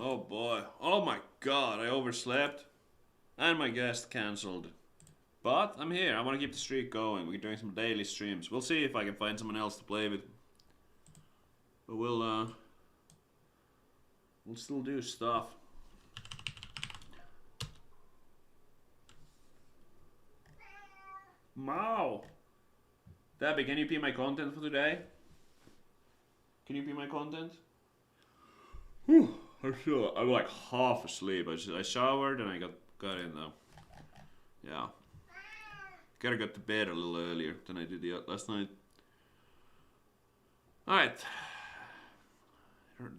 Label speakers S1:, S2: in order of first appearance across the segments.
S1: Oh boy. Oh my god, I overslept. And my guest cancelled. But I'm here. I want to keep the streak going. We're doing some daily streams. We'll see if I can find someone else to play with. But we'll still do stuff. Mao. Debbie, can you be my content for today? Can you be my content? Whew, I'm like half asleep. I showered and I got in though. Yeah. Gotta get to bed a little earlier than I did last night. Alright.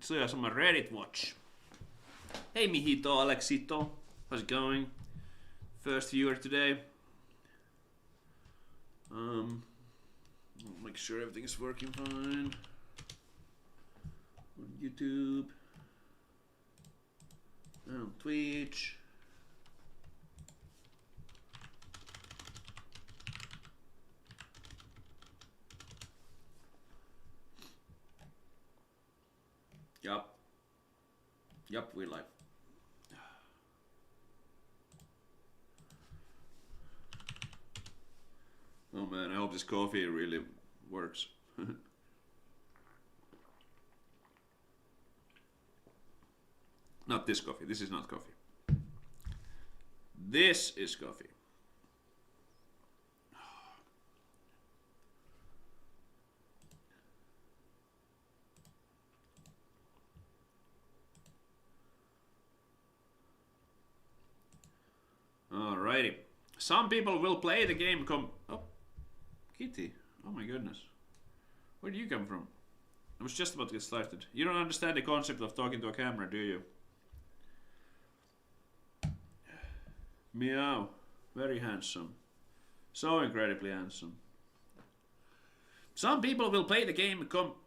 S1: So yeah, some Reddit watch. Hey Mijito, Alexito. How's it going? First viewer today. Make sure everything is working fine. On YouTube. And on Twitch. Yup, we're live. Oh man, I hope this coffee really works. Not this coffee, this is not coffee. This is coffee. Alrighty. Some people will play the game Oh, Kitty. Oh my goodness. Where do you come from? I was just about to get started. You don't understand the concept of talking to a camera, do you? Meow. Very handsome. So incredibly handsome. Some people will play the game Okay,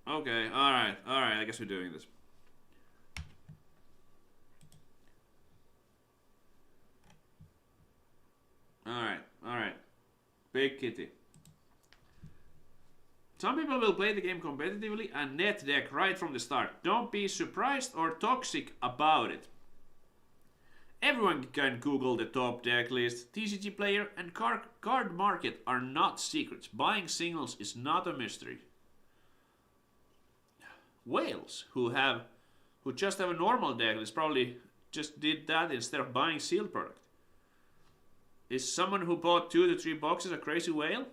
S1: alright, I guess we're doing this. Alright. Big kitty. Some people will play the game competitively and net deck right from the start. Don't be surprised or toxic about it. Everyone can Google the top deck list. TCG player and card market are not secrets. Buying singles is not a mystery. Whales who just have a normal deck list probably just did that instead of buying sealed product. Is someone who bought 2 to 3 boxes a crazy whale?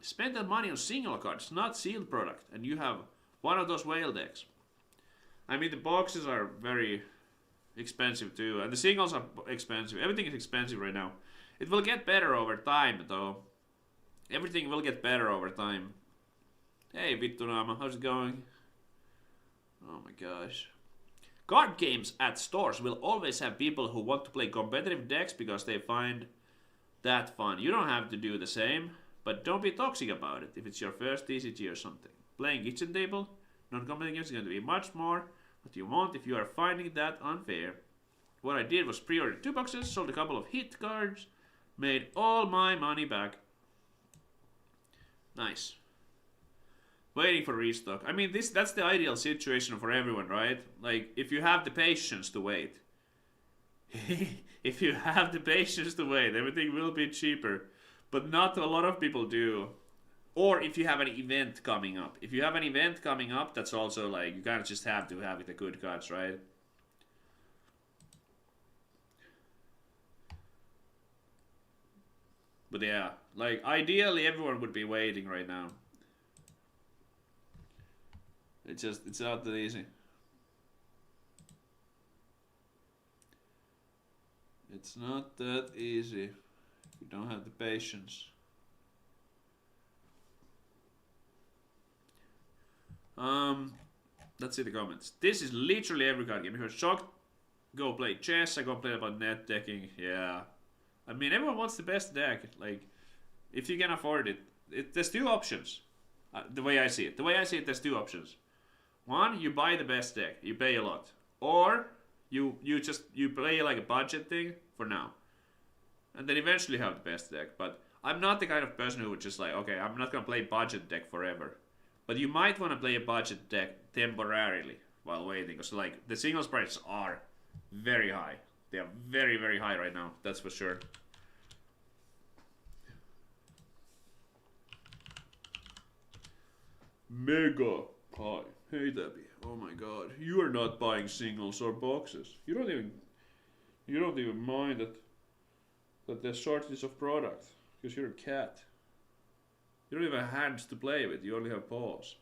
S1: Spend that money on single cards, not sealed product, and you have one of those whale decks. I mean, the boxes are very expensive too, and the singles are expensive. Everything is expensive right now. It will get better over time, though. Everything will get better over time. Hey, Vittunama, how's it going? Oh my gosh. Card games at stores will always have people who want to play competitive decks because they find that fun. You don't have to do the same, but don't be toxic about it if it's your first TCG or something. Playing kitchen table, non-competitive games is going to be much more what you want if you are finding that unfair. What I did was pre-order 2 boxes, sold a couple of hit cards, made all my money back. Nice. Waiting for restock. I mean, that's the ideal situation for everyone, right? Like, if you have the patience to wait. If you have the patience to wait, everything will be cheaper. But not a lot of people do. Or if you have an event coming up. If you have an event coming up, that's also like, you kind of just have to have it the good cards, right? But yeah, like, ideally everyone would be waiting right now. It's not that easy. It's not that easy if you don't have the patience. Let's see the comments. This is literally every card game. If you're shocked, go play chess. I go play about net decking. Yeah. I mean, everyone wants the best deck. Like, if you can afford it, there's 2 options. The way I see it. There's 2 options. One, you buy the best deck. You pay a lot. Or you play like a budget thing for now. And then eventually have the best deck. But I'm not the kind of person who would just like, okay, I'm not going to play budget deck forever. But you might want to play a budget deck temporarily. while waiting. Because like the singles prices are very high. They are very, very high right now. That's for sure. Mega high. Hey Debbie. Oh my god. You are not buying singles or boxes. You don't even mind that there's shortage of product. Because you're a cat. You don't even have hands to play with, you only have paws.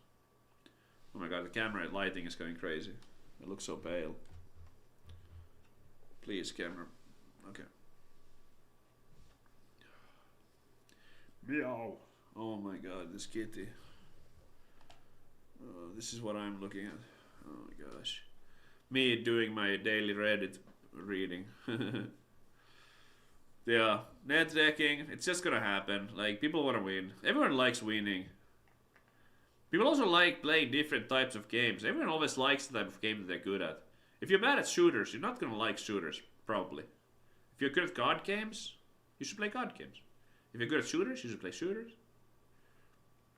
S1: Oh my god, the camera lighting is going crazy. It looks so pale. Please, camera. Okay. Meow. Oh my god, this kitty. This is what I'm looking at. Oh my gosh. Me doing my daily Reddit reading. Yeah, net decking, it's just gonna happen. Like, people wanna win. Everyone likes winning. People also like playing different types of games. Everyone always likes the type of game that they're good at. If you're bad at shooters, you're not gonna like shooters, probably. If you're good at card games, you should play card games. If you're good at shooters, you should play shooters.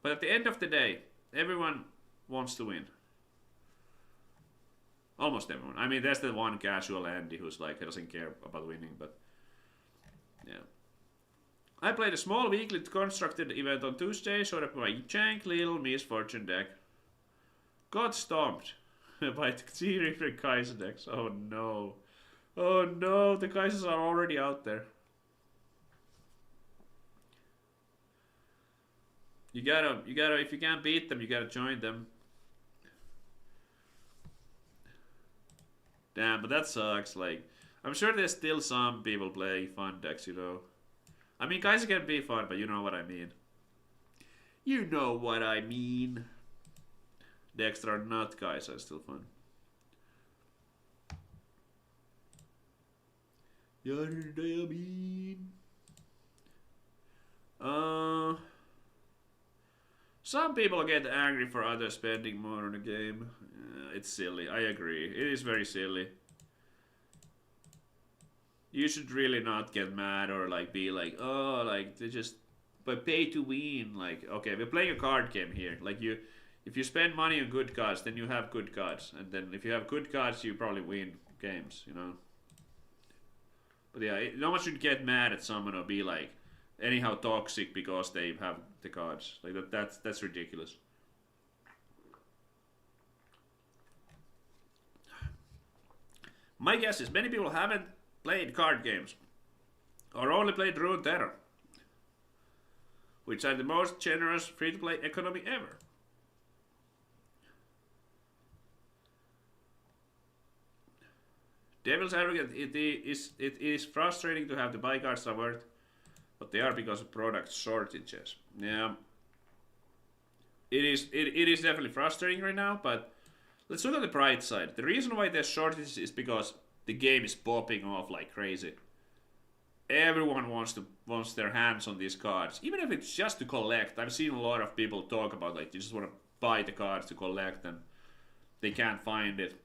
S1: But at the end of the day, everyone wants to win. Almost everyone. I mean, there's the one casual Andy who's like, he doesn't care about winning, but yeah. I played a small weekly constructed event on Tuesday, showed up my jank little misfortune deck. Got stomped by 3 different Kaiser decks. Oh no. Oh no, the Kaisers are already out there. You gotta, if you can't beat them, you gotta join them. Damn, but that sucks. Like, I'm sure there's still some people play fun decks, you know. I mean, Kaiser can be fun, but you know what I mean. You know what I mean. Decks that are not Kaiser are still fun. The other day I mean. Some people get angry for others spending more on a game. It's silly. I agree. It is very silly. You should really not get mad or like be like, oh, like they just, but pay to win. Like, okay, we're playing a card game here. Like if you spend money on good cards, then you have good cards, and then if you have good cards, you probably win games. You know. But yeah, no one should get mad at someone or be like anyhow toxic because they have the cards. Like that's ridiculous. My guess is many people haven't played card games or only played Runeterra, which are the most generous free-to-play economy ever. Devil's Advocate, it is frustrating to have to buy cards that worth what they are because of product shortages. Yeah, it is definitely frustrating right now, but let's look at the bright side. The reason why there's shortages is because the game is popping off like crazy. Everyone wants their hands on these cards, even if it's just to collect. I've seen a lot of people talk about like they just want to buy the cards to collect and they can't find it.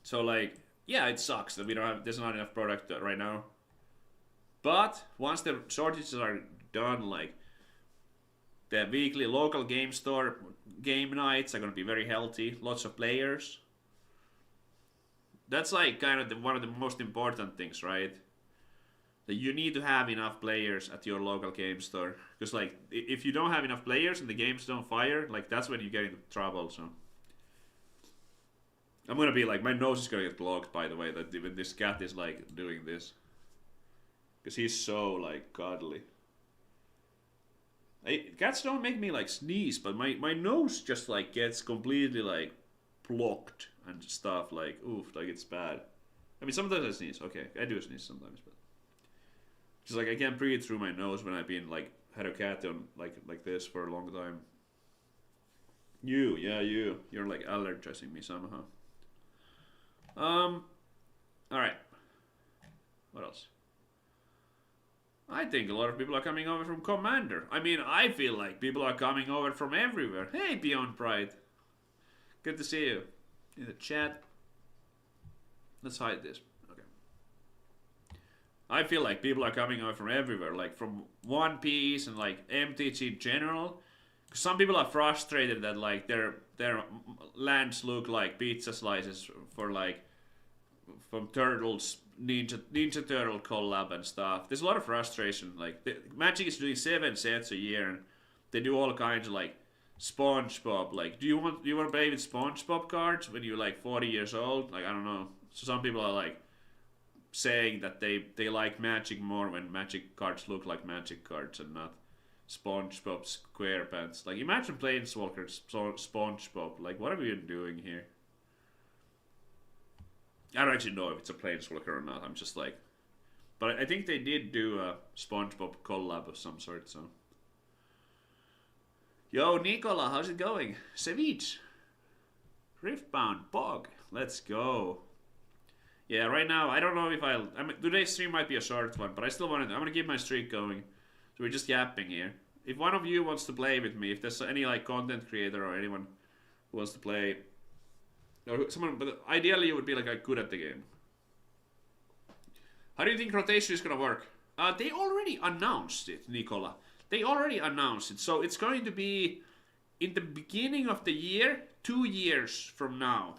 S1: So like, yeah, it sucks that there's not enough product right now. But once the shortages are done, like the weekly local game store game nights are going to be very healthy. Lots of players. That's like kind of one of the most important things, right? That you need to have enough players at your local game store. Because like, if you don't have enough players and the games don't fire, like that's when you get into trouble, so. I'm gonna be like, my nose is gonna get blocked, by the way, that even this cat is like doing this. Because he's so like cuddly. Cats don't make me like sneeze, but my nose just like gets completely like blocked and stuff, like oof, like it's bad. I mean, sometimes I sneeze. Okay, I do sneeze sometimes, but just like I can't breathe through my nose when I've been like had a cat on like this for a long time. You're like allergizing me somehow. All right. What else? I think a lot of people are coming over from Commander. I mean, I feel like people are coming over from everywhere. Hey, Beyond Pride. Good to see you in the chat. Let's hide this. Okay. I feel like people are coming over from everywhere, like from One Piece and like MTG in general. Some people are frustrated that like their lands look like pizza slices for like from Turtles Ninja Turtle collab and stuff. There's a lot of frustration. Like Magic is doing 7 sets a year, and they do all kinds of like SpongeBob. Like, do you want to play with SpongeBob cards when you're like 40 years old? Like, I don't know. So some people are like saying that they like Magic more when Magic cards look like Magic cards and not SpongeBob SquarePants. Like, imagine Planeswalker SpongeBob. Like, what are we even doing here? I don't actually know if it's a Planeswalker or not. I'm just like, but I think they did do a SpongeBob collab of some sort. So, yo, Nicola, how's it going? Ceviche, Riftbound, Bog, let's go. Yeah, right now I don't know if I'll. I mean, today's stream might be a short one, but I still want to. I'm gonna keep my streak going. So we're just yapping here. If one of you wants to play with me, if there's any like content creator or anyone who wants to play. Or someone, but ideally you would be like good at the game. How do you think rotation is gonna work? They already announced it, Nicola. They already announced it, so it's going to be in the beginning of the year, 2 years from now.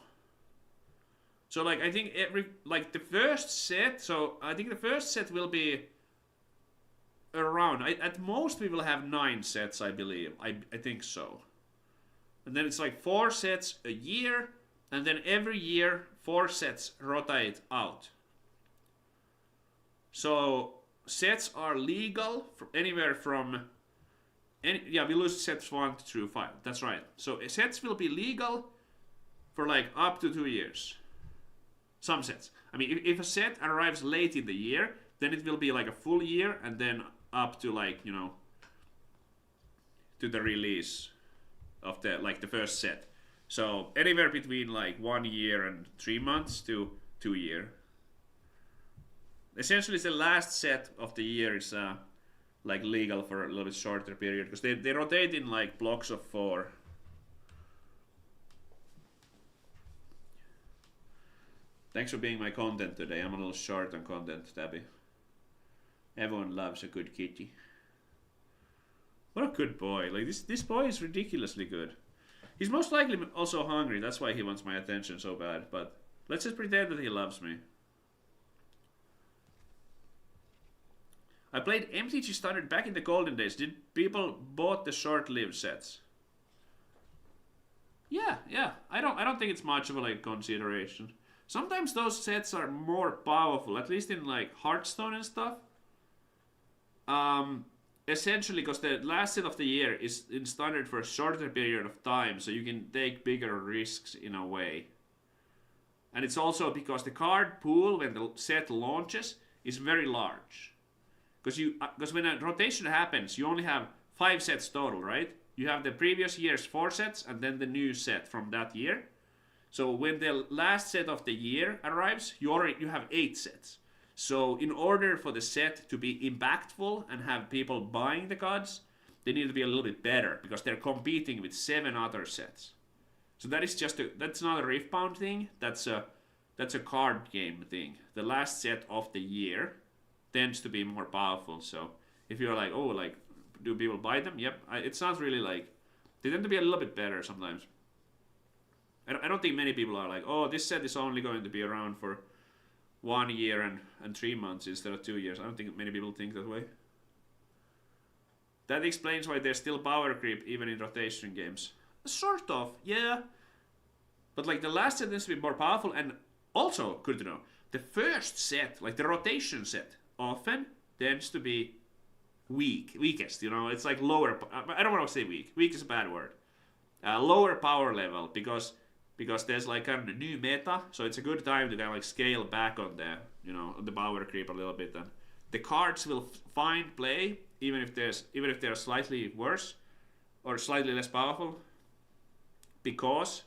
S1: So like I think the first set. So I think the first set will be around. At most we will have 9 sets, I believe. I think so. And then it's like 4 sets a year. And then every year, 4 sets rotate out. So sets are legal from anywhere from... we lose sets 1 through 5. That's right. So sets will be legal for like up to 2 years. Some sets. I mean, if a set arrives late in the year, then it will be like a full year and then up to like, you know, to the release of the first set. So anywhere between like 1 year and 3 months to 2 years. Essentially, the last set of the year is like legal for a little bit shorter period because they rotate in like blocks of 4. Thanks for being my content today. I'm a little short on content, Tabby. Everyone loves a good kitty. What a good boy! Like this boy is ridiculously good. He's most likely also hungry. That's why he wants my attention so bad. But let's just pretend that he loves me. I played MTG Standard back in the golden days. Did people bought the short-lived sets? Yeah. I don't think it's much of a like consideration. Sometimes those sets are more powerful, at least in like Hearthstone and stuff. Essentially, because the last set of the year is in standard for a shorter period of time, so you can take bigger risks in a way. And it's also because the card pool when the set launches is very large. Because when a rotation happens, you only have 5 sets total, right? You have the previous year's 4 sets and then the new set from that year. So when the last set of the year arrives, you have 8 sets. So in order for the set to be impactful and have people buying the cards, they need to be a little bit better because they're competing with 7 other sets. So that is that's not a Riftbound thing. That's a card game thing. The last set of the year tends to be more powerful. So if you're like, oh, like, do people buy them? Yep. It's not really like they tend to be a little bit better sometimes. I don't think many people are like, oh, this set is only going to be around for 1 year and 3 months instead of 2 years. I don't think many people think that way. That explains why there's still power creep even in rotation games. Sort of, yeah. But like the last set tends to be more powerful, and also, good to know, the first set, like the rotation set, often tends to be weakest, you know, it's like lower, I don't want to say weak. Weak is a bad word. Lower power level because there's like kind of a new meta, so it's a good time to kind of like scale back on the, you know, on the power creep a little bit, and the cards will find play even if they're slightly worse or slightly less powerful because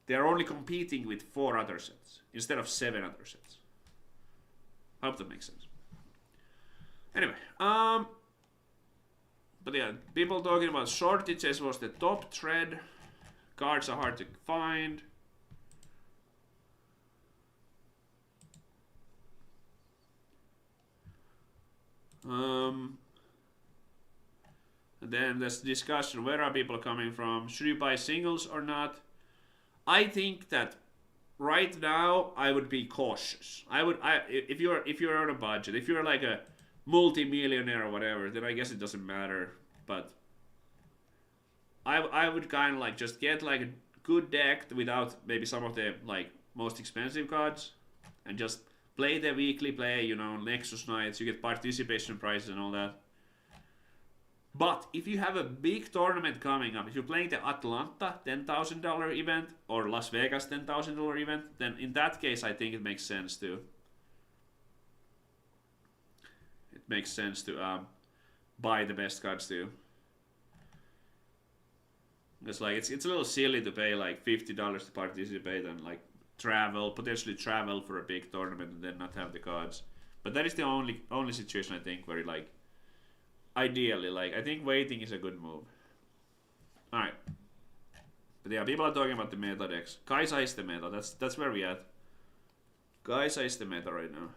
S1: they're only competing with 4 other sets instead of 7 other sets. I hope that makes sense. Anyway, but yeah, people talking about shortages was the top thread. Cards are hard to find. And And then there's discussion, where are people coming from? Should you buy singles or not? I think that right now I would be cautious. If you're on a budget, if you're like a multi-millionaire or whatever, then I guess it doesn't matter. But I would kind of like just get like a good deck without maybe some of the like most expensive cards, and just play the weekly play, you know, Nexus nights, you get participation prizes and all that. But if you have a big tournament coming up, if you're playing the Atlanta $10,000 event or Las Vegas $10,000 event, then in that case I think it makes sense to buy the best cards too. Because like it's a little silly to pay like $50 to participate and like potentially travel for a big tournament and then not have the cards. But that is the only situation I think where like ideally, like I think waiting is a good move. Alright. But yeah, people are talking about the meta decks. Kaisa is the meta, that's where we at. Kaisa is the meta right now.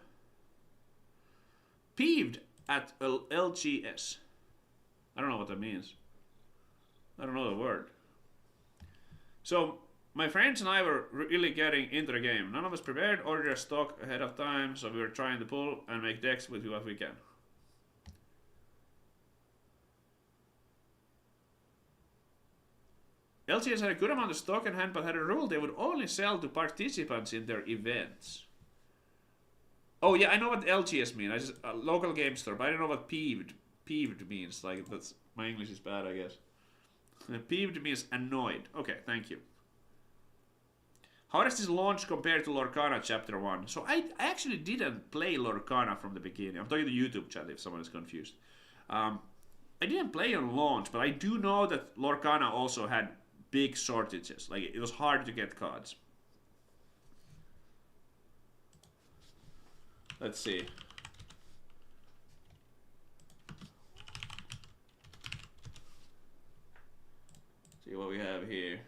S1: Peeved at LGS. I don't know what that means. I don't know the word. So, my friends and I were really getting into the game. None of us prepared, ordered a stock ahead of time, so we were trying to pull and make decks with what we can. LGS had a good amount of stock in hand, but had a rule they would only sell to participants in their events. Oh yeah, I know what LGS means. I just a local game store, but I don't know what peeved means. Like that's my English is bad, I guess. Peeved means annoyed. Okay, thank you. How does this launch compare to Lorcana Chapter 1? So I actually didn't play Lorcana from the beginning. I'm talking to YouTube chat if someone is confused. I didn't play on launch, but I do know that Lorcana also had big shortages. Like it was hard to get cards. Let's see. See what we have here.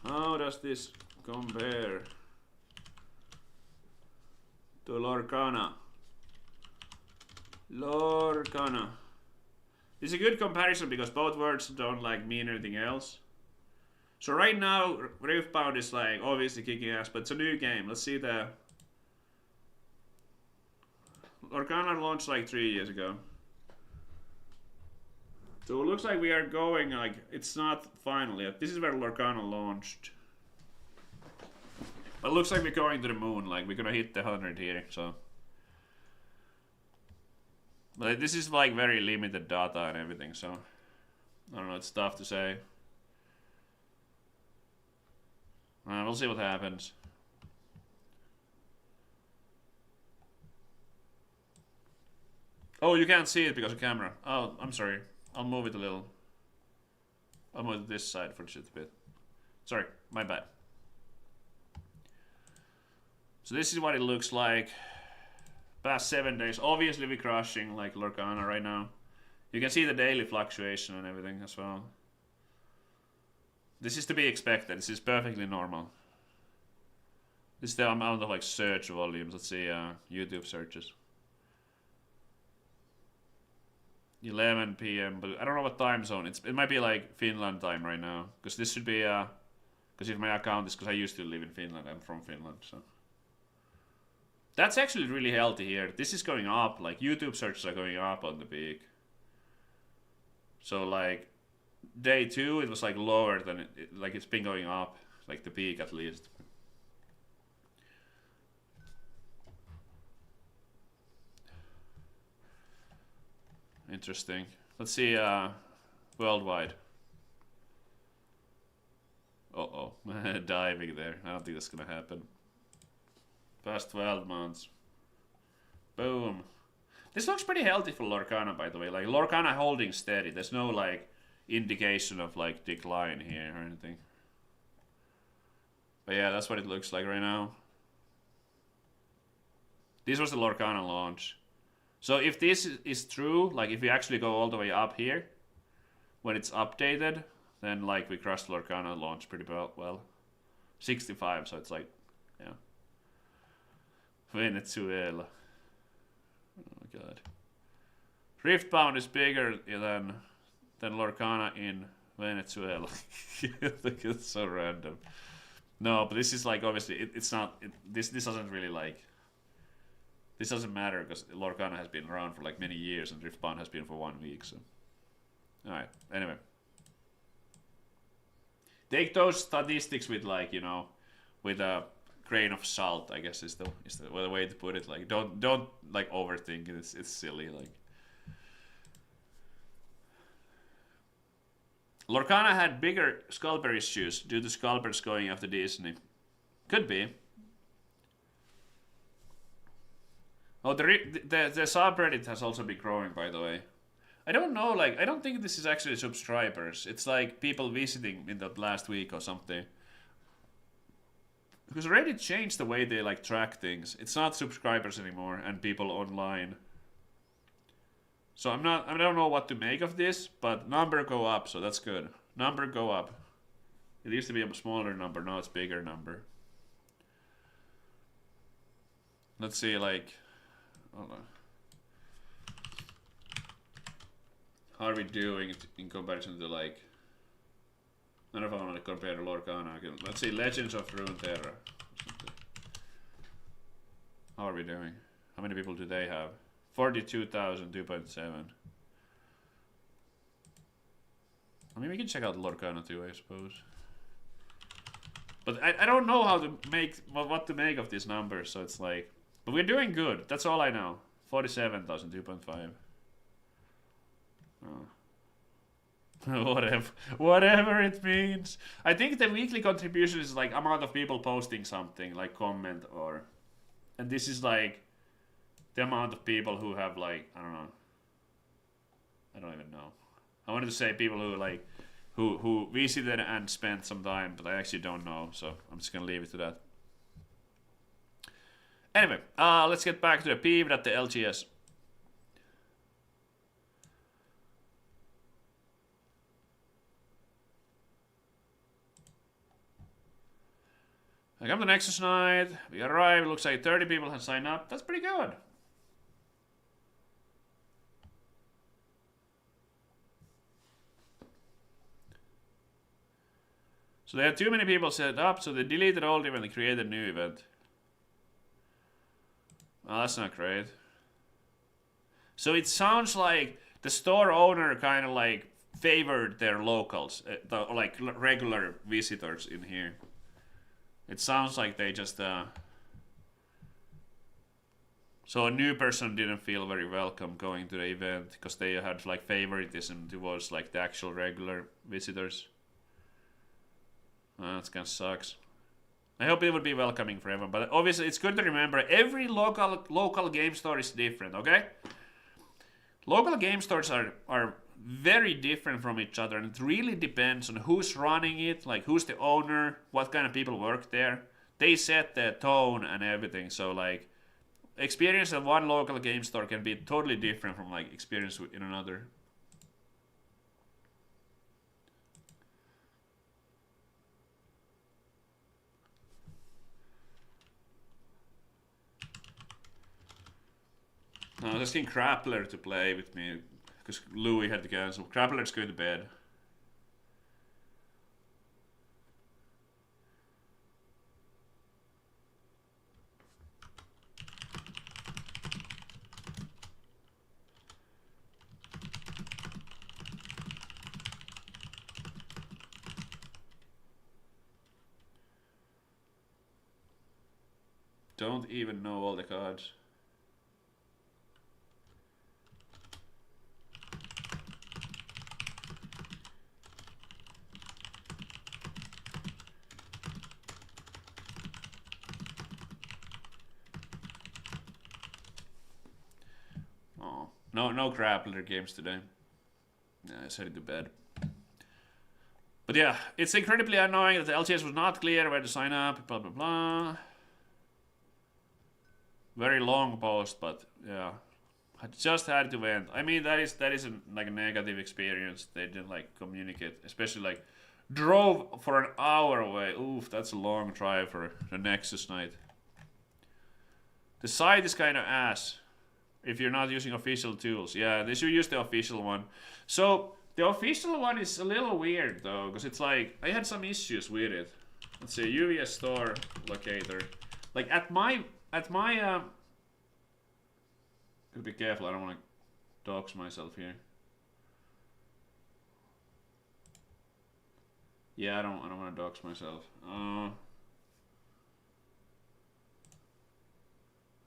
S1: How does this compare to Lorcana? Lorcana. This is a good comparison because both words don't like mean anything else. So right now, Riftbound is like obviously kicking ass, but it's a new game. Let's see the Lorcana launched like 3 years ago. So it looks like we are going like it's not final yet. This is where Lorcana launched. But it looks like we're going to the moon. Like we're gonna hit the 100 here. So, but this is like very limited data and everything. So I don't know. It's tough to say. We'll see what happens. Oh, you can't see it because of camera. Oh, I'm sorry. I'll move it a little. I'll move it this side for just a bit. Sorry, my bad. So this is what it looks like. Past 7 days. Obviously we're crushing like Lorcana right now. You can see the daily fluctuation and everything as well. This is to be expected. This is perfectly normal. This is the amount of like search volumes. Let's see YouTube searches. 11 p.m. but I don't know what time zone. It might be like Finland time right now. Because this should be because if my account is because I used to live in Finland. I'm from Finland, so that's actually really healthy here. This is going up. Like YouTube searches are going up on the peak. So like day 2 it was like lower than it like it's been going up, like the peak at least. Interesting. Let's see worldwide. Uh-oh. Diving there. I don't think that's gonna happen. Past 12 months. Boom. This looks pretty healthy for Lorcana, by the way. Like Lorcana holding steady. There's no like indication of like decline here or anything. But yeah, that's what it looks like right now. This was the Lorcana launch. So if this is true, like if we actually go all the way up here, when it's updated, then like we crushed Lorcana launch pretty well. 65, so it's like, yeah. Venezuela. Oh my god. Riftbound is bigger than Lorcana in Venezuela. It's so random. No, but this is like obviously it's not. This doesn't really like. This doesn't matter because Lorcana has been around for like many years and Riftbound has been for 1 week. So, all right. Anyway, take those statistics with like with a grain of salt. I guess is the way to put it. Like don't like overthink it. It's silly. Like Lorcana had bigger scalper issues due to scalpers going after Disney. Could be. Oh, the subreddit has also been growing, by the way. I don't know, like, I don't think this is actually subscribers. It's like people visiting in the last week or something. Because Reddit changed the way they like track things. It's not subscribers anymore and people online. So I don't know what to make of this, but number go up, so that's good. Number go up. It used to be a smaller number, now it's bigger number. Let's see, like, hold on. How are we doing in comparison to like? I don't know if I want to compare to Lorcana. Let's see, Legends of Runeterra. How are we doing? How many people do they have? 42,000, 2.7. I mean, we can check out Lorcana too, I suppose. But I don't know how to make what to make of these numbers, so it's like. But we're doing good. That's all I know. 47,000, 2.5. Oh. Whatever it means. I think the weekly contribution is like amount of people posting something, like comment or, and this is like the amount of people who have like I don't even know. I wanted to say people who like who visited and spent some time, but I actually don't know, so I'm just gonna leave it to that. Anyway, let's get back to the peeve at the LGS. I come to Nexus night. We arrive. Looks like 30 people have signed up. That's pretty good. So they had too many people set up, so they deleted all of them and created a new event. Oh, that's not great. So it sounds like the store owner kind of like favored their locals, like regular visitors in here. It sounds like they just so a new person didn't feel very welcome going to the event because they had like favoritism towards like the actual regular visitors. That kind of sucks. I hope it would be welcoming for everyone, but obviously it's good to remember every local game store is different, okay? Local game stores are very different from each other, and it really depends on who's running it, like who's the owner, what kind of people work there. They set the tone and everything, so like experience at one local game store can be totally different from like experience in another. I was asking Krappler to play with me because Louis had to cancel. Krappler's going to bed. Don't even know all the cards. No Grappler games today. Yeah, I headed to bed. But yeah, it's incredibly annoying that the LGS was not clear where to sign up, blah blah blah. Very long post, but yeah. I just had to vent. I mean that is like a negative experience. They didn't like communicate, especially like drove for an hour away. Oof, that's a long drive for the Nexus night. The site is kind of ass if you're not using official tools. Yeah, they should use the official one. So the official one is a little weird though, because it's like I had some issues with it. Let's see, UVS store locator. Like at my gotta be careful. I don't want to dox myself here. Yeah, I don't want to dox myself.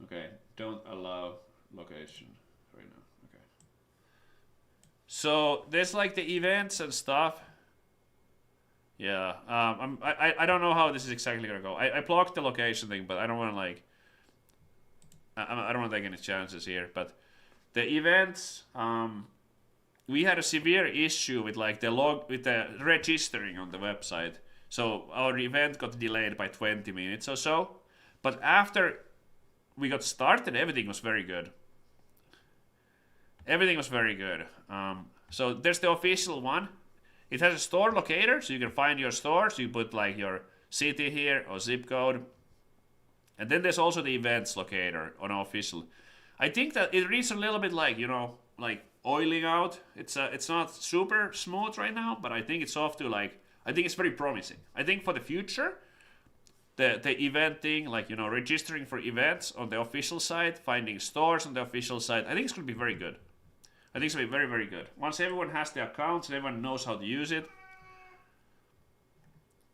S1: Okay, don't allow location right now. Okay. So there's like the events and stuff. Yeah, I don't know how this is exactly gonna go. I blocked the location thing, but I don't want to like. I don't want to take any chances here. But the events, we had a severe issue with like with the registering on the website. So our event got delayed by 20 minutes or so. But after we got started, everything was very good. Everything was very good. So there's the official one. It has a store locator, so you can find your store. So you put like your city here or zip code. And then there's also the events locator on official. I think that it reads a little bit like, you know, like oiling out. It's not super smooth right now, but I think it's off to like, I think it's very promising. I think for the future, the event thing, like, you know, registering for events on the official site, finding stores on the official site, I think it's going to be very good. I think it's going to be very, very good. Once everyone has the accounts and everyone knows how to use it.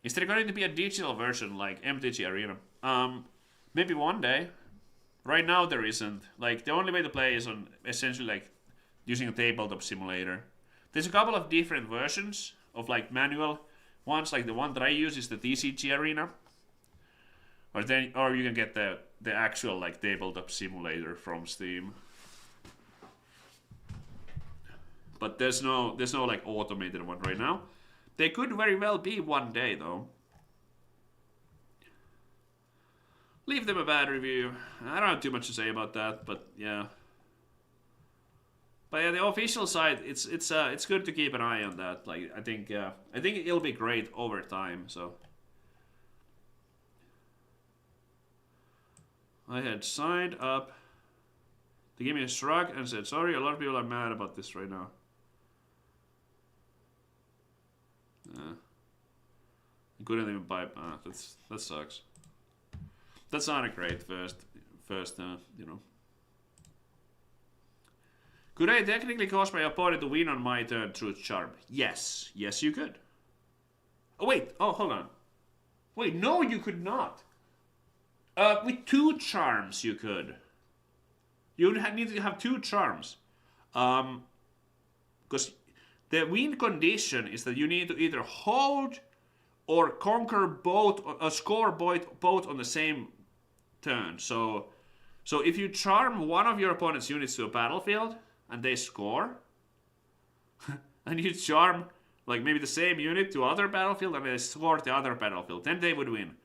S1: Is there going to be a digital version like MTG Arena? Maybe one day. Right now there isn't. Like the only way to play is on essentially like using a tabletop simulator. There's a couple of different versions of like manual ones. Like the one that I use is the TCG Arena. Or you can get the actual like tabletop simulator from Steam. But there's no like automated one right now. They could very well be one day though. Leave them a bad review. I don't have too much to say about that, but yeah. But yeah, the official side, it's good to keep an eye on that. Like I think it'll be great over time. So I had signed up. They gave me a shrug and said, "Sorry, a lot of people are mad about this right now." I couldn't even buy. That sucks. That's not a great first, you know. Could I technically cause my opponent to win on my turn through charm? Yes. Yes, you could. Oh, wait. Oh, hold on. Wait, no, you could not. With 2 charms, you could. You would need to have 2 charms. Because the win condition is that you need to either hold or conquer both, score both on the same turn. So if you charm one of your opponent's units to a battlefield and they score, and you charm like maybe the same unit to other battlefield and they score the other battlefield, then they would win.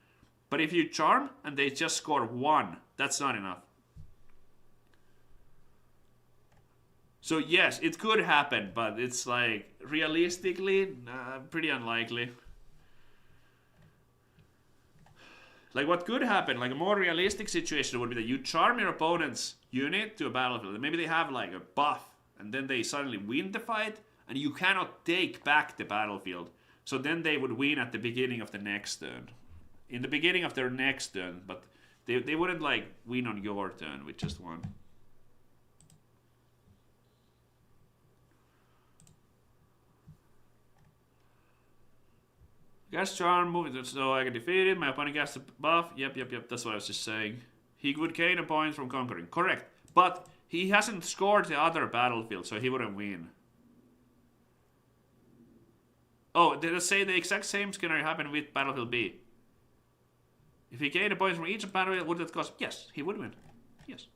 S1: But if you charm and they just score 1, that's not enough. So yes, it could happen, but it's like realistically pretty unlikely. Like what could happen, like a more realistic situation would be that you charm your opponent's unit to a battlefield. Maybe they have like a buff and then they suddenly win the fight and you cannot take back the battlefield. So then they would win at the beginning of the next turn. In the beginning of their next turn, but they wouldn't like win on your turn with just 1. Cast charm, move it so I get defeated. My opponent casts a buff. Yep. That's what I was just saying. He would gain a point from conquering. Correct. But he hasn't scored the other battlefield, so he wouldn't win. Oh, let's say the exact same scenario happened with Battlefield B. If he gained a point from each battlefield, would that cost? Yes, he would win. Yes.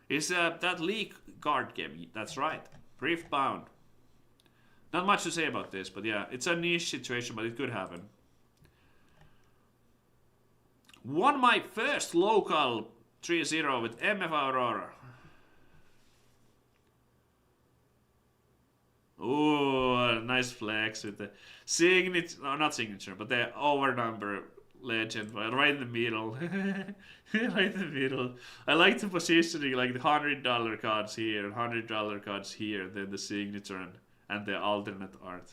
S1: Is that League card game? That's right. Riftbound. Not much to say about this, but yeah, it's a niche situation, but it could happen. Won my first local 3-0 with MF Aurora. Ooh, nice flex with the signature, no, not signature, but the over number legend, but right in the middle. Right in the middle. I like the positioning, like the $100 cards here and $100 cards here, then the signature and the alternate art.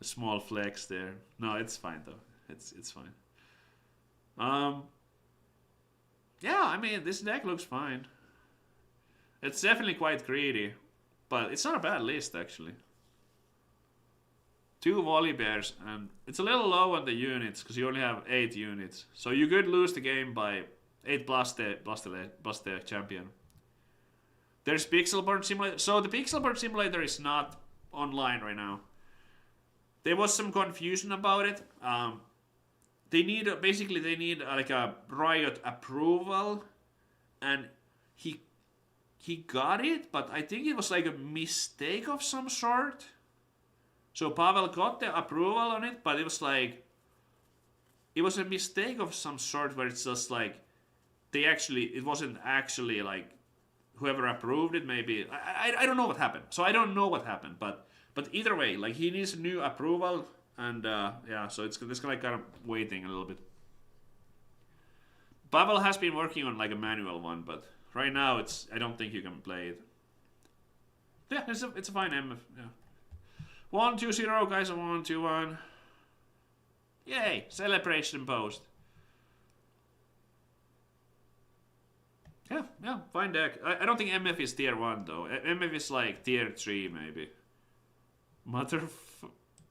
S1: A small flex there. No, it's fine though. It's fine. Yeah, I mean this deck looks fine. It's definitely quite greedy, but it's not a bad list actually. 2 volley bears, and it's a little low on the units because you only have 8 units. So you could lose the game by 8 plus the champion. There's Pixelburn Simulator. So the Pixelburn Simulator is not online right now. There was some confusion about it. They need like a Riot approval, and he got it, but I think it was like a mistake of some sort. So Pavel got the approval on it, but it was a mistake of some sort where it's just like it wasn't actually like whoever approved it. Maybe I don't know what happened. So I don't know what happened, but either way, like he needs a new approval, and yeah, so it's like kind of waiting a little bit. Pavel has been working on like a manual one, but right now I don't think you can play it. Yeah, it's a fine MF. Yeah. 1-2-0, guys, 1-2-1. Yay! Celebration post. Yeah, fine deck. I don't think MF is tier 1 though. MF is like tier 3 maybe. Mother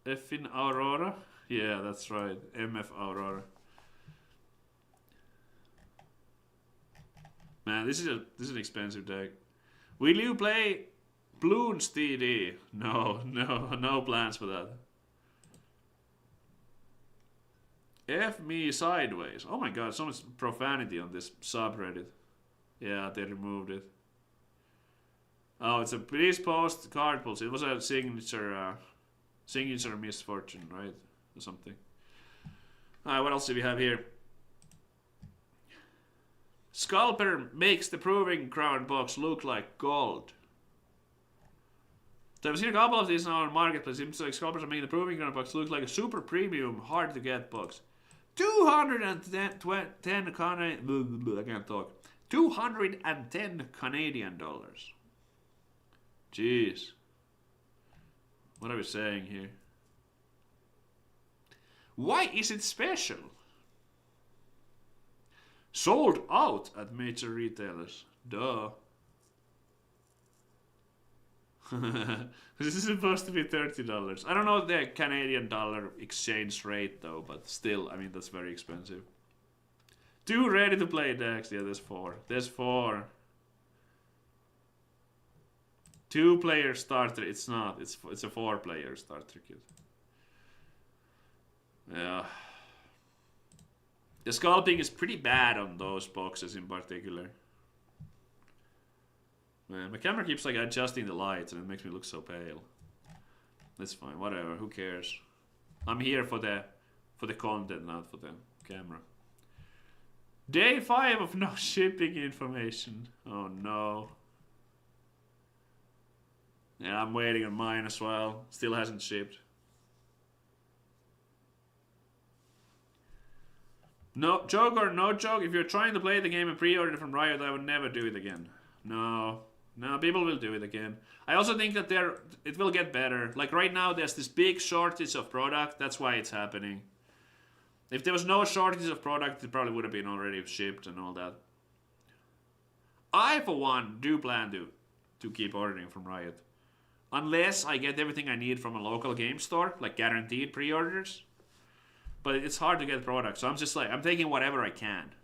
S1: effing Aurora? Yeah, that's right. MF Aurora. Man, this is an expensive deck. Will you play Bloons TD? No plans for that. F me sideways. Oh my god, so much profanity on this subreddit. Yeah, they removed it. Oh, it's a please post card pulse. It was a signature misfortune, right? Or something. Alright, what else do we have here? Scalper makes the Proving Ground box look like gold. So I've seen a couple of these now on Marketplace. It seems like Scalpers are making the Proving Ground box look like a super premium, hard to get box. 210 I can't talk. 210 Canadian dollars. Jeez. What are we saying here? Why is it special? Sold out at major retailers. Duh. This is supposed to be $30. I don't know the Canadian dollar exchange rate though, but still, I mean, that's very expensive. 2 ready to play decks. Yeah, there's 4. There's 4. 2-player starter. It's not. It's a 4-player starter kit. Yeah. The sculpting is pretty bad on those boxes in particular. Man, my camera keeps like adjusting the lights and it makes me look so pale. That's fine, whatever, who cares? I'm here for the content, not for the camera. Day 5 of no shipping information. Oh no. Yeah, I'm waiting on mine as well. Still hasn't shipped. No joke or no joke, if you're trying to play the game and pre-order from Riot, I would never do it again. No, people will do it again. I also think that it will get better. Like right now, there's this big shortage of product. That's why it's happening. If there was no shortage of product, it probably would have been already shipped and all that. I, for one, do plan to keep ordering from Riot. Unless I get everything I need from a local game store, like guaranteed pre-orders. But it's hard to get products, so I'm just like, I'm taking whatever I can.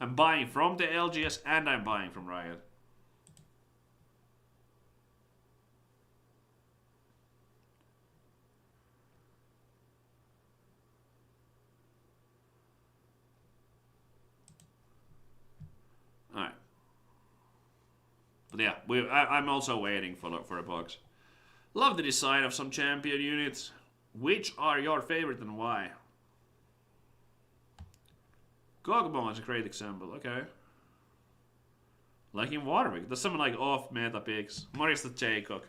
S1: I'm buying from the LGS and I'm buying from Riot. Alright. But yeah, I'm also waiting for a box. Love the design of some champion units. Which are your favorite and why? Gogmo is a great example, okay. Like in Warwick, there's some like off-meta picks. Maurice the Jaycock.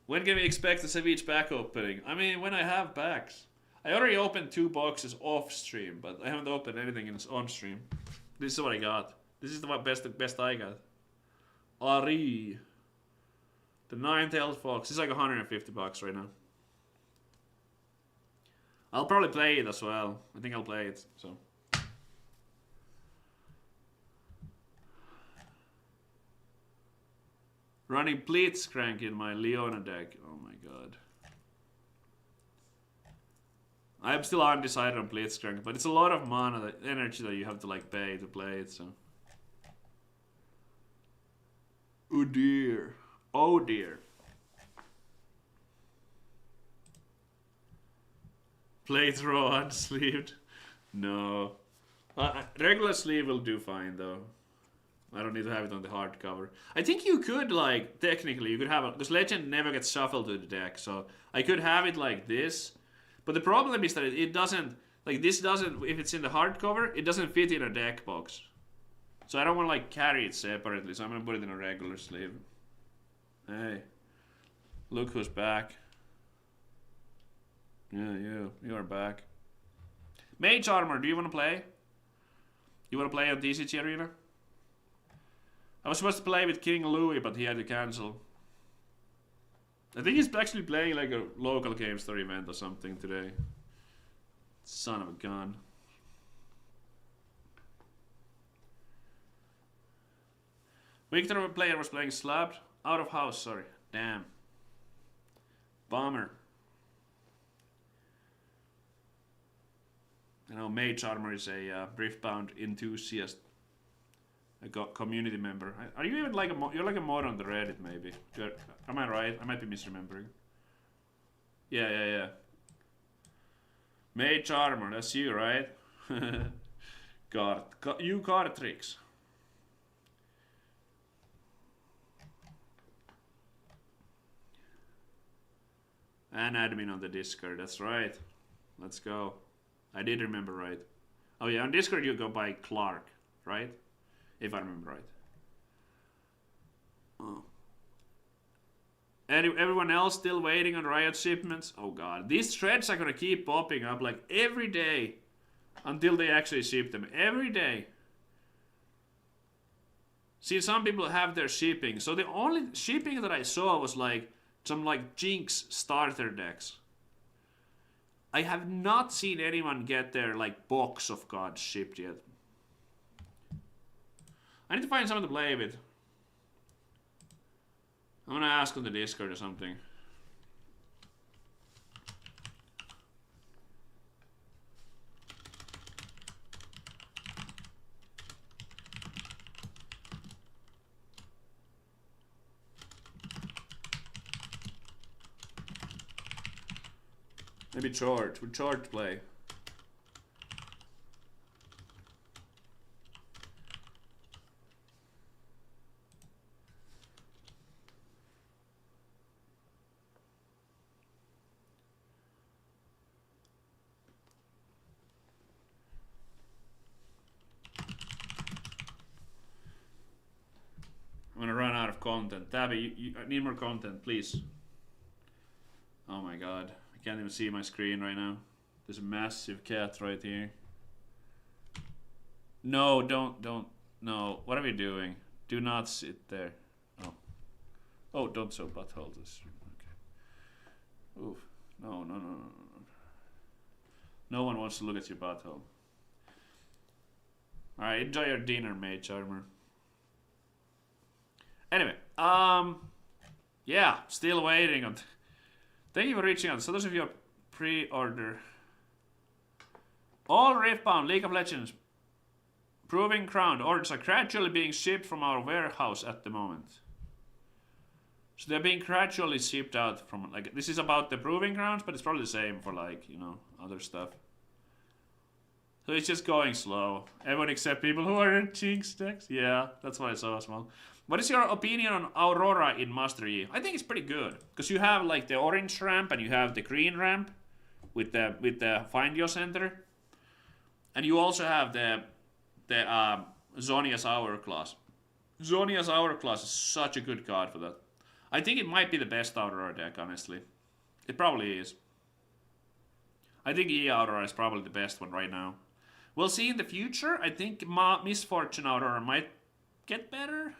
S1: When can we expect the Savage back opening? I mean, when I have packs. I already opened 2 boxes off stream, but I haven't opened anything on stream. This is what I got. This is the best I got. Ari. The 9-tailed fox. It's like $150 right now. I'll probably play it as well. I think I'll play it, so. Running Blitzcrank in my Leona deck. Oh my god. I'm still undecided on Blitzcrank, but it's a lot of mana, energy that you have to like pay to play it, so. Oh dear. Oh dear. Playthrough unsleeved? No. Regular sleeve will do fine though. I don't need to have it on the hardcover. I think you could, like, technically, you could have it, because Legend never gets shuffled to the deck, so I could have it like this. But the problem is that it doesn't, like, this doesn't, if it's in the hardcover, it doesn't fit in a deck box. So I don't want to, like, carry it separately, so I'm going to put it in a regular sleeve. Hey. Look who's back. Yeah, you are back. Mage Armor, do you want to play? You want to play on DCG Arena? I was supposed to play with King Louis, but he had to cancel. I think he's actually playing like a local game store event or something today. Son of a gun. Victor player was playing Slabbed. Out of house, sorry. Damn. Bummer. I know Mage Armor is a Riftbound enthusiast. I got community member. Are you even like you're like a mod on the Reddit maybe? Am I right? I might be misremembering. Yeah. Mage Armor, that's you, right? You card tricks. And admin on the Discord, that's right. Let's go. I did remember right. Oh yeah, on Discord you go by Clark, right? If I remember right. Oh. Everyone else still waiting on Riot shipments? Oh god. These threads are gonna keep popping up like every day until they actually ship them. Every day. See, some people have their shipping. So the only shipping that I saw was like some like Jinx starter decks. I have not seen anyone get their like box of cards shipped yet. I need to find someone to play with. I'm gonna ask on the Discord or something. Maybe George. Would George play? I'm gonna run out of content. Tabby, you need more content, please. Oh my god. I can't even see my screen right now. There's a massive cat right here. No, don't. No, what are we doing? Do not sit there. Oh. Oh, don't show butthole this. Okay. Oof. No. No one wants to look at your butthole. Alright, enjoy your dinner, Mage Armor. Anyway, yeah, still waiting on. Thank you for reaching out. So those of you pre-order. All Riftbound League of Legends Proving Ground orders are gradually being shipped from our warehouse at the moment. So they're being gradually shipped out from, like, this is about the Proving Grounds, but it's probably the same for, like, you know, other stuff. So it's just going slow. Everyone except people who are in Jinx decks. Yeah, that's why I saw as well. What is your opinion on Aurora in Master Yi? I think it's pretty good. Because you have, like, the orange ramp and you have the green ramp with the Find Your Center. And you also have the Zonia's Hourglass. Zonia's Hourglass is such a good card for that. I think it might be the best Aurora deck, honestly. It probably is. I think EA Aurora is probably the best one right now. We'll see in the future. I think Misfortune Aurora might get better.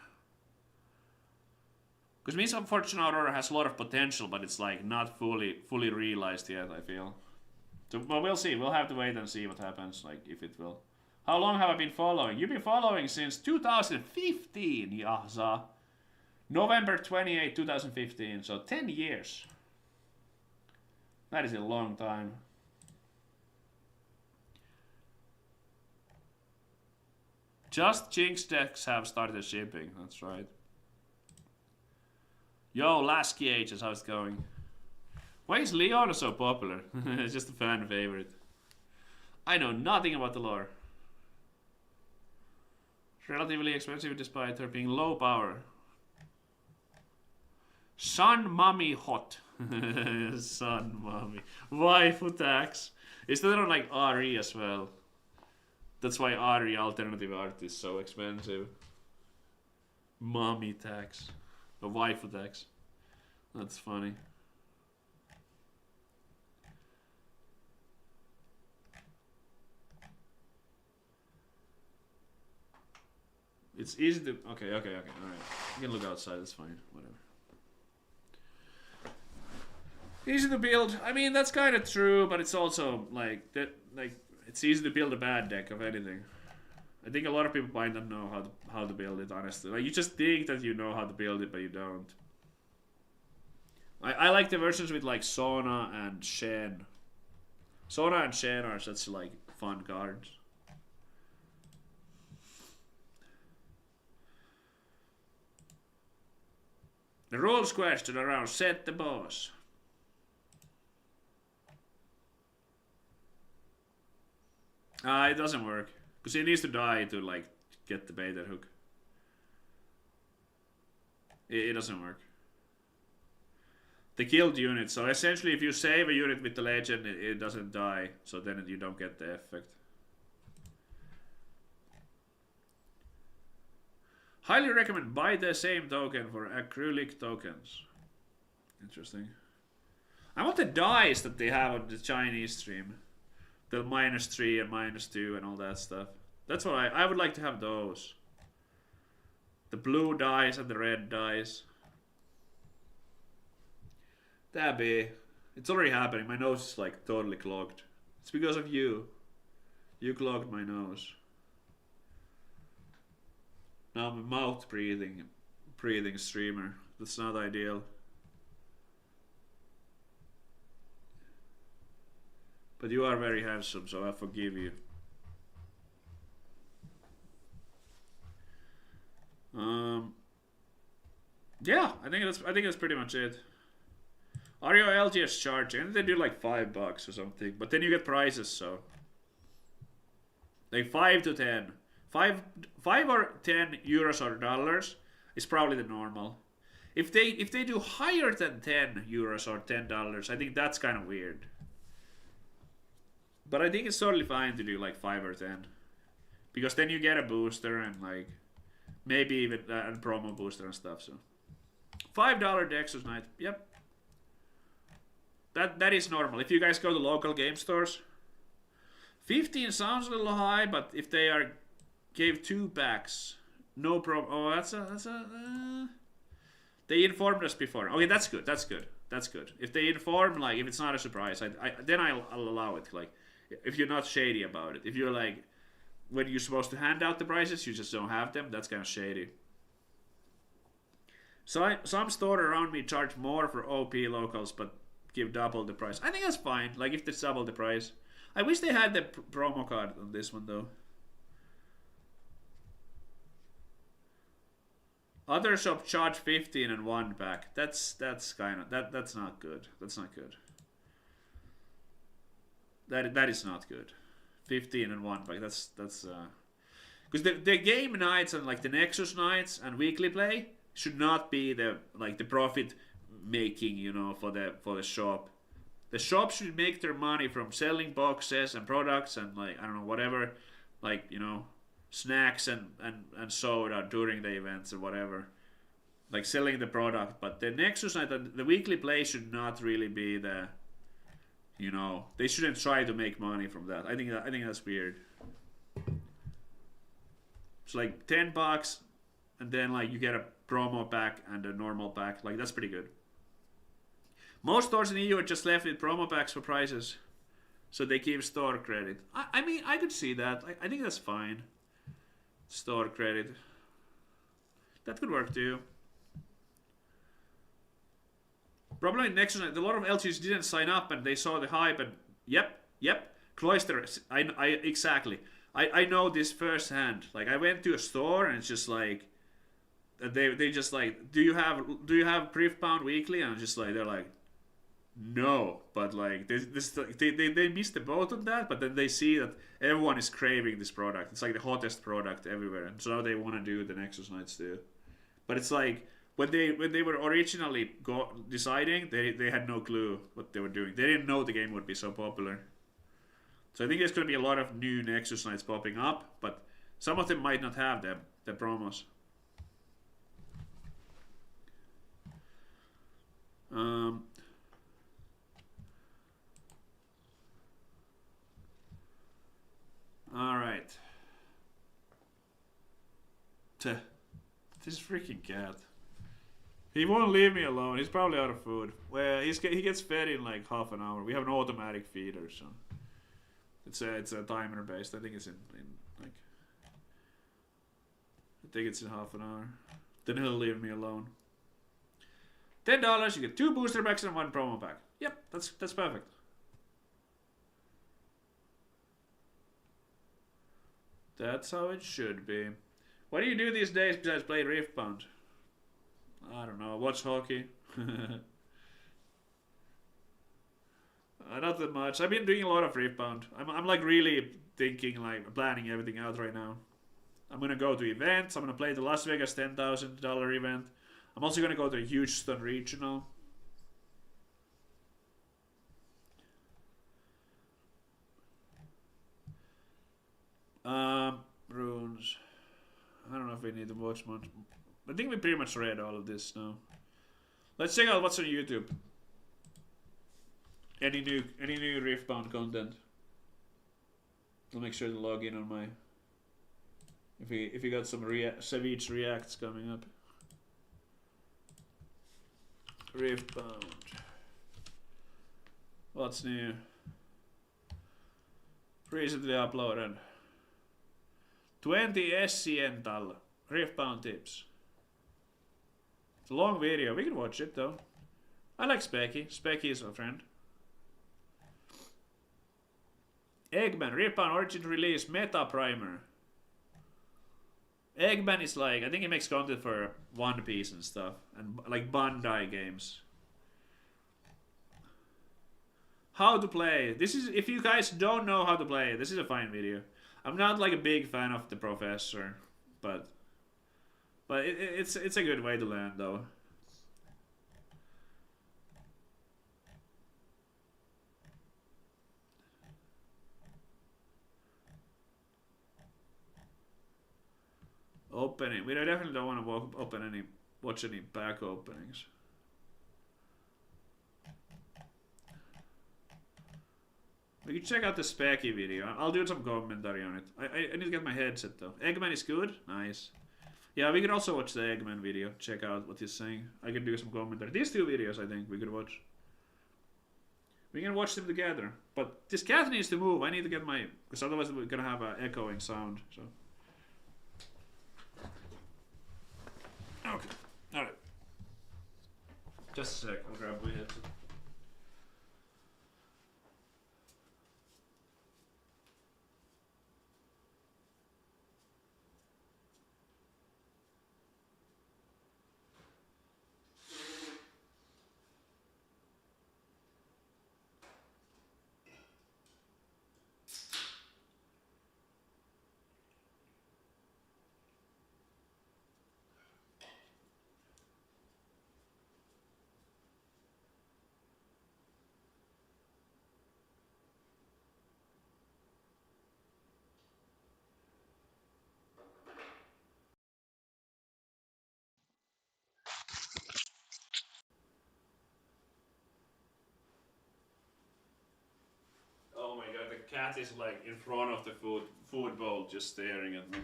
S1: Because Misfortune Aurora has a lot of potential, but it's like not fully realized yet, I feel. So, well, we'll see. We'll have to wait and see what happens, like if it will. How long have I been following? You've been following since 2015, Yaza. November 28, 2015, so 10 years. That is a long time. Just Jinx decks have started shipping, that's right. Yo, Lasky Ages, how's it going? Why is Leona so popular? It's just a fan favorite. I know nothing about the lore. It's relatively expensive despite her being low power. Sun Mummy Hot. Sun Mummy. Waifu tax. Is that on like RE as well? That's why RE alternative art is so expensive. Mommy tax. A waifu tax. That's funny. It's easy to... Okay, alright. You can look outside, that's fine. Whatever. Easy to build. I mean, that's kind of true, but it's also like that. Like it's easy to build a bad deck of anything. I think a lot of people might not know how to build it. Honestly, like you just think that you know how to build it, but you don't. I like the versions with like Sona and Shen. Sona and Shen are such like fun cards. The rules question around set the boss. It doesn't work. Because he needs to die to like get the baited hook. It doesn't work. The killed unit. So essentially if you save a unit with the legend, it doesn't die. So then you don't get the effect. Highly recommend buy the same token for acrylic tokens. Interesting. I want the dice that they have on the Chinese stream. The -3 and -2 and all that stuff. That's what I would like to have those. The blue dice and the red dice. That'd be... It's already happening. My nose is like totally clogged. It's because of you. You clogged my nose. Now I'm a mouth breathing streamer. That's not ideal. But you are very handsome, so I forgive you. Yeah, I think that's pretty much it. Are your LGS charging? I think they do like $5 or something, but then you get prizes, so like 5 to 10, 5 or 10 euros or dollars is probably the normal. If they do higher than 10 euros or $10, I think that's kind of weird. But I think it's totally fine to do like 5 or 10. Because then you get a booster and like maybe even a promo booster and stuff. So $5 Dexus Knight. Yep. That is normal. If you guys go to local game stores, 15 sounds a little high, but if they gave 2 packs, no problem. Oh, that's a they informed us before. Okay, that's good. That's good. If they inform, like if it's not a surprise, then I'll allow it. Like if you're not shady about it. If you're like when you're supposed to hand out the prizes, you just don't have them. That's kind of shady. So some store around me charge more for OP locals, but give double the price. I think that's fine. Like if it's double the price. I wish they had the promo card on this one though. Other shop charge 15 and 1 pack. That's kind of that's not good. That's not good. That is not good. 15 and 1 pack. That's because the game nights and like the Nexus nights and weekly play should not be the profit making, you know, for the shop. The shop should make their money from selling boxes and products and like I don't know whatever, like you know, snacks and soda during the events or whatever, like selling the product. But the Nexus night and the weekly play should not really be the You know, they shouldn't try to make money from that. I think that's weird. It's like $10, and then like you get a promo pack and a normal pack. Like that's pretty good. Most stores in the EU are just left with promo packs for prices, so they keep store credit. I mean, I could see that. I think that's fine. Store credit. That could work too. Problem in Nexus, a lot of LGs didn't sign up and they saw the hype and yep, Cloister. Exactly. I know this firsthand. Like I went to a store and it's just like they just like, do you have Riftbound weekly? And I'm just like, they're like, no, but like they missed the boat on that. But then they see that everyone is craving this product. It's like the hottest product everywhere, and so now they want to do the Nexus Nights too. But it's like when they were originally deciding, they had no clue what they were doing. They didn't know the game would be so popular. So I think there's going to be a lot of new Nexus Nights popping up, but some of them might not have the promos. All right. This freaking cat. He won't leave me alone. He's probably out of food. Well, he gets fed in like half an hour. We have an automatic feeder, so it's a timer based. I think it's in like I think it's in half an hour. Then he'll leave me alone. $10, you get 2 booster packs and 1 promo pack. Yep, that's perfect. That's how it should be. What do you do these days besides play Riftbound? I don't know. Watch hockey. Not that much. I've been doing a lot of Riftbound. I'm like really thinking, like planning everything out right now. I'm gonna go to events. I'm gonna play the Las Vegas $10,000 event. I'm also gonna go to the Houston Regional. Runes. I don't know if we need to watch much. I think we pretty much read all of this now. Let's check out what's on YouTube. Any new Riftbound content. I'll make sure to log in on my. If we got some Savage reacts coming up. Riftbound. What's new? Recently uploaded. 20 SCNtal. Riftbound tips. It's a long video. We can watch it though. I like Specky. Specky is a friend. Eggman. Riftbound Origin Release Meta Primer. Eggman is like, I think he makes content for One Piece and stuff. And like Bandai games. How to play. This is, if you guys don't know how to play, this is a fine video. I'm not like a big fan of the Professor, but it's a good way to learn though. Opening. We definitely don't want to watch any back openings. We can check out the Specky video. I'll do some commentary on it. I need to get my headset though. Eggman is good? Nice. Yeah, we can also watch the Eggman video. Check out what he's saying. I can do some commentary. These 2 videos I think we could watch. We can watch them together. But this cat needs to move. I need to get my... Because otherwise we're going to have an echoing sound. So. Okay. Alright. Just a sec. I'll grab my headset. cat is like in front of the food bowl, just staring at me.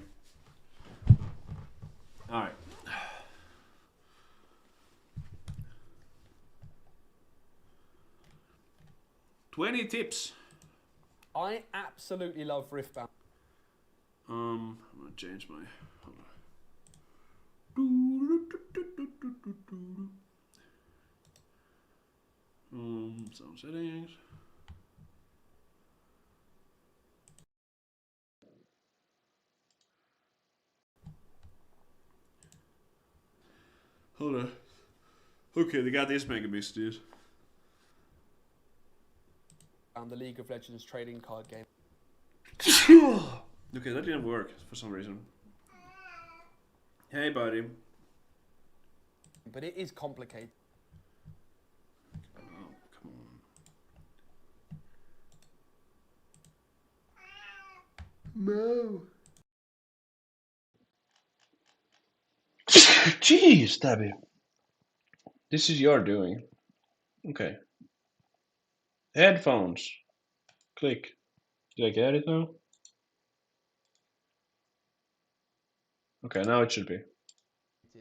S1: All right. 20 tips.
S2: I absolutely love Riftbound.
S1: I'm gonna change my. Sound settings. Hold on. Okay, they got this mega beast, dude.
S2: And the League of Legends trading card game.
S1: Okay, that didn't work for some reason. Hey, buddy.
S2: But it is complicated.
S1: Oh, come on. No. Jeez, Debbie. This is your doing. Okay. Headphones. Click. Did I get it now? Okay, now it should be.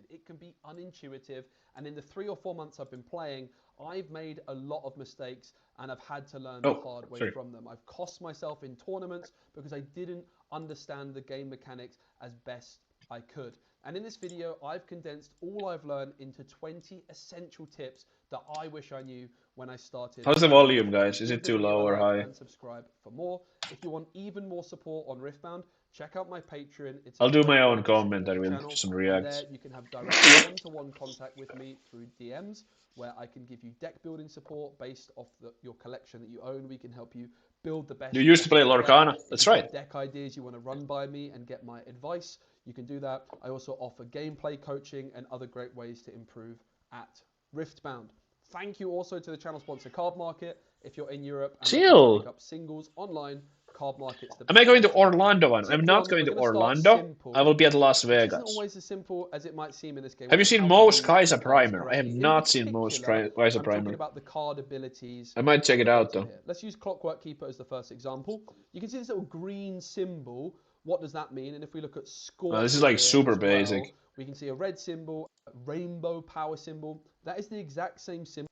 S2: It can be unintuitive, and in the 3 or 4 months I've been playing, I've made a lot of mistakes and I've had to learn the hard way from them. I've cost myself in tournaments because I didn't understand the game mechanics as best I could. And in this video, I've condensed all I've learned into 20 essential tips that I wish I knew when I started.
S1: How's the volume, guys? Is it too low or high?
S2: And subscribe for more. If you want even more support on Riftbound, check out my Patreon.
S1: I'll do my own comment and we'll do some reacts.
S2: There you can have direct one-to-one contact with me through DMs, where I can give you deck building support based off your collection that you own. We can help you build the best.
S1: You used to play Lorcana. That's right.
S2: Deck ideas you want to run by me and get my advice, you can do that. I also offer gameplay coaching and other great ways to improve at Riftbound. Thank you also to the channel sponsor Card Market. If you're in Europe and pick up singles online, Card Market's the best.
S1: Am I going to Orlando? I'm not going to Orlando. I will be at Las Vegas.
S2: It's not always as simple as it might seem in this game.
S1: Have you seen Mo's Kaiser Primer? I have not seen Mo's Kaiser Primer.
S2: I'm talking about the card abilities.
S1: I might check it out though.
S2: Let's use Clockwork Keeper as the first example. You can see this little green symbol. What does that mean? And if we look at score,
S1: this is like super basic.
S2: We can see a red symbol, a rainbow power symbol. That is the exact same symbol.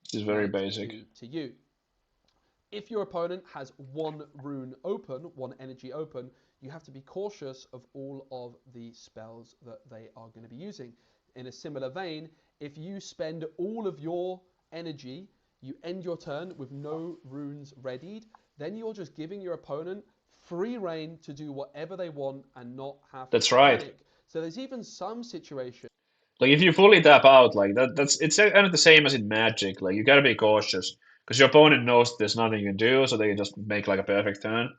S1: This is very basic.
S2: To you. If your opponent has one rune open, one energy open, you have to be cautious of all of the spells that they are going to be using. In a similar vein, if you spend all of your energy, you end your turn with no runes readied, then you're just giving your opponent free reign to do whatever they want and not have to panic. So there's even some situations.
S1: Like if you fully tap out, like it's kind of the same as in Magic. Like you gotta be cautious because your opponent knows there's nothing you can do, so they can just make like a perfect turn.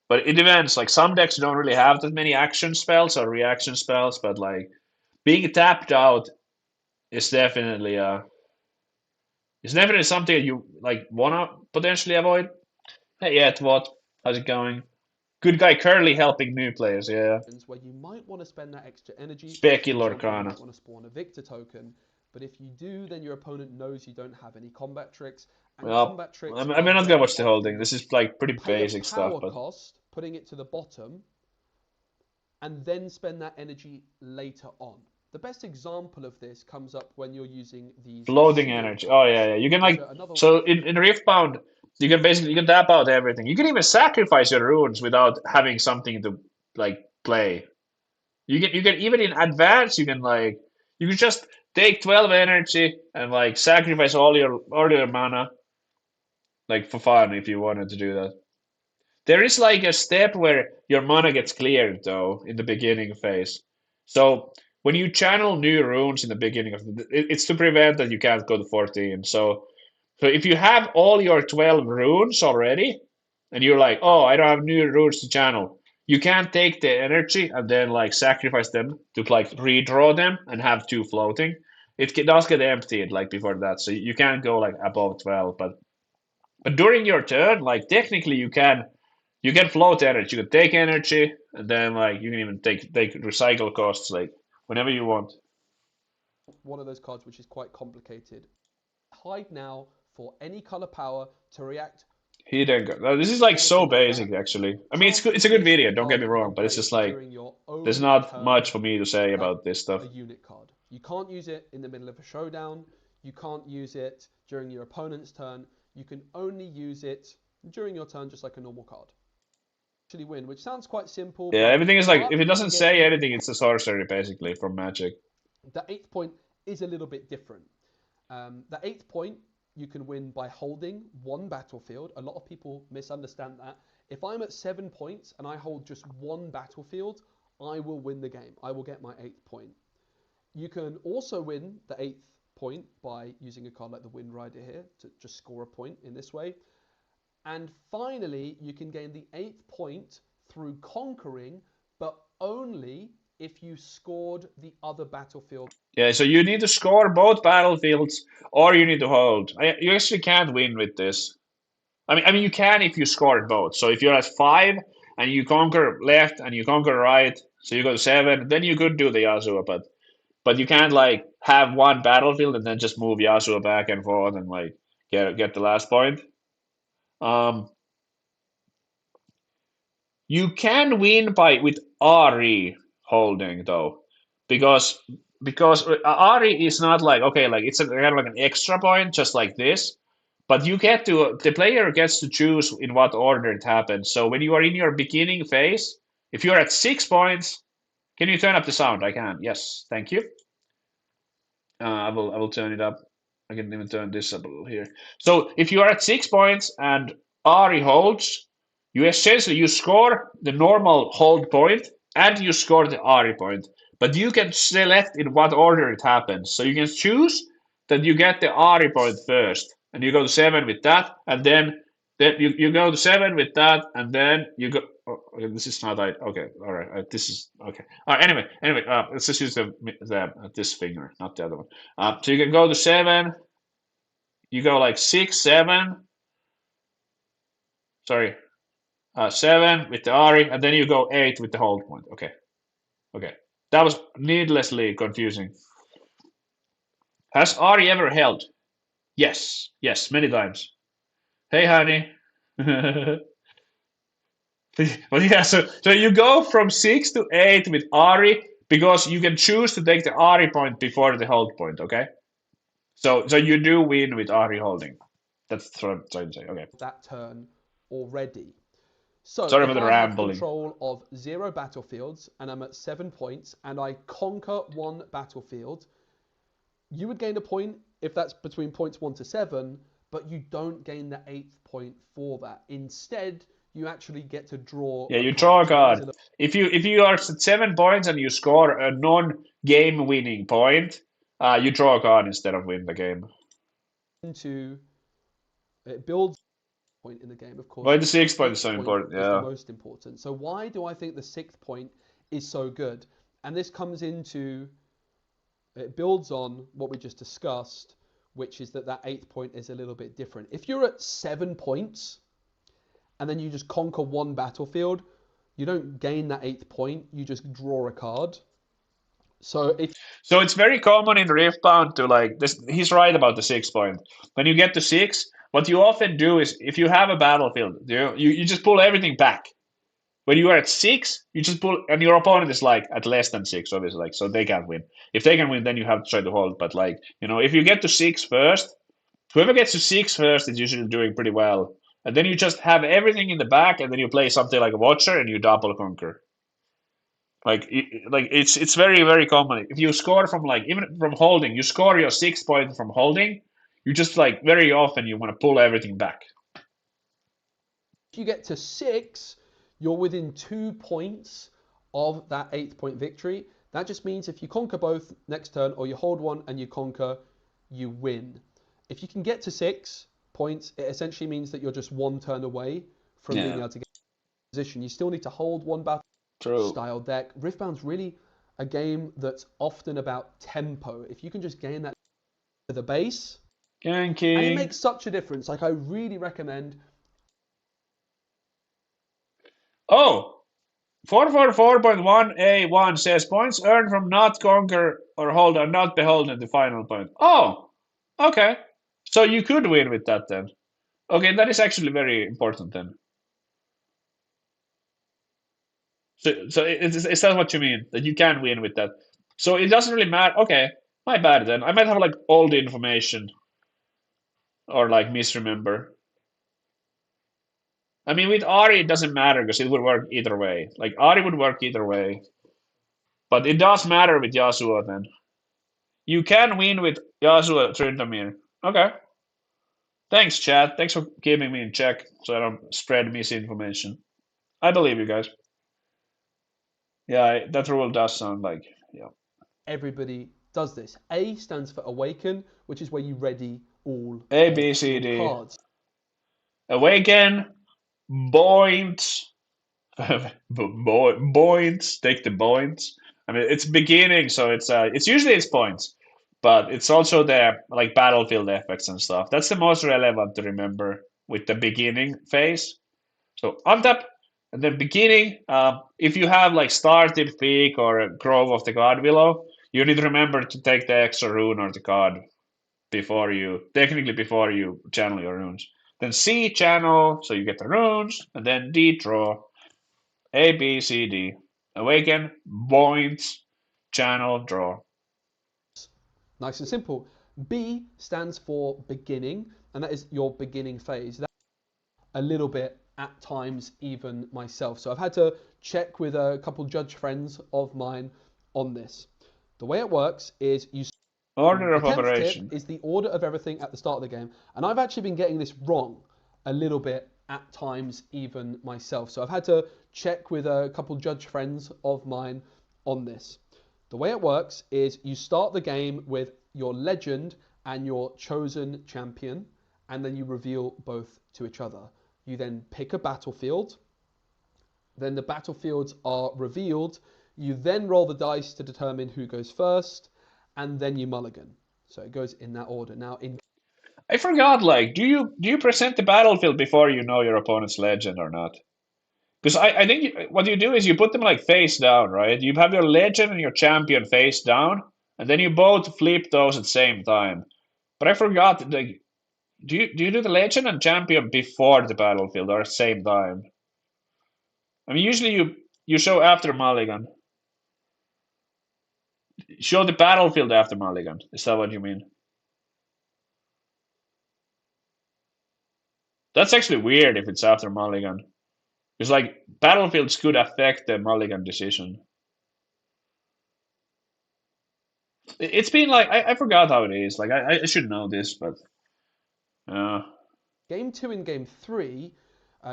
S1: But it depends. Like some decks don't really have that many action spells or reaction spells, but like being tapped out is definitely something you like wanna potentially avoid. Hey, yeah, what? How's it going? Good guy Curly helping new players, yeah.
S2: Where you might want to spend that extra energy.
S1: Specky Lorcana.
S2: You might want to spawn a Victor token, but if you do, then your opponent knows you don't have any combat tricks. And combat tricks.
S1: I'm not gonna watch the whole thing. This is like pretty basic stuff. But
S2: cost, putting it to the bottom, and then spend that energy later on. The best example of this comes up when you're using these
S1: floating energy. Oh yeah. You can like so in Riftbound. You can tap out everything. You can even sacrifice your runes without having something to like play. You can even in advance you can just take 12 energy and like sacrifice all your mana like for fun if you wanted to do that. There is like a step where your mana gets cleared though in the beginning phase. So when you channel new runes in the beginning of it's to prevent that you can't go to 14. So if you have all your 12 runes already, and you're like, oh, I don't have new runes to channel, you can't take the energy and then like sacrifice them to like redraw them and have 2 floating. It does get emptied like before that, so you can't go like above 12. But during your turn, like technically you can float energy. You can take energy, and then like you can even take recycle costs like whenever you want.
S2: One of those cards which is quite complicated. Hide now. For any color power to react
S3: He didn't go. No, this is like so basic, actually. I mean, it's good. It's a good video. Don't get me wrong, but it's just like
S2: during your
S3: there's
S2: own
S3: not
S2: turn,
S3: much for me to say
S2: like
S3: about this stuff.
S2: a unit card. You can't use it in the middle of a showdown. You can't use it during your opponent's turn. You can only use it during your turn, just like a normal card. Actually win, which sounds quite simple,
S3: Yeah,
S2: but
S3: everything is like
S2: but
S3: if it
S2: you
S3: doesn't
S2: can get
S3: say
S2: even
S3: anything, it's a sorcery basically from Magic.
S2: the 8th point is a little bit different. The 8th point you can win by holding one battlefield. A lot of people misunderstand that. If I'm at 7 points and I hold just one battlefield, I will win the game. I will get my 8th point. You can also win the 8th point by using a card like the Wind Rider here to just score a point in this way. And finally, you can gain the 8th point through conquering, but only if you scored the other battlefield.
S3: Yeah, so you need to score both battlefields, or you need to hold. You actually can't win with this. I mean, you can if you score both. So if you're at 5 and you conquer left and you conquer right, so you go to 7, then you could do the Yasuo, but you can't like have one battlefield and then just move Yasuo back and forth and like get the last point. Um, you can win by with Ari holding though, because Ari is not like okay, like it's kind of like an extra point, just like this. But the player gets to choose in what order it happens. So when you are in your beginning phase, if you're at 6 points, can you turn up the sound? I can. Yes, thank you. I will turn it up. I can even turn this up a little here. So if you are at 6 points and Ari holds, you score the normal hold point and you score the Ari point. But you can select in what order it happens. So you can choose that you get the Ari point first, and you go to 7 with that, and then you go to 7 with that, and then you go. Oh, okay, this is not right. Okay, all right. This is okay. Anyway. Let's just use this finger, not the other one. So you can go to 7. You go like 6, 7. Sorry, 7 with the Ari, and then you go 8 with the hold point. Okay. That was needlessly confusing. Has Ari ever held? Yes, many times. Hey, honey. But yeah, so you go from 6 to 8 with Ari because you can choose to take the Ari point before the hold point. Okay, so you do win with Ari holding. That's what I'm trying to say. Okay.
S2: That turn already. So
S3: Sorry
S2: if
S3: for the
S2: I have
S3: rambling.
S2: control of 0 battlefields and I'm at 7 points and I conquer one battlefield, you would gain a point if that's between points 1 to 7, but you don't gain the 8th point for that. Instead, you actually get to draw.
S3: Yeah, you draw a card. If you are at 7 points and you score a non-game winning point, you draw a card instead of win the game.
S2: It builds point in the game, of course.
S3: Why the 6th point is so important?
S2: Yeah, is the most important. So why do I think the 6th point is so good? And this comes into, it builds on what we just discussed, which is that 8th point is a little bit different. If you're at 7 points and then you just conquer one battlefield, you don't gain that 8th point, you just draw a card. So
S3: it's very common in Riftbound to like this. He's right about the 6 point. When you get to 6, what you often do is if you have a battlefield, you just pull everything back. When you are at 6, you just pull, and your opponent is like at less than 6, obviously, like so they can't win. If they can win, then you have to try to hold. But like if you get to 6 first, whoever gets to 6 first is usually doing pretty well. And then you just have everything in the back, and then you play something like a Watcher, and you double conquer. Like it's very very common. If you score from like even from holding, you score your 6 point from holding. You just like very often you want to pull everything back.
S2: If you get to 6, you're within 2 points of that 8th point victory. That just means if you conquer both next turn, or you hold one and you conquer, you win. If you can get to 6 points, it essentially means that you're just one turn away from being able to get in position. You still need to hold one battle.
S3: True.
S2: Style deck. Riftbound's really a game that's often about tempo. If you can just gain that to the base,
S3: Ganking.
S2: and it makes such a difference. Like I really recommend.
S3: Oh, 444.1A1 says points earned from not conquer or hold are not beholden to final point. Oh, okay. So you could win with that then. Okay, that is actually very important then. So is that what you mean? That you can win with that? So it doesn't really matter. Okay, my bad then. I might have like all the information or like misremember. I mean, with Ari, it doesn't matter because it would work either way. Like, Ari would work either way. But it does matter with Yasuo then. You can win with Yasuo Tryndamere. Okay. Thanks, chat. Thanks for keeping me in check so I don't spread misinformation. I believe you guys. Yeah, that rule does sound like, yeah.
S2: Everybody does this. A stands for awaken, which is where you ready all
S3: A,
S2: of
S3: B, C,
S2: your
S3: D.
S2: cards.
S3: Awaken, points, points, take the points. I mean, it's beginning, so it's usually it's points, but it's also the like battlefield effects and stuff. That's the most relevant to remember with the beginning phase. So untap and then beginning. If you have like started peak or a grove of the god willow, you need to remember to take the extra rune or the card before you channel your runes. Then C channel, so you get the runes, and then D draw. A B C D. Awaken, points, channel, draw.
S2: Nice and simple. B stands for beginning, and that is your beginning phase. That's a little bit at times even myself. So I've had to check with a couple judge friends of mine on this. The way it works is
S3: Order
S2: the
S3: of
S2: 10th
S3: operation.
S2: tip is the order of everything at the start of the game. And I've actually been getting this wrong a little bit at times even myself. So I've had to check with a couple judge friends of mine on this. The way it works is you start the game with your legend and your chosen champion, and then you reveal both to each other. You then pick a battlefield. Then the battlefields are revealed. You then roll the dice to determine who goes first, and then you mulligan. So it goes in that order. Now,
S3: I forgot. Like, do you present the battlefield before you know your opponent's legend or not? Because I think what you do is you put them like face down, right? You have your legend and your champion face down, and then you both flip those at the same time. But I forgot. Like, do you do the legend and champion before the battlefield or at the same time? I mean, usually you show after mulligan. Show the battlefield after mulligan. Is that what you mean? That's actually weird if it's after mulligan. It's like battlefields could affect the mulligan decision. It's been like I forgot how it is. Like I should know this, but
S2: game 2 and game 3,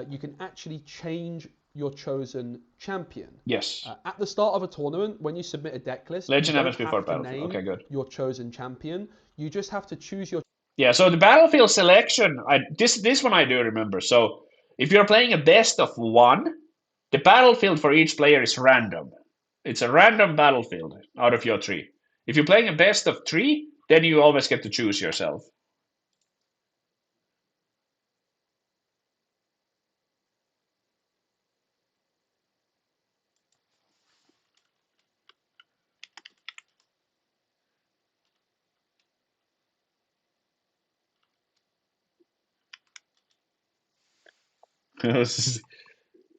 S2: you can actually change your chosen champion.
S3: yes.
S2: At the start of a tournament, when you submit a deck list,
S3: Legend
S2: you
S3: happens
S2: don't
S3: before
S2: have to
S3: battlefield.
S2: name
S3: Okay, good.
S2: your chosen champion. You just have to choose your
S3: Yeah, so the battlefield selection, this one I do remember. So if you're playing a best of one, the battlefield for each player is random. It's a random battlefield out of your three. If you're playing a best of three, then you always get to choose yourself.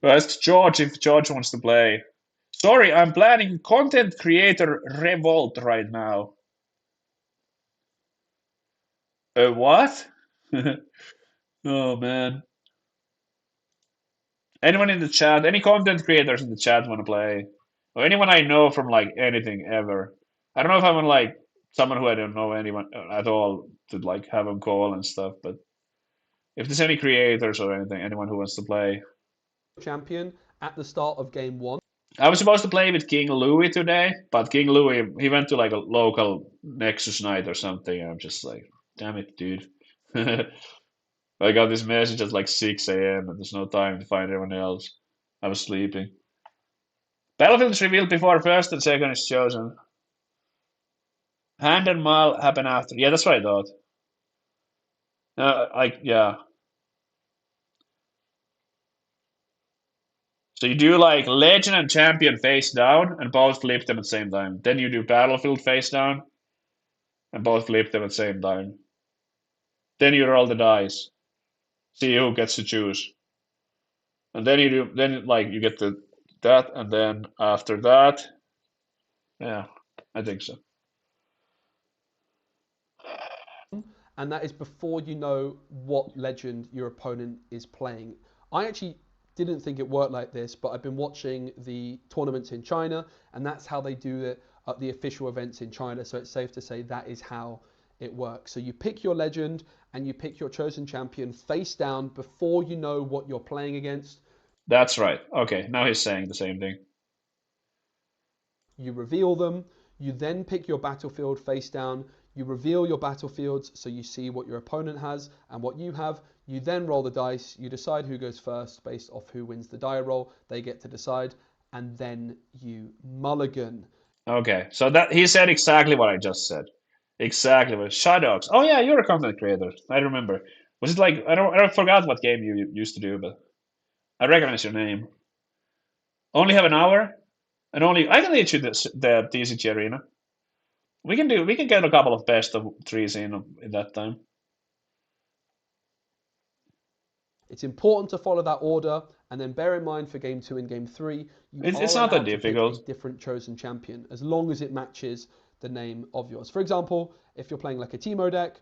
S3: Ask George if George wants to play. Sorry, I'm planning content creator revolt right now. What? Oh man. Anyone in the chat? Any content creators in the chat want to play? Or anyone I know from like anything ever? I don't know if I'm like someone who I don't know anyone at all to like have them call and stuff. But if there's any creators or anything, anyone who wants to play,
S2: champion at the start of game 1.
S3: I was supposed to play with King Louis today, but King Louis he went to like a local Nexus night or something. And I'm just like, damn it, dude. I got this message at like 6 a.m. and there's no time to find anyone else. I was sleeping. Battlefield is revealed before first and second is chosen. Hand and Mal happen after. Yeah, that's what I thought. Yeah. So you do like Legend and Champion face down and both flip them at the same time. Then you do Battlefield face down and both flip them at the same time. Then you roll the dice. See who gets to choose. And then you do, then like you get the that, and then after that, yeah, I think so.
S2: and that is before you know what legend your opponent is playing. I actually didn't think it worked like this, but I've been watching the tournaments in China, and that's how they do it at the official events in China. So it's safe to say that is how it works. So you pick your legend and you pick your chosen champion face down before you know what you're playing against.
S3: That's right. Okay, now he's saying the same thing.
S2: You reveal them, you then pick your battlefield face down, you reveal your battlefields so you see what your opponent has and what you have. You then roll the dice, you decide who goes first based off who wins the die roll, they get to decide, and then you mulligan.
S3: Okay, so that he said exactly what I just said. Exactly what Shadows. Oh yeah, you're a content creator. I remember. Was it like I don't forgot what game you used to do, but I recognize your name. Only have an hour, and only I can teach you the TCG arena. We can get a couple of best of threes in that time.
S2: It's important to follow that order, and then bear in mind for game 2 and game 3, you
S3: It's
S2: are
S3: not that
S2: allowed to pick a
S3: difficult.
S2: different chosen champion as long as it matches the name of yours. For example, if you're playing like a Teemo deck,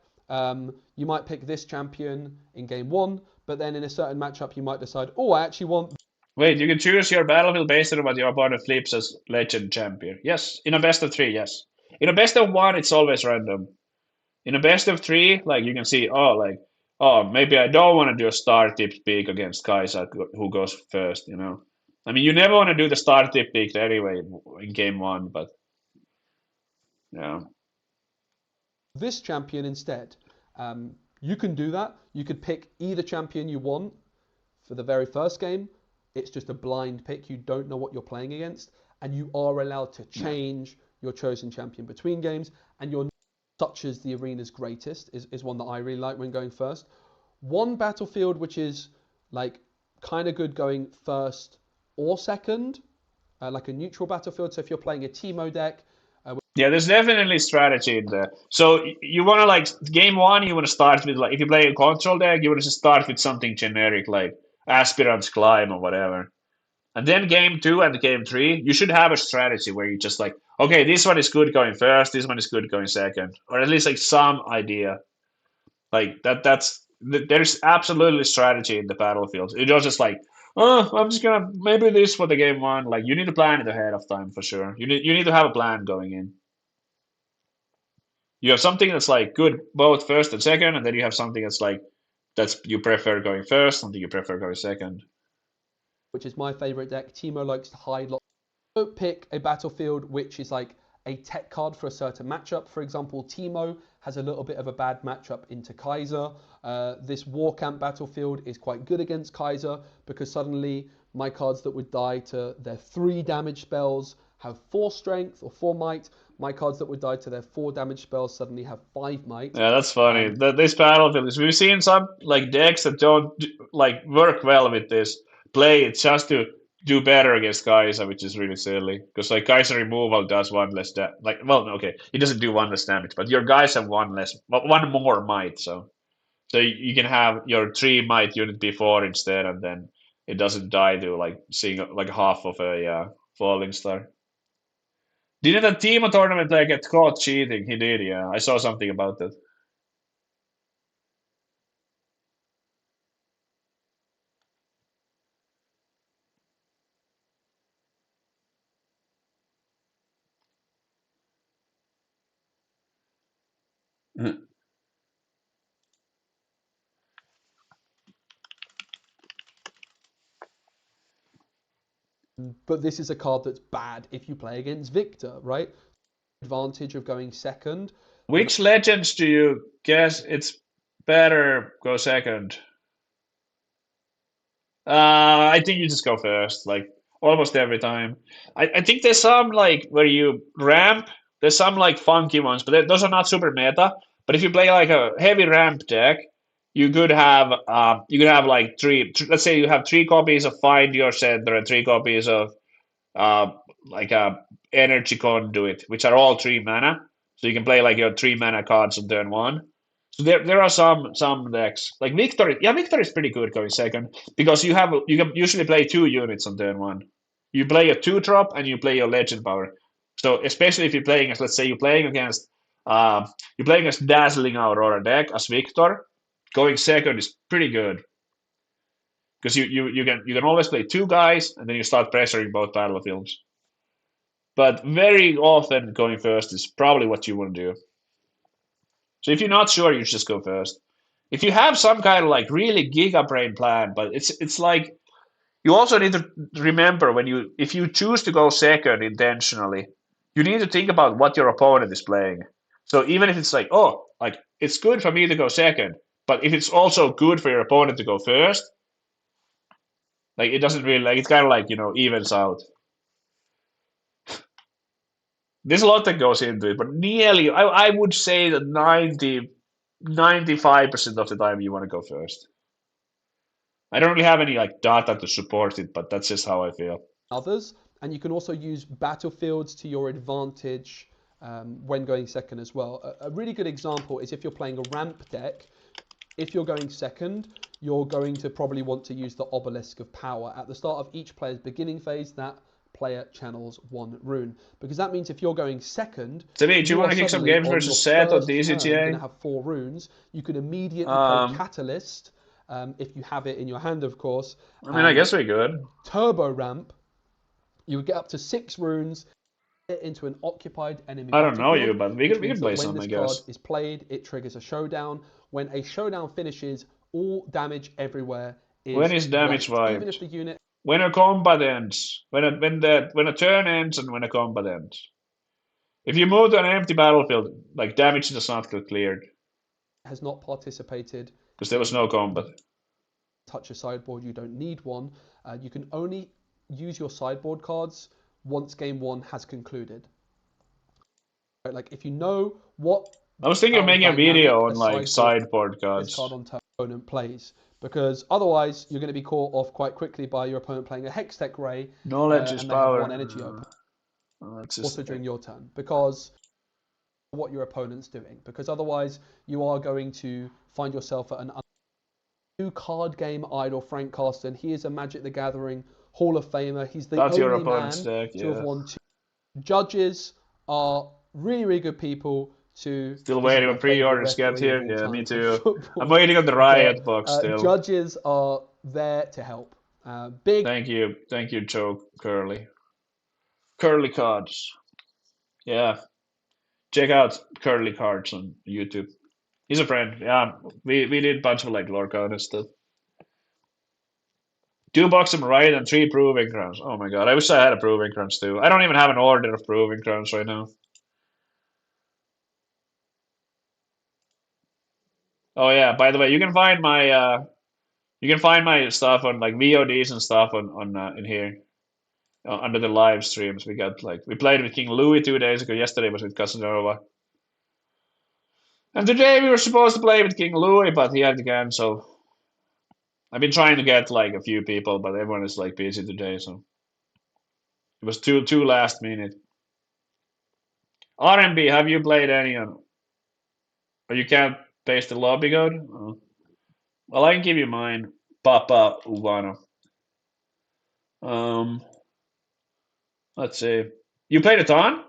S2: you might pick this champion in game 1, but then in a certain matchup, you might decide, oh, I actually want.
S3: Wait, you can choose your battlefield based on what your opponent flips as legend champion. Yes, in a best of three, yes. In a best of one, it's always random. In a best of three, like you can see, oh, maybe I don't want to do a star tip pick against Kaisa, who goes first. I mean, you never want to do the star tip pick anyway in game one, but yeah,
S2: This champion instead. You can do that. You could pick either champion you want for the very first game. It's just a blind pick. You don't know what you're playing against, and you are allowed to change your chosen champion between games. And you're such as the arena's greatest is one that I really like when going first. One battlefield which is like kind of good going first or second, like a neutral battlefield. So if you're playing a Teemo deck,
S3: yeah. There's definitely strategy in there. So you want to like game one, you want to start with like if you play a control deck, you want to start with something generic like Aspirant's Climb or whatever. And then game two and game three, you should have a strategy where you just like, okay, this one is good going first, this one is good going second, or at least like some idea. Like there's absolutely strategy in the battlefield. It's not just like, oh, I'm just gonna maybe this for the game one. Like you need to plan it ahead of time for sure. You need to have a plan going in. You have something that's like good both first and second, and then you have something that's like that's you prefer going first, something you prefer going second.
S2: which is my favorite deck, Teemo likes to hide lots. Pick a battlefield which is like a tech card for a certain matchup. For example, Teemo has a little bit of a bad matchup into Kaiser. This War Camp battlefield is quite good against Kaiser because suddenly my cards that would die to their 3 damage spells have 4 strength or 4 might. My cards that would die to their 4 damage spells suddenly have 5 might.
S3: Yeah, that's funny. This battlefield is we've seen some like decks that don't like work well with this play it just to do better against Kaiser, which is really silly. Because like Kaiser removal does one less like well, okay, it doesn't do one less damage, but your guys have one more might, so you can have your 3 might unit before instead, and then it doesn't die to like seeing like half of a falling star. Didn't a Teemo tournament like get caught cheating? He did, yeah. I saw something about that.
S2: But this is a card that's bad if you play against Victor, right? Advantage of going second. The
S3: Which legends do you guess it's better go second? I think you just go first, like almost every time. I think there's some like where you ramp. There's some like funky ones, but those are not super meta. But if you play like a heavy ramp deck, you could have like let's say you have 3 copies of Find Your Center and 3 copies of uh like a Energy Conduit, which are all 3 mana. So you can play like your 3 mana cards on turn one. So there are some decks like Victory. Yeah, Victory is pretty good going second because you can usually play 2 units on turn one. You play a 2-drop and you play your legend power. So especially if you're playing as, let's say you're playing against Dazzling Aurora deck as Victor, going second is pretty good because you can always play 2 guys and then you start pressuring both battlefields. But very often going first is probably what you want to do. So if you're not sure, you just go first. If you have some kind of like really giga brain plan, but it's like you also need to remember if you choose to go second intentionally, you need to think about what your opponent is playing. So even if it's like, oh, like it's good for me to go second, but if it's also good for your opponent to go first, like it doesn't really like it's kind of like evens out. There's a lot that goes into it, but nearly I would say that 95% of the time you want to go first. I don't really have any like data to support it, but that's just how I feel.
S2: Others, and you can also use battlefields to your advantage when going second as well. A really good example is if you're playing a ramp deck. If you're going second, you're going to probably want to use the Obelisk of Power. At the start of each player's beginning phase, that player channels 1 rune. Because that means if you're going second,
S3: Timmy, do you want to kick some games
S2: on your
S3: versus Set or
S2: first turn going
S3: DCTA?
S2: to have 4 runes. You can immediately play Catalyst, if you have it in your hand, of course.
S3: I mean, I guess we could.
S2: Turbo Ramp, you would get up to 6 runes into an occupied enemy
S3: I don't know
S2: battlefield,
S3: you, but we
S2: which
S3: can
S2: means
S3: play
S2: that when
S3: some, I
S2: this
S3: guess.
S2: card is played, it triggers a showdown. When a showdown finishes, all damage everywhere
S3: When
S2: is
S3: is damage
S2: wiped, even
S3: wiped?
S2: if the unit
S3: When a combat ends. When a turn ends and when a combat ends. If you move to an empty battlefield, like damage does not get cleared
S2: has not participated
S3: because there was
S2: in
S3: no
S2: the
S3: combat.
S2: touch a sideboard, you don't need one. You can only use your sideboard cards once game 1 has concluded. Right, like if you know what
S3: I was thinking of
S2: how
S3: making a
S2: dynamic
S3: video
S2: a
S3: on like
S2: sideboard
S3: sideboard
S2: this card
S3: cards.
S2: on turn opponent plays, because otherwise you're going to be caught off quite quickly by your opponent playing a Hextech Ray
S3: Knowledge is
S2: and they have
S3: power.
S2: 1 energy open
S3: That's
S2: also
S3: just
S2: during your turn, because what your opponent's doing, because otherwise you are going to find yourself at an new card game idol. Frank Carsten, he is a Magic the Gathering Hall of Famer. He's the
S3: that's your
S2: only
S3: opponent's
S2: man
S3: deck,
S2: to have
S3: yeah.
S2: won 2. Judges are really good people to.
S3: Still
S2: This is
S3: waiting
S2: my
S3: on
S2: favorite
S3: pre-orders get
S2: referee of
S3: here.
S2: all
S3: Yeah, me
S2: time in
S3: too. I'm
S2: football.
S3: waiting on the
S2: But
S3: Riot box still.
S2: judges are there to help. Big
S3: Thank you, Joe Curly. Curly cards. Yeah, check out Curly cards on YouTube. He's a friend. Yeah, we did a bunch of like Lorca stuff. 2 Buxom Right and 3 Proving Crowns. Oh my god, I wish I had a Proving Crowns too. I don't even have an order of Proving Crowns right now. Oh yeah, by the way, you can find my stuff on like VODs and stuff on in here under the live streams. We played with King Louis 2 days ago. Yesterday was with Casanova. And today we were supposed to play with King Louis, but he had to cancel. I've been trying to get like a few people, but everyone is like busy today, so it was too last minute. RMB, have you played any on? Or you can't paste the lobby code? Oh. Well, I can give you mine. Papa Uvano. Um, let's see. You played a ton?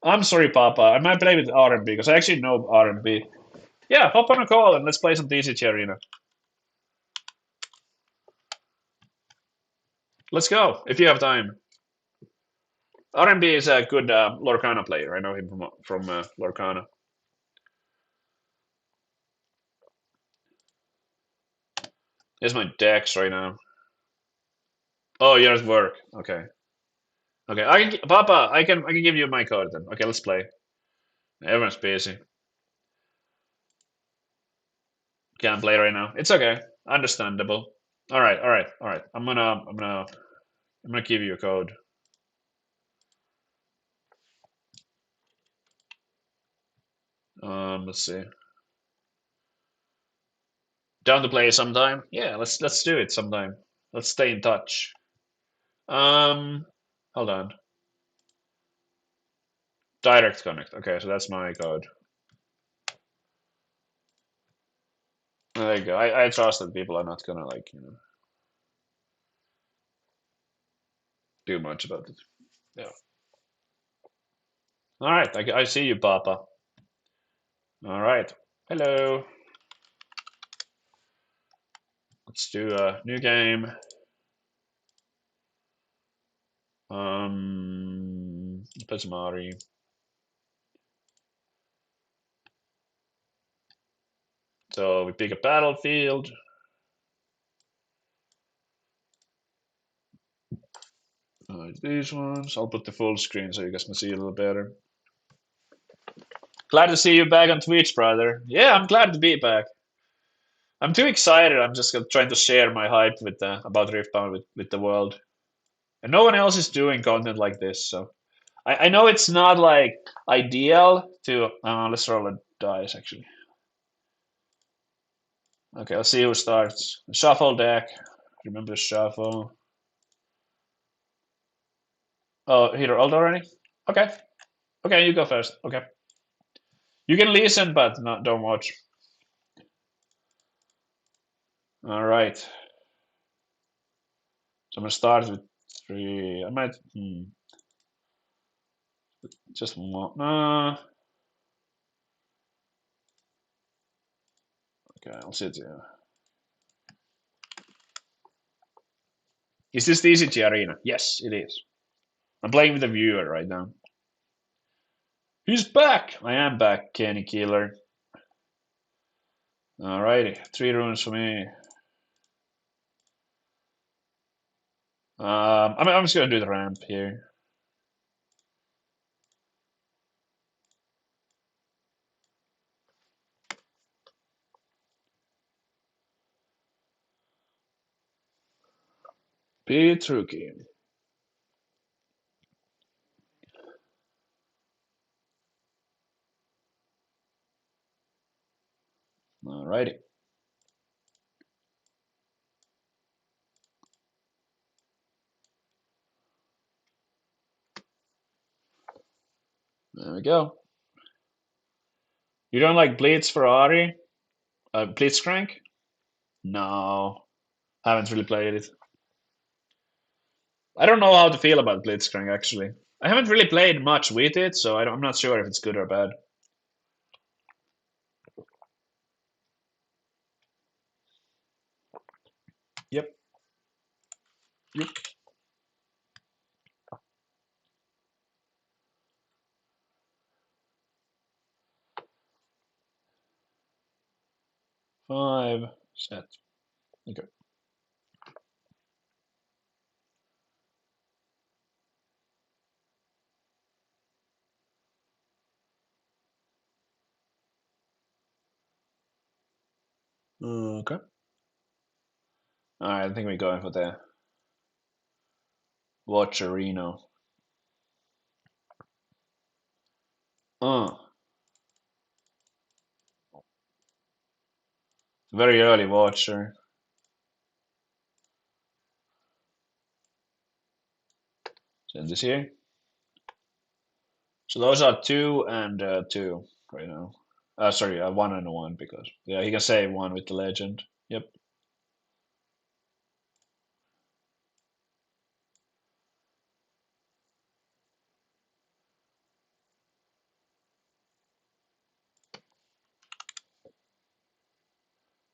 S3: I'm sorry, Papa. I might play with RMB because I actually know RMB. Yeah, hop on a call and let's play some TCG Arena. Let's go if you have time. RMB is a good Lorcana player. I know him from Lorcana. Here's my decks right now. Oh, yours work. Okay. Okay. Papa. I can give you my card then. Okay, let's play. Everyone's busy. Can't play right now. It's okay. Understandable. All right. All right. All right. I'm gonna give you a code. Let's see. Down to play sometime? Yeah, let's do it sometime. Let's stay in touch. Hold on. Direct connect. Okay, so that's my code. There you go. I trust that people are not gonna like do much about it. Yeah. All right. I see you, Papa. All right. Hello. Let's do a new game. Play some Mari. So we pick a battlefield. These ones. I'll put the full screen so you guys can see a little better. Glad to see you back on Twitch, brother. Yeah, I'm glad to be back. I'm too excited. I'm just trying to share my hype with about Riftbound with the world. And no one else is doing content like this, so I know it's not like ideal to. Let's roll a dice actually. Okay, let's see who starts. Shuffle deck. Remember shuffle. Oh, he rolled already. Okay. Okay, you go first. Okay. You can listen, but not don't watch. All right. So I'm gonna start with 3. I might just one. Okay, I'll sit here. Is this the ECG arena? Yes, it is. I'm playing with a viewer right now. He's back! I am back, Kenny Killer. Alrighty, 3 runes for me. I'm just gonna do the ramp here. Petruki. Alrighty. There we go. You don't like Blitz for Ari? Blitzcrank? No. Haven't really played it. I don't know how to feel about Blitzcrank actually. I haven't really played much with it, so I'm not sure if it's good or bad. Yep. Yep. Five set. Okay. Okay. Alright, I think we're going for the Watcherino. Very early Watcher. Send this here. So those are 2 and 2 right now. Sorry, 1 and 1 because yeah, he can save 1 with the legend. Yep.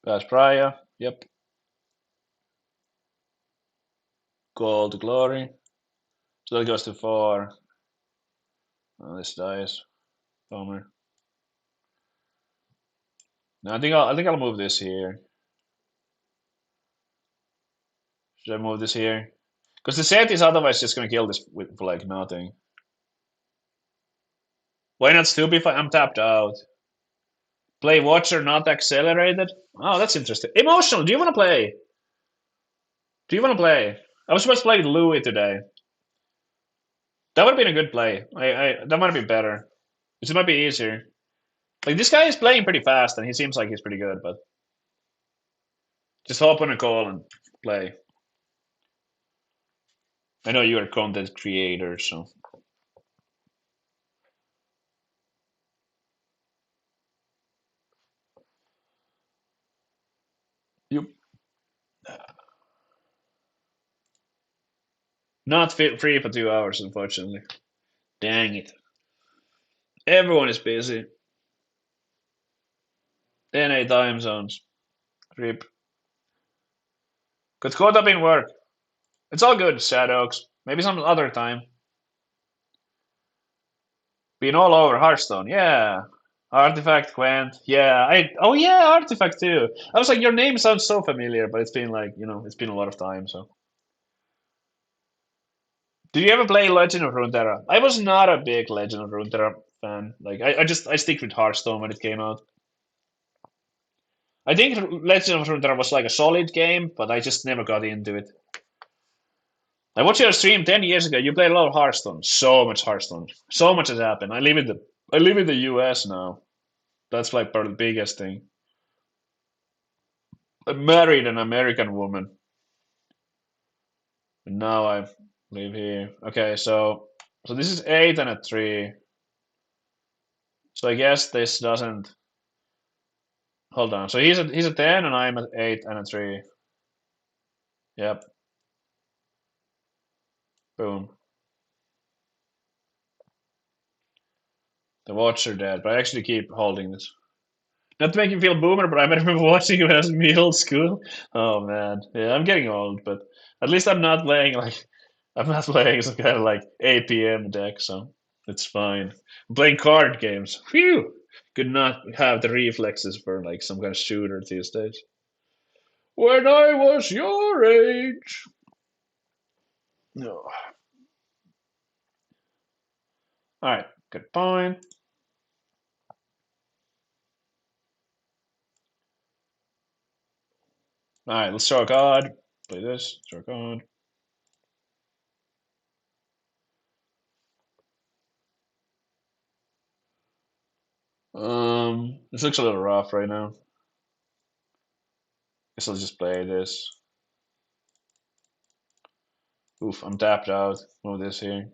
S3: Pass Prior. Yep. Gold Glory. So that goes to 4. This dies. Bummer. No, I think I'll move this here. Should I move this here? Because the set is otherwise just gonna kill this for like nothing. Why not Stupefy? I'm tapped out. Play Watcher, not accelerated. Oh, that's interesting. Emotional. Do you want to play? Do you want to play? I was supposed to play with Louis today. That would have been a good play. That might have been better. This might be easier. Like this guy is playing pretty fast, and he seems like he's pretty good. But just hop on a call and play. I know you're a content creator, so. Not free for 2 hours, unfortunately. Dang it. Everyone is busy. NA time zones. Rip. Got caught up in work. It's all good, Shadows. Maybe some other time. Been all over Hearthstone. Yeah. Artifact, Quent. Yeah. Oh yeah, Artifact too. I was like, your name sounds so familiar, but it's been like, it's been a lot of time, so. Did you ever play Legend of Runeterra? I was not a big Legend of Runeterra fan. Like I stick with Hearthstone when it came out. I think Legend of Runeterra was like a solid game, but I just never got into it. I watched your stream 10 years ago. You played a lot of Hearthstone. So much Hearthstone. So much has happened. I live in the US now. That's like part of the biggest thing. I married an American woman. And now I live here. Okay, so this is 8 and a 3. So I guess this doesn't. Hold on. So he's a 10 and I'm at 8 and a 3. Yep. Boom. The watcher dead, but I actually keep holding this. Not to make you feel boomer, but I remember watching it when I was in middle school. Oh man, yeah, I'm getting old, but at least I'm not playing some kind of like APM deck, so it's fine. I'm playing card games. Phew, could not have the reflexes for like some kind of shooter these days. When I was your age. No. All right, good point. All right, let's draw a card. Play this. Draw a card. This looks a little rough right now. Guess I'll just play this. Oof, I'm tapped out. Move this here.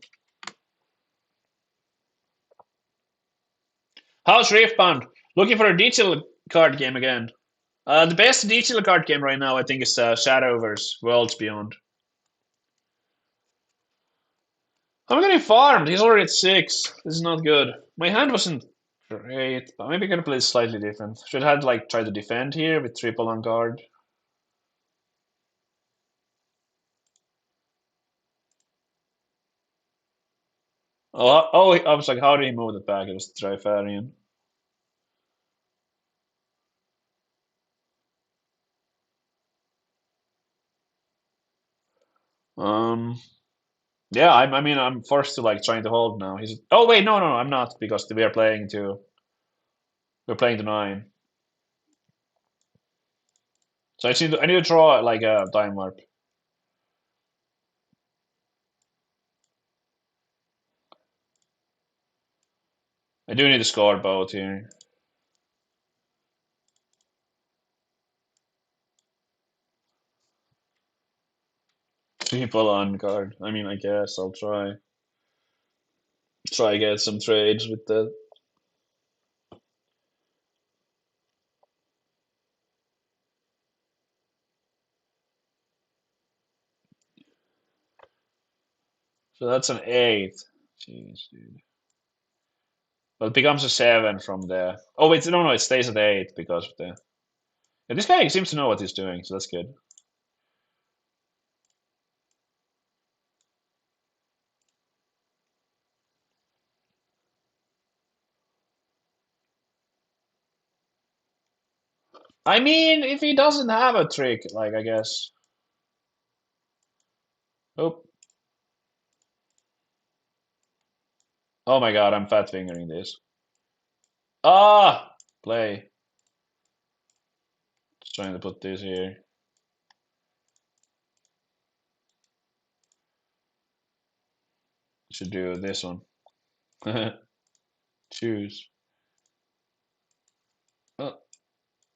S3: How's Riftbound? Looking for a digital card game again. The best digital card game right now, I think, is Shadowverse Worlds Beyond. I'm getting farmed. He's already at 6. This is not good. My hand wasn't great, but maybe I could play it slightly different. Should have like try to defend here with triple on guard. Oh, I was like, how did he move it back? It was Trifarian. Um, yeah, I mean, I'm forced to like trying to hold now. He's. Oh wait, no, I'm not because we are playing to. We're playing to 9. So I need to draw like a time warp. I do need to score both here. Triple on guard. I mean, I guess I'll try get some trades with that. So that's an 8. Jeez, dude. But it becomes a 7 from there. Oh wait, no, it stays at 8 because of the. Yeah, this guy seems to know what he's doing, so that's good. I mean, if he doesn't have a trick, like I guess. Oh. Oh my god, I'm fat fingering this. Ah! Play. Just trying to put this here. Should do this one. Choose. Oh,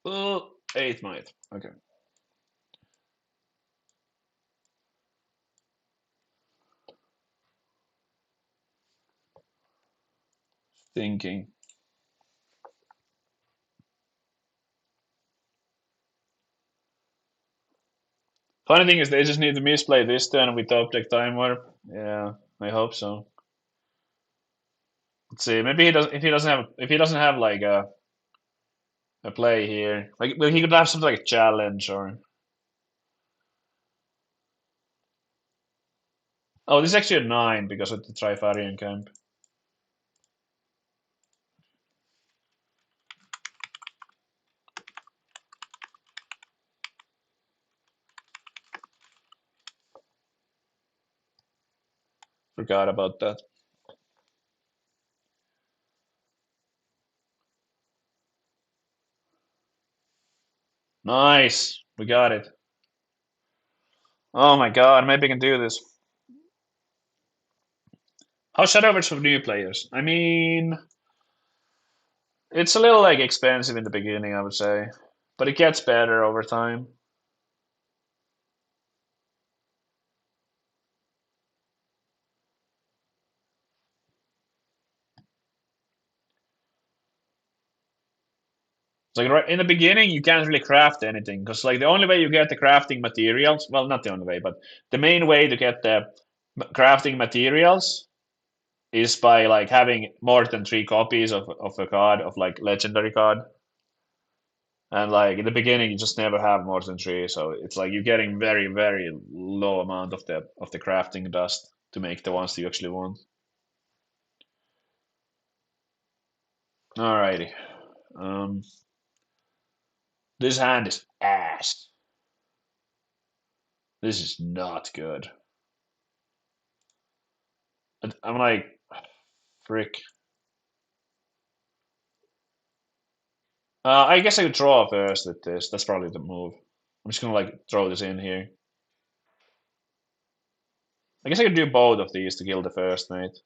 S3: oh, 8 might. Okay. Thinking. Funny thing is, they just need to misplay this turn with top deck time warp. Yeah, I hope so. Let's see. Maybe he doesn't. If he doesn't have like a play here, like well, he could have something like a challenge or. Oh, this is actually a 9 because of the Trifarian camp. Forgot about that. Nice, we got it. Oh my god, maybe I can do this. How shadowverse for new players? I mean, it's a little like expensive in the beginning, I would say, but it gets better over time. It's like right in the beginning, you can't really craft anything because like the only way you get the crafting materials, well, not the only way, but the main way to get the crafting materials is by like having more than 3 copies of a card of like legendary card. And like in the beginning, you just never have more than 3, so it's like you're getting very low amount of the crafting dust to make the ones that you actually want. Alrighty. Um, this hand is ass. This is not good. I'm like, frick. I guess I could draw first with this. That's probably the move. I'm just gonna like throw this in here. I guess I could do both of these to kill the first mate.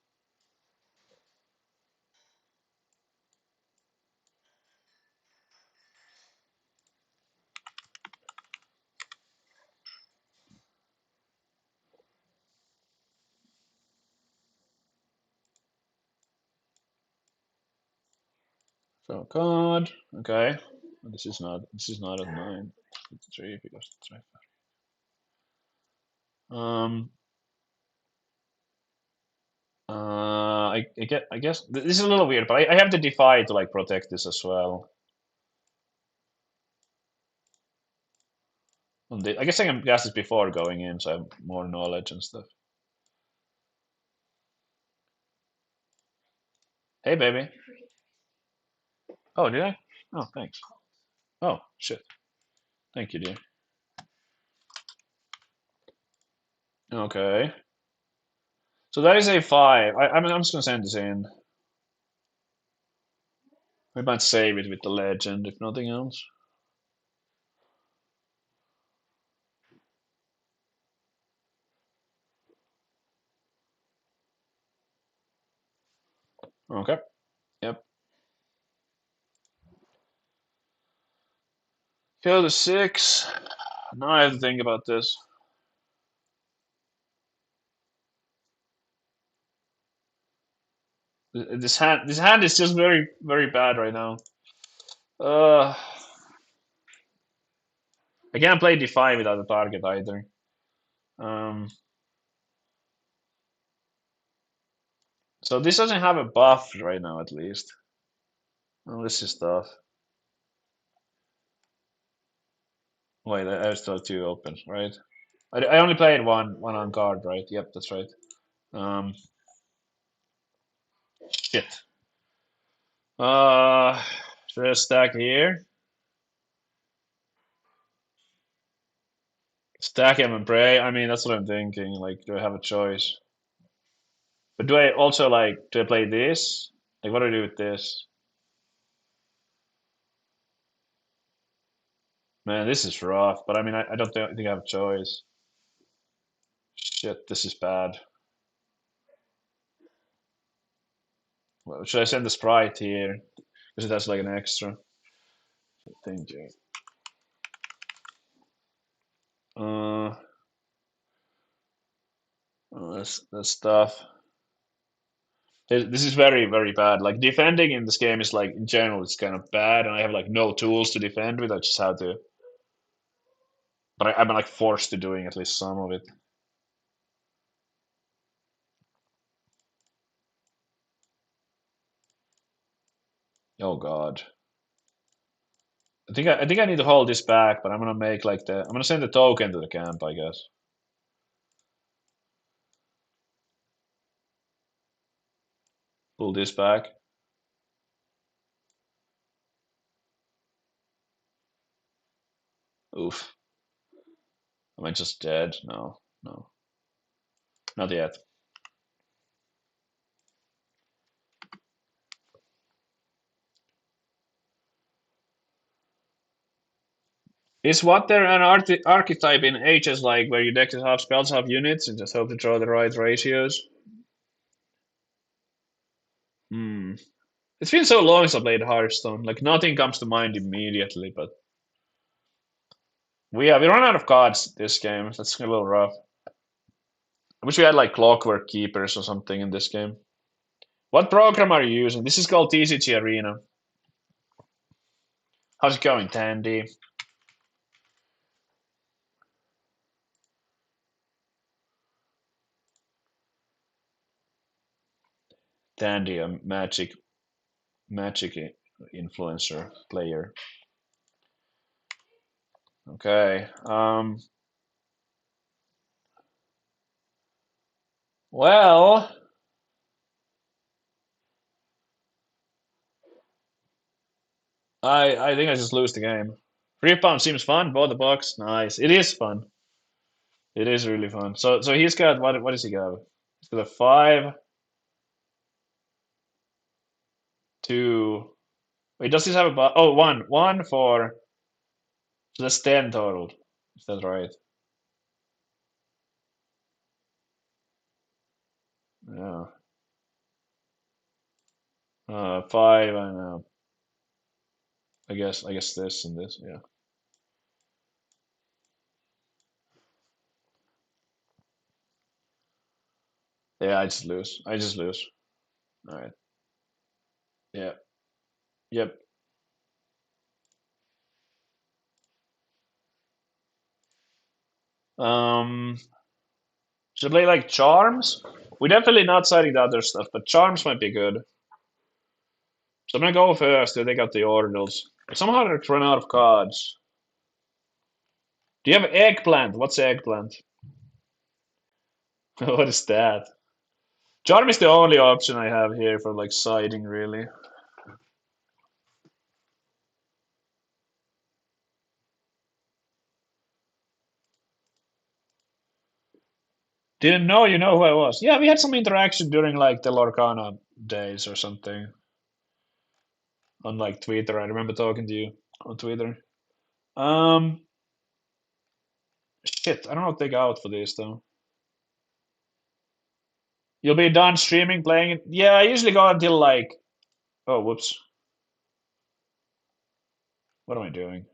S3: So card. Okay. This is not a 9. It's a 3 because it's right. I guess this is a little weird, but I have to defy to like protect this as well. I guess I can guess this before going in, so I have more knowledge and stuff. Hey, baby. Oh, did I? Oh, thanks. Oh, shit. Thank you, dear. Okay. So that is a 5. I mean, I'm just gonna send this in. We might save it with the legend, if nothing else. Okay. Yep. Kill the 6. Now I have to think about this. This hand is just very bad right now. Uh, I can't play d5 without a target either. Um, so this doesn't have a buff right now, at least. Oh, this is tough. Wait, I have still 2 open, right? I only played one on card, right? Yep, that's right. Um, shit. Should I stack here? Stack him and pray. I mean, that's what I'm thinking. Like, do I have a choice? But do I also like do I play this? Like, what do I do with this? Man, this is rough. But I mean, I don't think I have a choice. Shit, this is bad. Well, should I send the sprite here? Because it has like an extra. Thank you. Uh, oh, that's tough. This is very bad. Like defending in this game is like in general it's kind of bad, and I have like no tools to defend with. I just have to But I'm like forced to doing at least some of it. Oh god. I think I need to hold this back, but I'm gonna make like I'm gonna send the token to the camp, I guess. Pull this back. Oof. Am I just dead? No, no. Not yet. Is what there an archetype in H's like where you deck have spells, have units, and just hope to draw the right ratios? Hmm. It's been so long since I played Hearthstone. Like nothing comes to mind immediately, but we run out of cards this game. That's a little rough. I wish we had like Clockwork Keepers or something in this game. What program are you using? This is called TCG Arena. How's it going, Tandy? Tandy, a magic influencer player. Okay. Well, I think I just lose the game. Riftbound seems fun. Bought the box. Nice. It is fun. It is really fun. So he's got what does he got? He's got a 5, 2. Wait, does he have a oh 1 for so that's 10 total. Is that right? Yeah. 5 and I guess this and this. Yeah. Yeah, I just lose. I just lose. All right. Yeah. Yep. Um, should I play like charms? We're definitely not citing the other stuff, but charms might be good. So I'm gonna go first to take out the ordinals. Somehow I run out of cards. Do you have eggplant? What's eggplant? What is that? Charm is the only option I have here for like siding, really. Didn't know you know who I was. Yeah, we had some interaction during like the Lorcana days or something on like Twitter. I remember talking to you on Twitter. Um, shit, I don't know how to take out for this though. You'll be done streaming, playing it. Yeah, I usually go until like. Oh, whoops. What am I doing?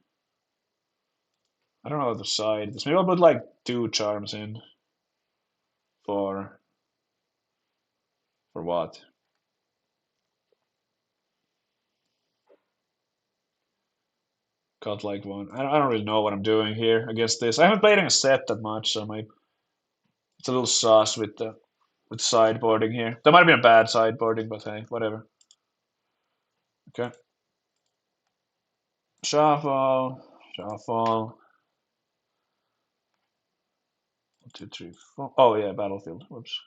S3: I don't know how to side this. Maybe I'll put like 2 charms in for what? Got like 1. I don't really know what I'm doing here against this. I haven't played in a set that much, so it's a little sauce with sideboarding here. There might have been a bad sideboarding, but hey, whatever. Okay. Shuffle, shuffle. 1, 2, 3, 4. Oh yeah, battlefield. Whoops.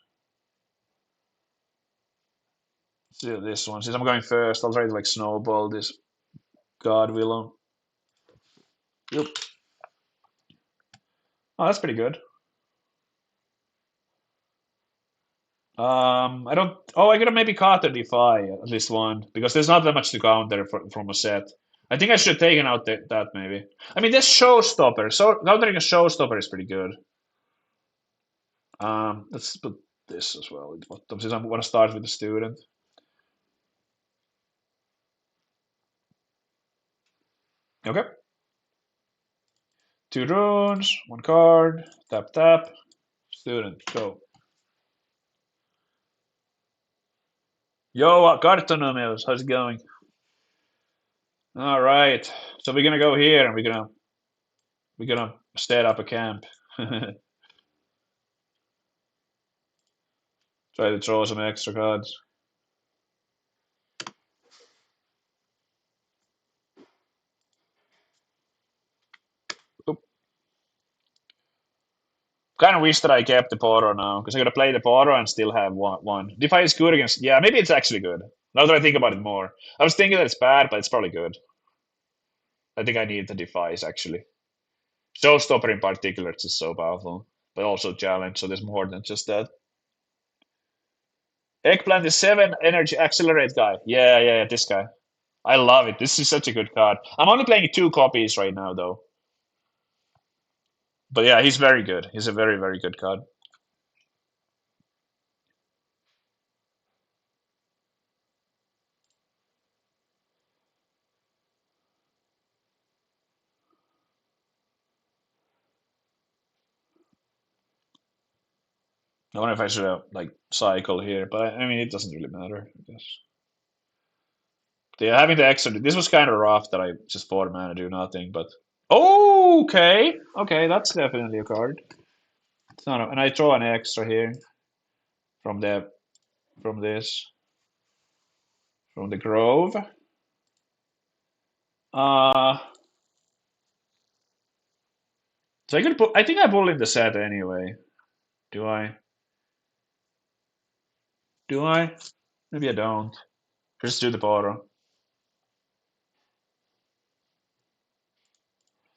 S3: Let's do this one. Since I'm going first, I'll try to like snowball this God Willow. Yep. Oh, that's pretty good. I don't. Oh, I gotta maybe counter Defy at least one because there's not that much to counter from a set. I think I should have taken out that maybe. I mean, this Showstopper. So countering a Showstopper is pretty good. Let's put this as well at the bottom since I want to start with the student. Okay. 2 runes, 1 card, tap tap, student, go. Yo, Cartonomios, how's it going? All right, so we're gonna go here and we're gonna Set up a camp. Try to throw some extra cards. Oop. Kind of wish that I kept the Poro now, because I gotta play the Poro and still have one. Defy is good against. Yeah, maybe it's actually good. Now that I think about it more, I was thinking that it's bad, but it's probably good. I think I need the Defies actually. Showstopper in particular is just so powerful, but also challenge. So there's more than just that. Eggplant is 7 energy accelerate guy. Yeah, this guy. I love it. This is such a good card. I'm only playing 2 copies right now though. But yeah, he's very good. He's a very, very good card. I wonder if I should have like cycle here, but I mean it doesn't really matter, I guess. Yeah, having the extra this was kind of rough that I just 4 mana do nothing, but oh, okay, that's definitely a card. It's not and I throw an extra here from the from this from the Grove. Uh so I could put I think I pull in the set anyway. Do I? Do I? Maybe I don't. Just do the bottom.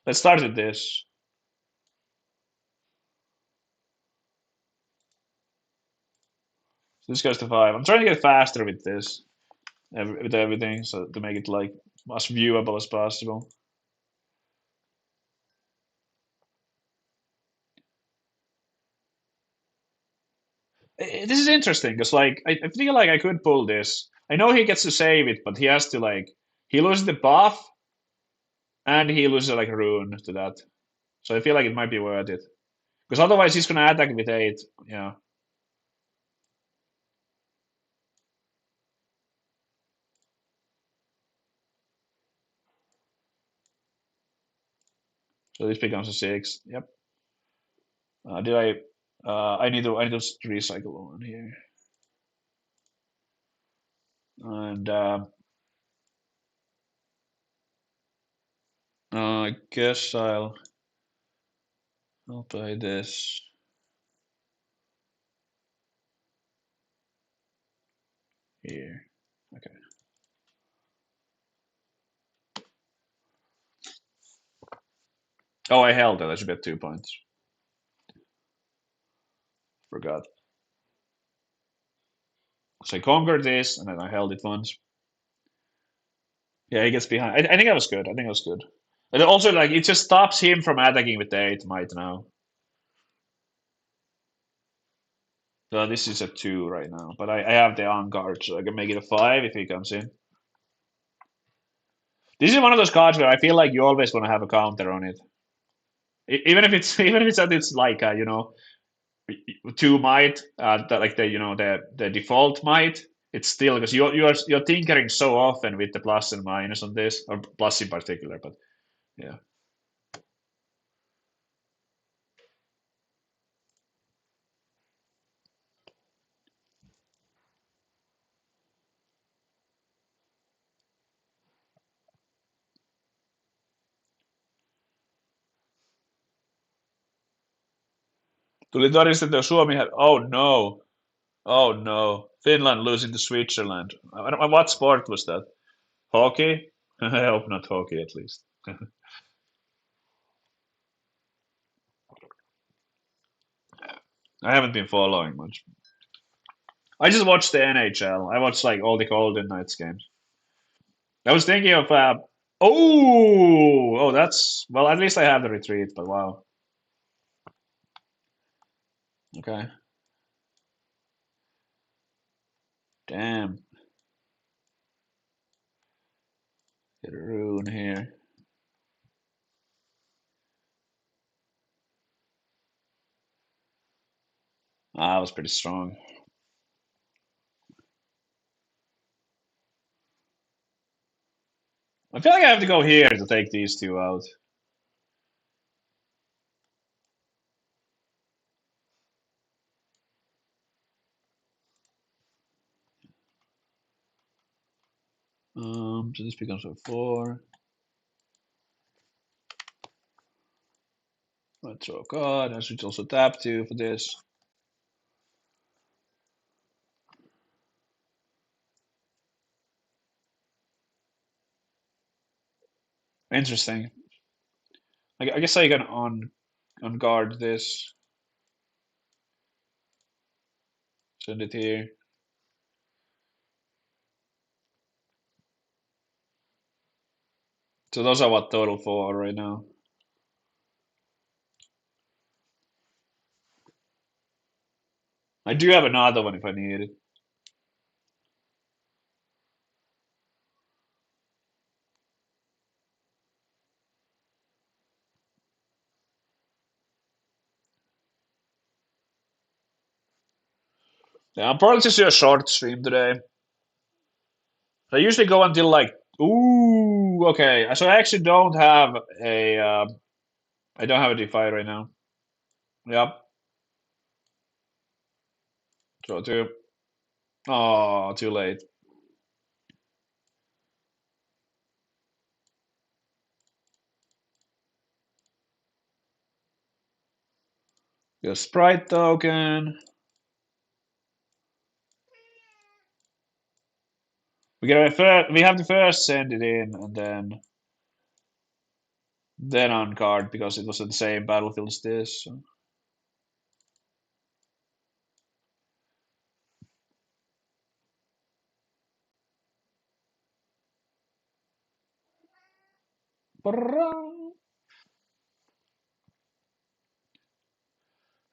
S3: Let's start with this. So this goes to 5. I'm trying to get faster with this, with everything, so to make it like as viewable as possible. This is interesting because like I feel like I could pull this. I know he gets to save it, but he has to like he loses the buff and he loses like a rune to that. So I feel like it might be worth it because otherwise he's gonna attack with 8. Yeah. So this becomes a 6. Yep. Did I? I need to recycle one here, and I guess I'll play this here. Okay. Oh, I held that. I should bet 2 points. Forgot. So I conquered this, and then I held it once. Yeah, he gets behind. I think that was good. I think that was good. And also, like, it just stops him from attacking with the 8 might now. So this is a 2 right now. But I have the on guard, so I can make it a 5 if he comes in. This is one of those cards where I feel like you always want to have a counter on it. Even if it's even if it's at its like you know 2 might like the the default might, it's still because you're tinkering so often with the plus and minus on this, or plus in particular, but yeah. Tuli todistettua Suomi had oh no Finland losing to Switzerland. What sport was that? Hockey? I hope not hockey at least. I haven't been following much. I just watched the NHL. I watched like all the Golden Knights games. I was thinking of that's well at least I have the retreat, but wow. Okay. Damn. Get a rune here. Ah, that was pretty strong. I feel like I have to go here to take these 2 out. So this becomes a 4. Let's draw a card. I should also tap 2 for this. Interesting. I guess I can on guard this. Send it here. So those are what total 4 right now. I do have another one if I need it. Yeah, I'm probably just do a short stream today. I usually go until like, ooh, okay. So I actually don't have a, I don't have a DeFi right now. Yep. Draw 2. Oh, too late. Get a Sprite token. We have to first send it in and then on card because it was at the same battlefield as this. So.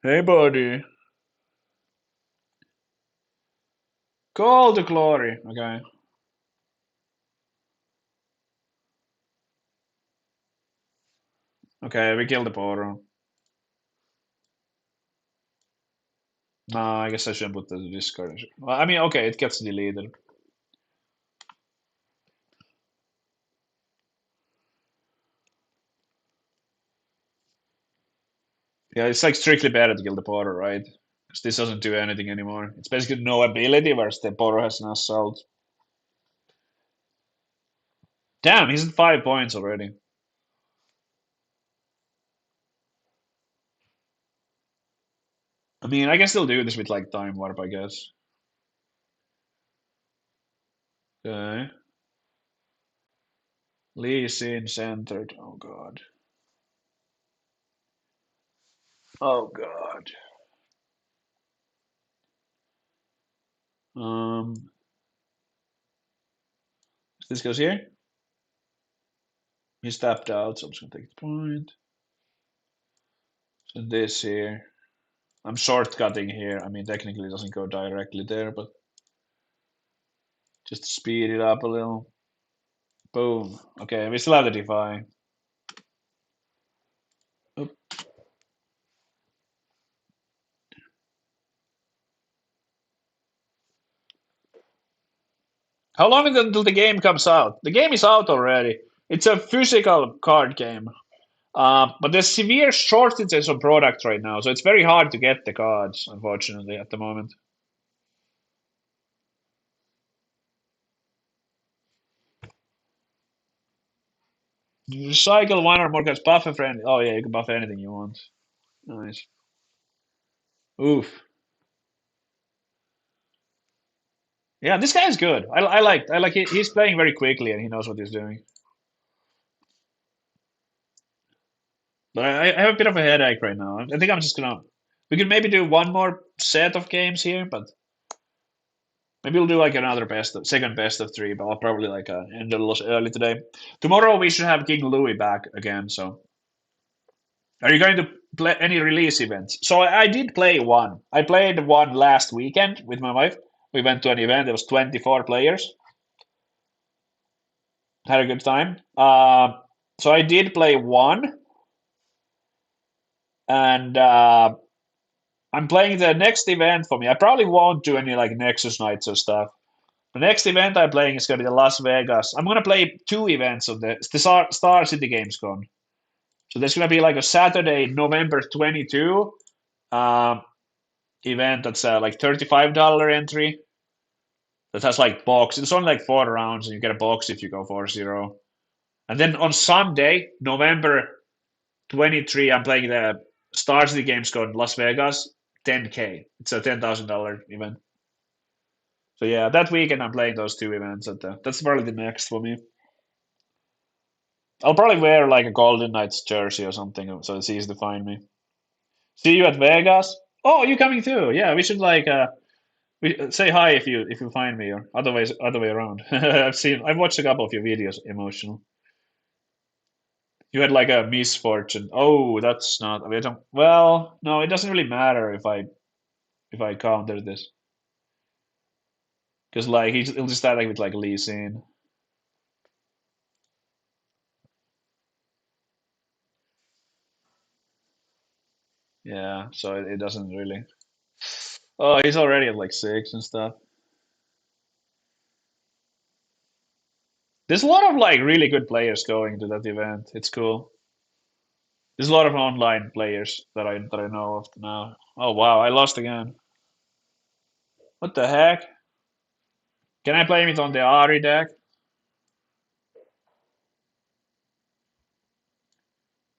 S3: Hey, buddy. Call to glory. Okay. Okay, we killed the Poro. No, I guess I shouldn't put the discard. Well, I mean, okay, it gets deleted. Yeah, it's like strictly better to kill the Poro, right? Because this doesn't do anything anymore. It's basically no ability, whereas the Poro has an assault. Damn, he's at 5 points already. I mean, I can still do this with like Time Warp, I guess. Okay. Lee Sin centered. Oh god. Oh god. This goes here. He's tapped out, so I'm just gonna take the point. So this here. I'm shortcutting here. I mean, technically it doesn't go directly there, but just to speed it up a little. Boom. Okay, we still have the DeFi. Oop. How long is it until the game comes out? The game is out already. It's a physical card game. But there's severe shortages of products right now, so it's very hard to get the cards, unfortunately, at the moment. You recycle one or more cards, buff a friend. Oh yeah, you can buff anything you want. Nice. Oof. Yeah, this guy is good. I like he's playing very quickly and he knows what he's doing. But I have a bit of a headache right now. I think I'm just gonna. We could maybe do one more set of games here, but maybe we'll do like another second best of 3. But I'll probably like end a little early today. Tomorrow we should have King Louis back again. So, are you going to play any release events? So I did play one. I played one last weekend with my wife. We went to an event. There was 24 players. Had a good time. So I did play one, and I'm playing the next event for me. I probably won't do any like Nexus nights or stuff. The next event I'm playing is gonna be the Las Vegas. I'm gonna play 2 events of the Star City Gamescom. So there's gonna be like a Saturday, November 22 event that's like $35 entry, that has like box. It's only like 4 rounds, and you get a box if you go 4-0. And then on Sunday, November 23, I'm playing the Stars of the Games Code in Las Vegas, 10K. It's a $10,000 event. So yeah, that weekend I'm playing those two events. That's probably the next for me. I'll probably wear like a Golden Knights jersey or something, so it's easy to find me. See you at Vegas. Oh, you coming too? Yeah, we should like say hi if you find me, or other way around. I've watched a couple of your videos. Emotional. You had like a misfortune. Oh, that's not. I don't, well, no, it doesn't really matter if I counter this, because like he'll just start like with like Lee Sin. Yeah, so it doesn't really. Oh, he's already at like 6 and stuff. There's a lot of like really good players going to that event. It's cool. There's a lot of online players that I know of now. Oh wow, I lost again. What the heck? Can I blame it on the Ari deck?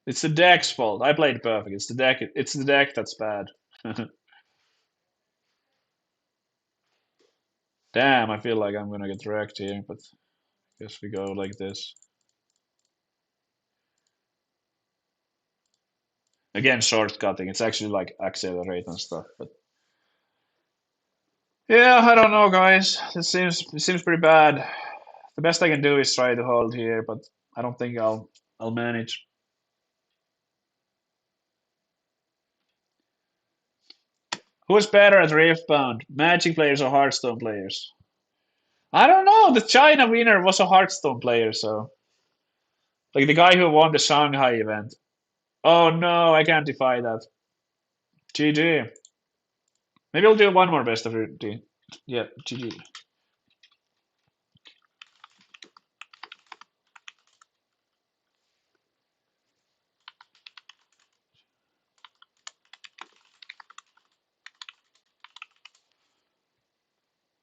S3: It's the deck's fault. I played perfect. It's the deck. It's the deck that's bad. Damn, I feel like I'm gonna get wrecked here, but guess we go like this. Again, shortcutting. It's actually like accelerate and stuff, but yeah, I don't know, guys. It seems pretty bad. The best I can do is try to hold here, but I don't think I'll manage. Who's better at Riftbound? Magic players or Hearthstone players? I don't know. The China winner was a Hearthstone player, so like the guy who won the Shanghai event. Oh no, I can't defy that. GG. Maybe I'll do one more best of 3. Yeah, GG.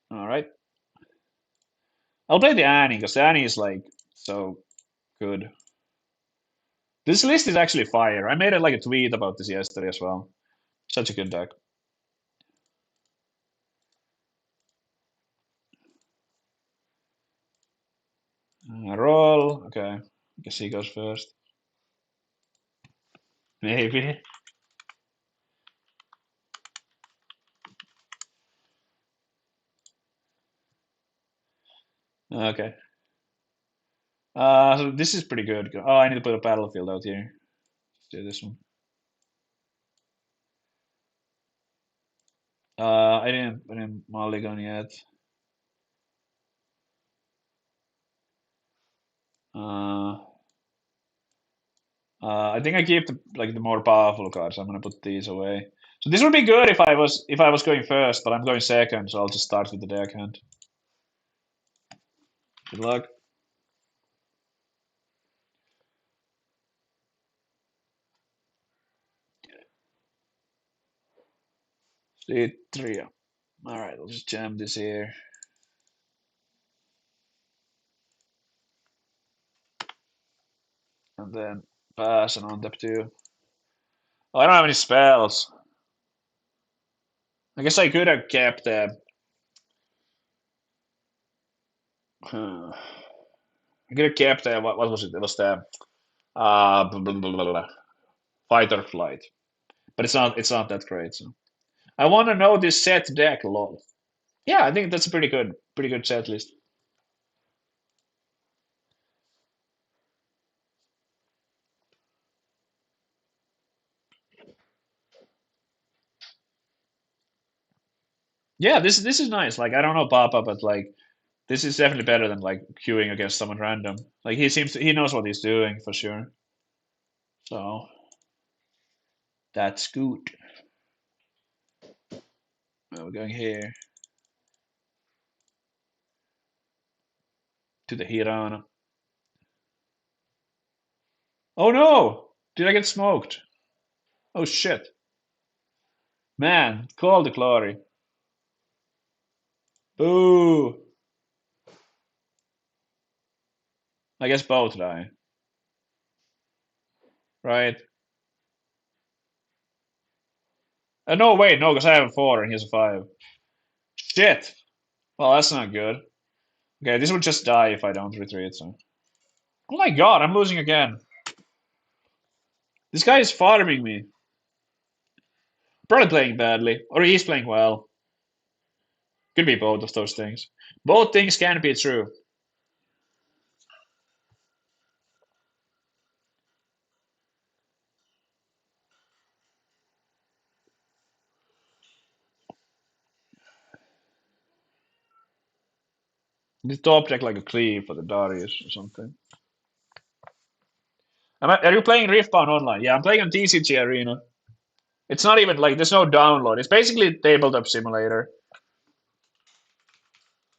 S3: All right. I'll play the Annie because the Annie is like so good. This list is actually fire. I made like a tweet about this yesterday as well. Such a good deck. Roll. Okay. I guess he goes first. Maybe. Okay. So this is pretty good. Oh, I need to put a battlefield out here. Let's do this one. I didn't mulligan yet. Uh, I think I keep the more powerful cards. I'm gonna put these away. So this would be good if I was going first, but I'm going second, so I'll just start with the deck hand. Good luck. C3. All right, I'll just jam this here. And then pass and on tap 2. Oh, I don't have any spells. I guess I could have kept the. I could have kept the. What was it? It was the blah, blah, blah, blah, blah, fight or flight. But it's not that great. So I want to know this set deck, lol. Yeah, I think that's a pretty good set list. Yeah, this is nice. Like I don't know Papa, but like this is definitely better than like queuing against someone random. Like he knows what he's doing for sure. So that's good. We're going here to the Hirana. Oh no! Did I get smoked? Oh shit. Man, call the glory. Boo! I guess both die. Right? No, wait, no, because I have a 4 and he has a 5. Shit! Well, that's not good. Okay, this will just die if I don't retreat, so. Oh my god, I'm losing again. This guy is farming me. Probably playing badly. Or he's playing well. Could be both of those things. Both things can be true. This object like a cleave for the Darius or something. Are you playing Riftbound online? Yeah, I'm playing on TCG Arena. It's not even like there's no download. It's basically a tabletop simulator.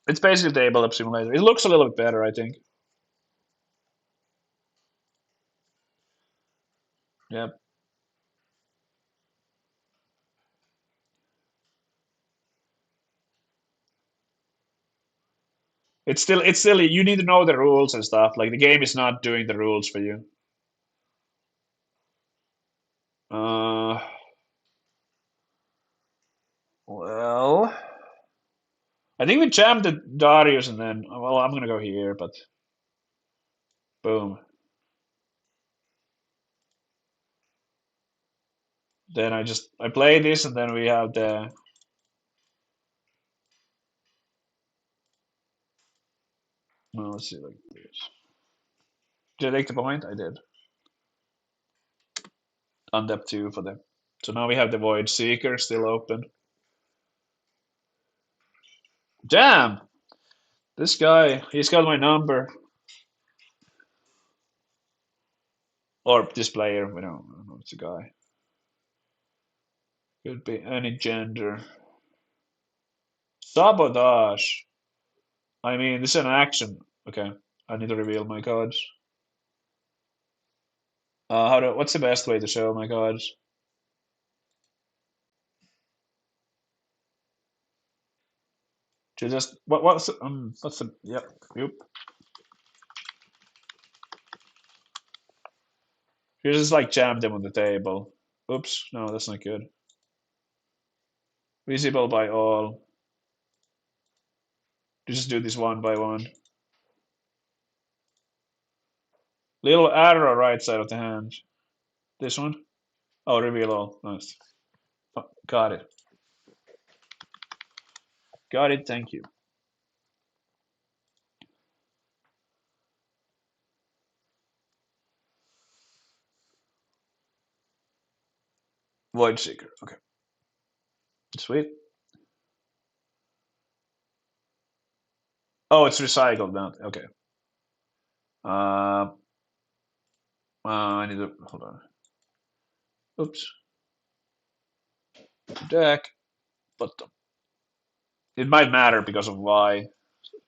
S3: It's basically a tabletop simulator. It looks a little bit better, I think. Yeah. It's still you need to know the rules and stuff. Like the game is not doing the rules for you. Uh, well, I think we jammed the Darius and then well, I'm gonna go here, but boom. Then I play this and then we have the well, let's see like this. Did I take the point? I did. Undep 2 for them. So now we have the Void Seeker still open. Damn! This guy, he's got my number. Or this player, we don't know, it's a guy. Could be any gender. Sabotage! I mean, this is an action. Okay, I need to reveal my cards. What's the best way to show my cards? To just, what's the, yep, yep. You just like jam them on the table. Oops, no, that's not good. Visible by all. You just do this one by one. Little arrow right side of the hand. This one? Oh, reveal all. Nice. Oh, got it. Got it, thank you. Void Seeker. Okay. Sweet. Oh, it's recycled now. Okay. Uh, I need to hold on. Oops. Deck. But it might matter because of why.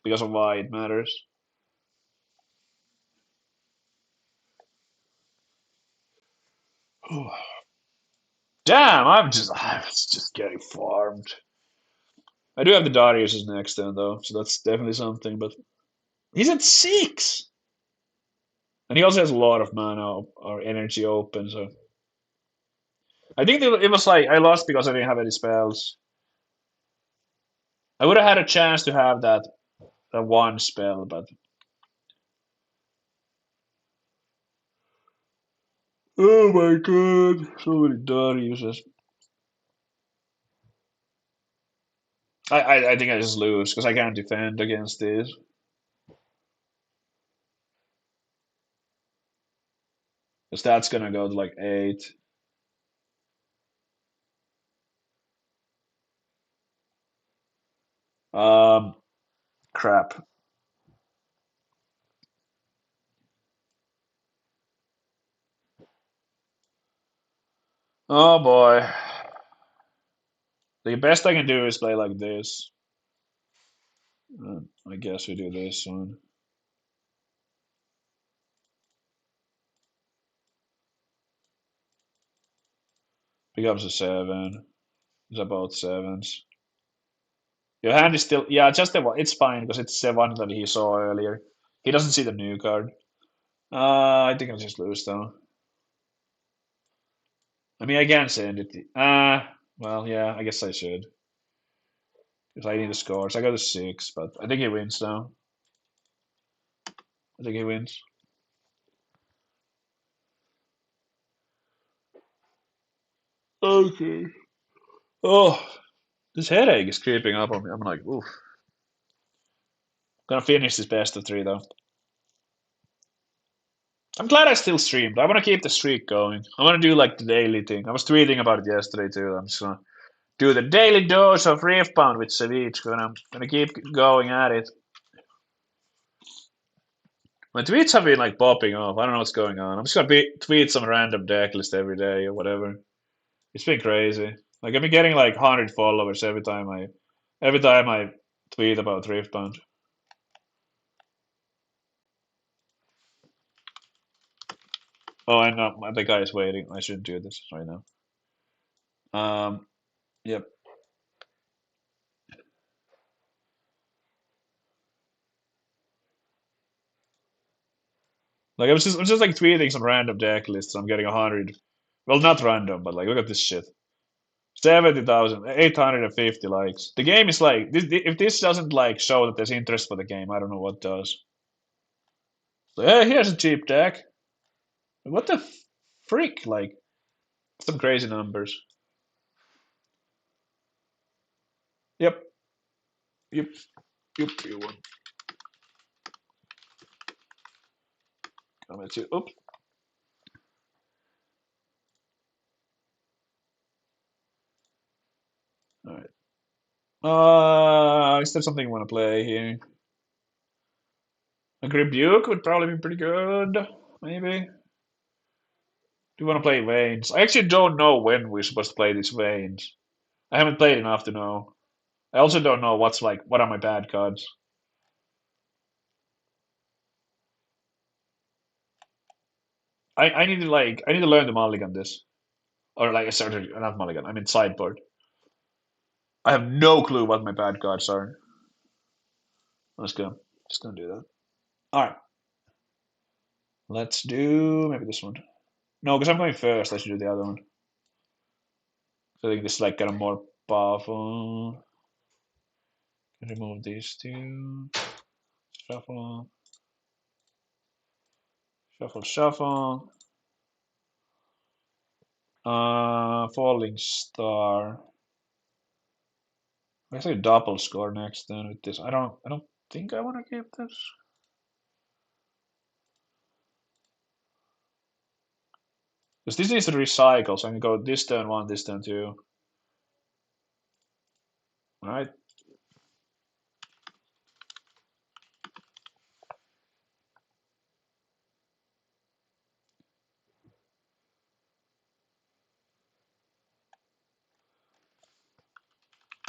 S3: Because of why it matters. Damn, I was just getting farmed. I do have the Darius next then though, so that's definitely something. But he's at 6, and he also has a lot of mana or energy open. So I think it was like I lost because I didn't have any spells. I would have had a chance to have that one spell, but oh my god, so many Dariuses. I think I just lose because I can't defend against this. Because that's gonna go to like 8. Um, crap. Oh boy. The best I can do is play like this. I guess we do this one. Becomes a 7. It's about 7s. Your hand is still, yeah, just the one. It's fine because it's the one that he saw earlier. He doesn't see the new card. I think I'll just lose though. I mean, I can send it. Well, yeah, I guess I should. Because I need the scores. I got a 6, but I think he wins now. I think he wins. Okay. Oh, this headache is creeping up on me. I'm like, oof. Gonna finish this best of 3 though. I'm glad I still streamed. I want to keep the streak going. I want to do like the daily thing. I was tweeting about it yesterday too. I'm just gonna do the daily dose of Riftbound with Savage. Gonna keep going at it. My tweets have been like popping off. I don't know what's going on. I'm just gonna tweet some random deck list every day or whatever. It's been crazy. Like I've been getting like 100 followers every time I tweet about Riftbound. Oh, I know the guy is waiting. I shouldn't do this right now. Yep. Like I'm just like tweeting some random deck lists. I'm getting 100. Well, not random, but like look at this shit. 70,850 likes. The game is like if this doesn't like show that there's interest for the game, I don't know what does. So, hey, here's a cheap deck. What the freak? Like some crazy numbers. Yep. Yep. Yep. You won. Coming to. Oops. All right. Is there something you want to play here? A Rebuke would probably be pretty good. Maybe. Do you want to play Veins? I actually don't know when we're supposed to play these Veins. I haven't played enough to know. I also don't know what are my bad cards. I need to learn the mulligan this. Or like sorry, not mulligan, I mean sideboard. I have no clue what my bad cards are. Let's go. Just gonna do that. Alright. Let's do maybe this one. No, because I'm going first, I should do the other one. So I think this is like kind of more powerful. Remove these two. Shuffle. Shuffle, shuffle. Falling Star. I guess I double score next then with this. I don't think I want to keep this. Because this needs to recycle, so I can go this turn 1, this turn 2. Alright.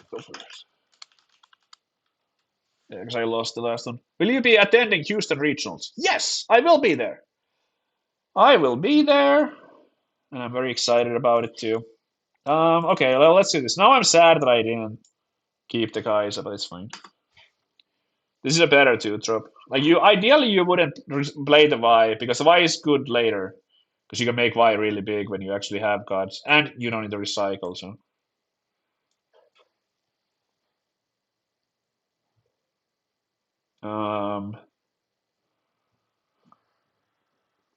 S3: Go for this. Yeah, because I lost the last one. Will you be attending Houston Regionals? Yes, I will be there. I will be there. And I'm very excited about it too. Okay, well, let's do this. Now I'm sad that I didn't keep the Kaiser, but it's fine. This is a better two drop. Like ideally you wouldn't play the Y because the Y is good later because you can make Y really big when you actually have cards and you don't need to recycle. So um,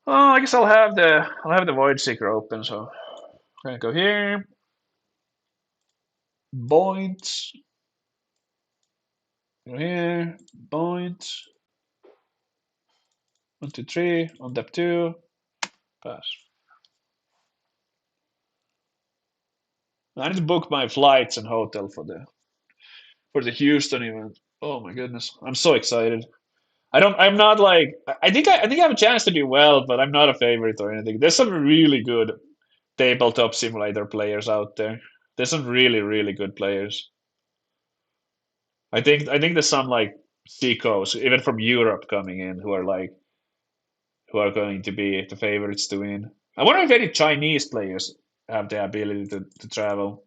S3: oh, I guess I'll have the Void Seeker open. So I'm gonna go here. Points. Go here. Points. 1, 2, 3. On tap 2. Pass. I need to book my flights and hotel for the Houston event. Oh my goodness, I'm so excited. I'm not like. I think I have a chance to do well, but I'm not a favorite or anything. There's some really good tabletop simulator players out there. There's some really really good players. I think there's some like Seacos, even from Europe, coming in who are going to be the favorites to win. I wonder if any Chinese players have the ability to travel.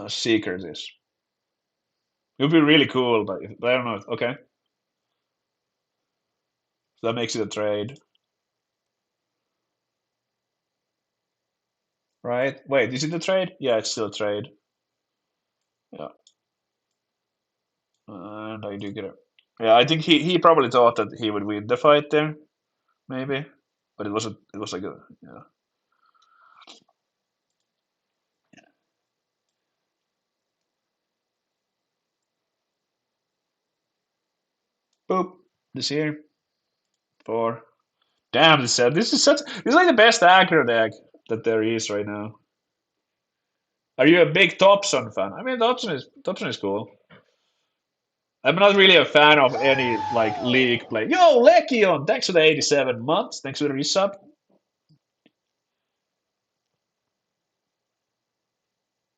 S3: Secret is. It would be really cool, but I don't know. Okay, so that makes it a trade, right? Wait, is it a trade? Yeah, it's still a trade. Yeah, and I do get it. Yeah, I think he probably thought that he would win the fight there, maybe, but it was like a yeah. Boop. This here. 4. Damn, this is like the best aggro deck that there is right now. Are you a big Thompson fan? I mean, Thompson is cool. I'm not really a fan of any like league play. Yo, Lekion, thanks for the 87 months. Thanks for the resub.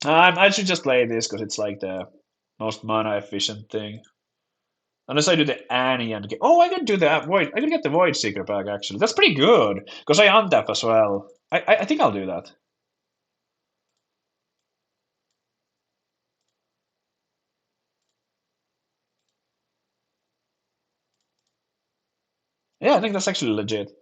S3: I should just play this because it's like the most mana efficient thing. Unless I do the Annie and get, oh, I can do that Void. I can get the Void Seeker back actually. That's pretty good because I untap as well. I think I'll do that. Yeah, I think that's actually legit.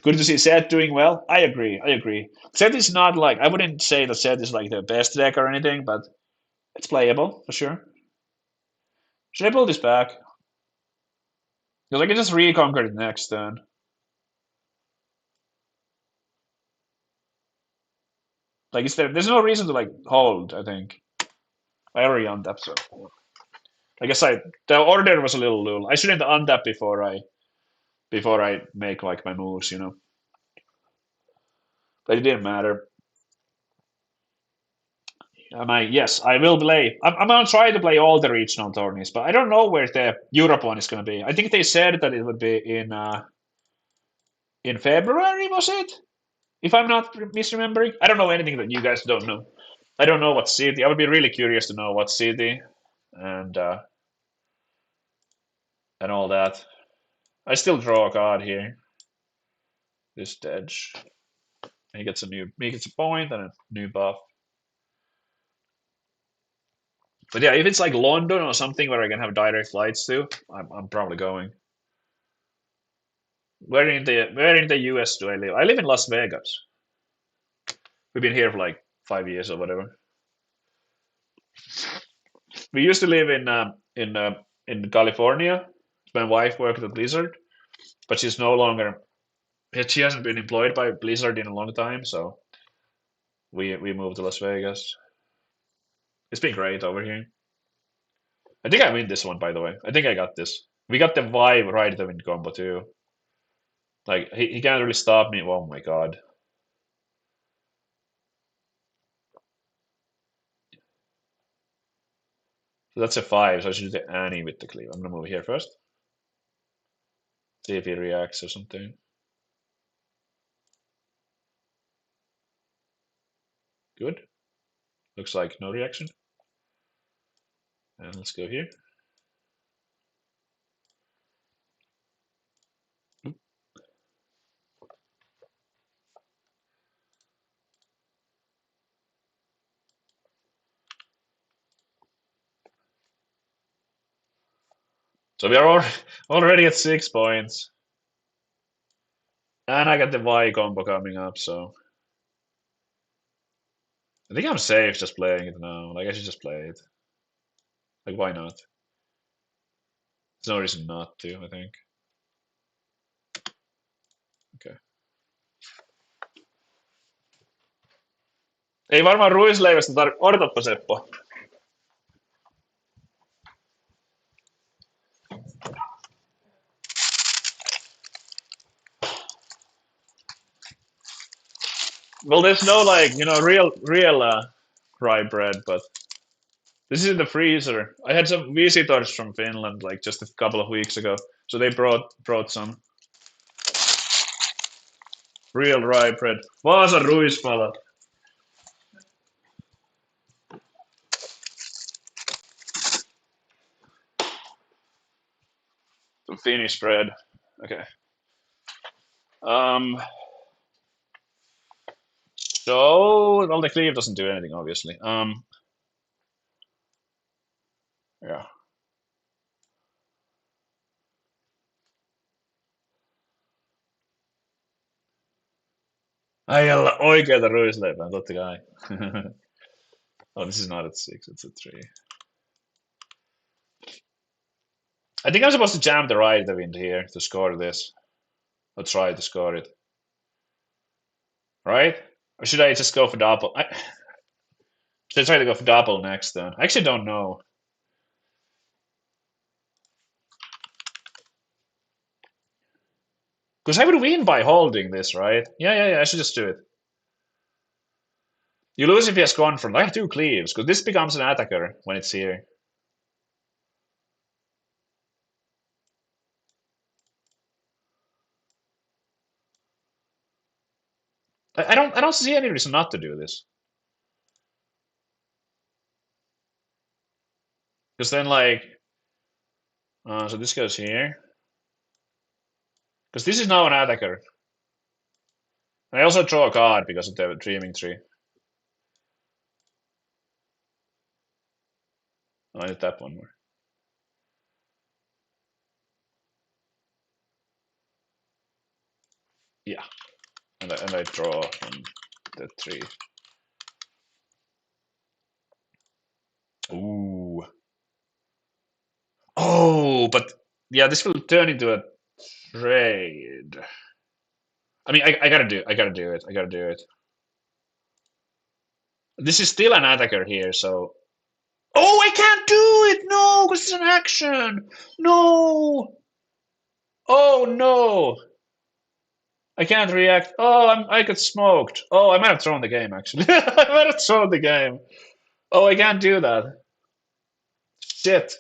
S3: Good to see Zed doing well. I agree. I agree. Zed is not like I wouldn't say that Zed is like the best deck or anything, but it's playable for sure. Should I pull this back? Because I can just reconquer it next turn. Like, there's no reason to like hold. I think I already untap, so I guess the order was a little lul. I shouldn't untap before I make like my moves, you know. But it didn't matter. Yes, I will play. I'm gonna try to play all the regional tourneys, but I don't know where the Europe one is gonna be. I think they said that it would be in February, was it? If I'm not misremembering, I don't know anything that you guys don't know. I don't know what city. I would be really curious to know what city and uh, and all that. I still draw a card here. This edge. He gets a point and a new buff. But yeah, if it's like London or something where I can have direct flights to, I'm probably going. Where in the US do I live? I live in Las Vegas. We've been here for like 5 years or whatever. We used to live in California. My wife worked at Blizzard, but she's no longer. She hasn't been employed by Blizzard in a long time, so we moved to Las Vegas. It's been great over here. I think I win this one, by the way. I think I got this. We got the vibe right to win combo too. Like he can't really stop me. Oh my god. So that's a 5, so I should do the Annie with the cleave. I'm gonna move here first. See if he reacts or something. Good. Looks like no reaction. And let's go here. So we are already at 6 points. And I got the Y combo coming up, so I think I'm safe just playing it now. Like I should just play it. Like why not? There's no reason not to, I think. Okay. Ei varmaan ruisleivästä odotappa Seppo. Well, there's no like real rye bread, but this is in the freezer. I had some visitors from Finland like just a couple of weeks ago, so they brought some real rye bread. Vaasan ruispalat. Some Finnish bread. Okay. Um. So, well, the cleave doesn't do anything, obviously. Yeah. Ajalla oikeita ruisleipää, totta kai. Oh, this is not at 6, it's at 3. I think I'm supposed to jam the right of into here to score this. Or try to score it. Right? Or should I just go for double? Should I try to go for double next then? I actually don't know. Because I would win by holding this, right? Yeah, I should just do it. You lose if he has gone from like 2 cleaves, because this becomes an attacker when it's here. I don't see any reason not to do this. Because then like so this goes here. Because this is now an attacker. And I also draw a card because of the dreaming tree. Oh, I need that one more. Yeah. And I draw from the tree. Ooh. Oh, but yeah, this will turn into a trade. I mean, I gotta do it. I gotta do it. I gotta do it. This is still an attacker here, so. Oh, I can't do it! No, because it's an action! No! Oh, no! I can't react. Oh, I got smoked. Oh, I might have thrown the game, actually. I might have thrown the game. Oh, I can't do that. Shit.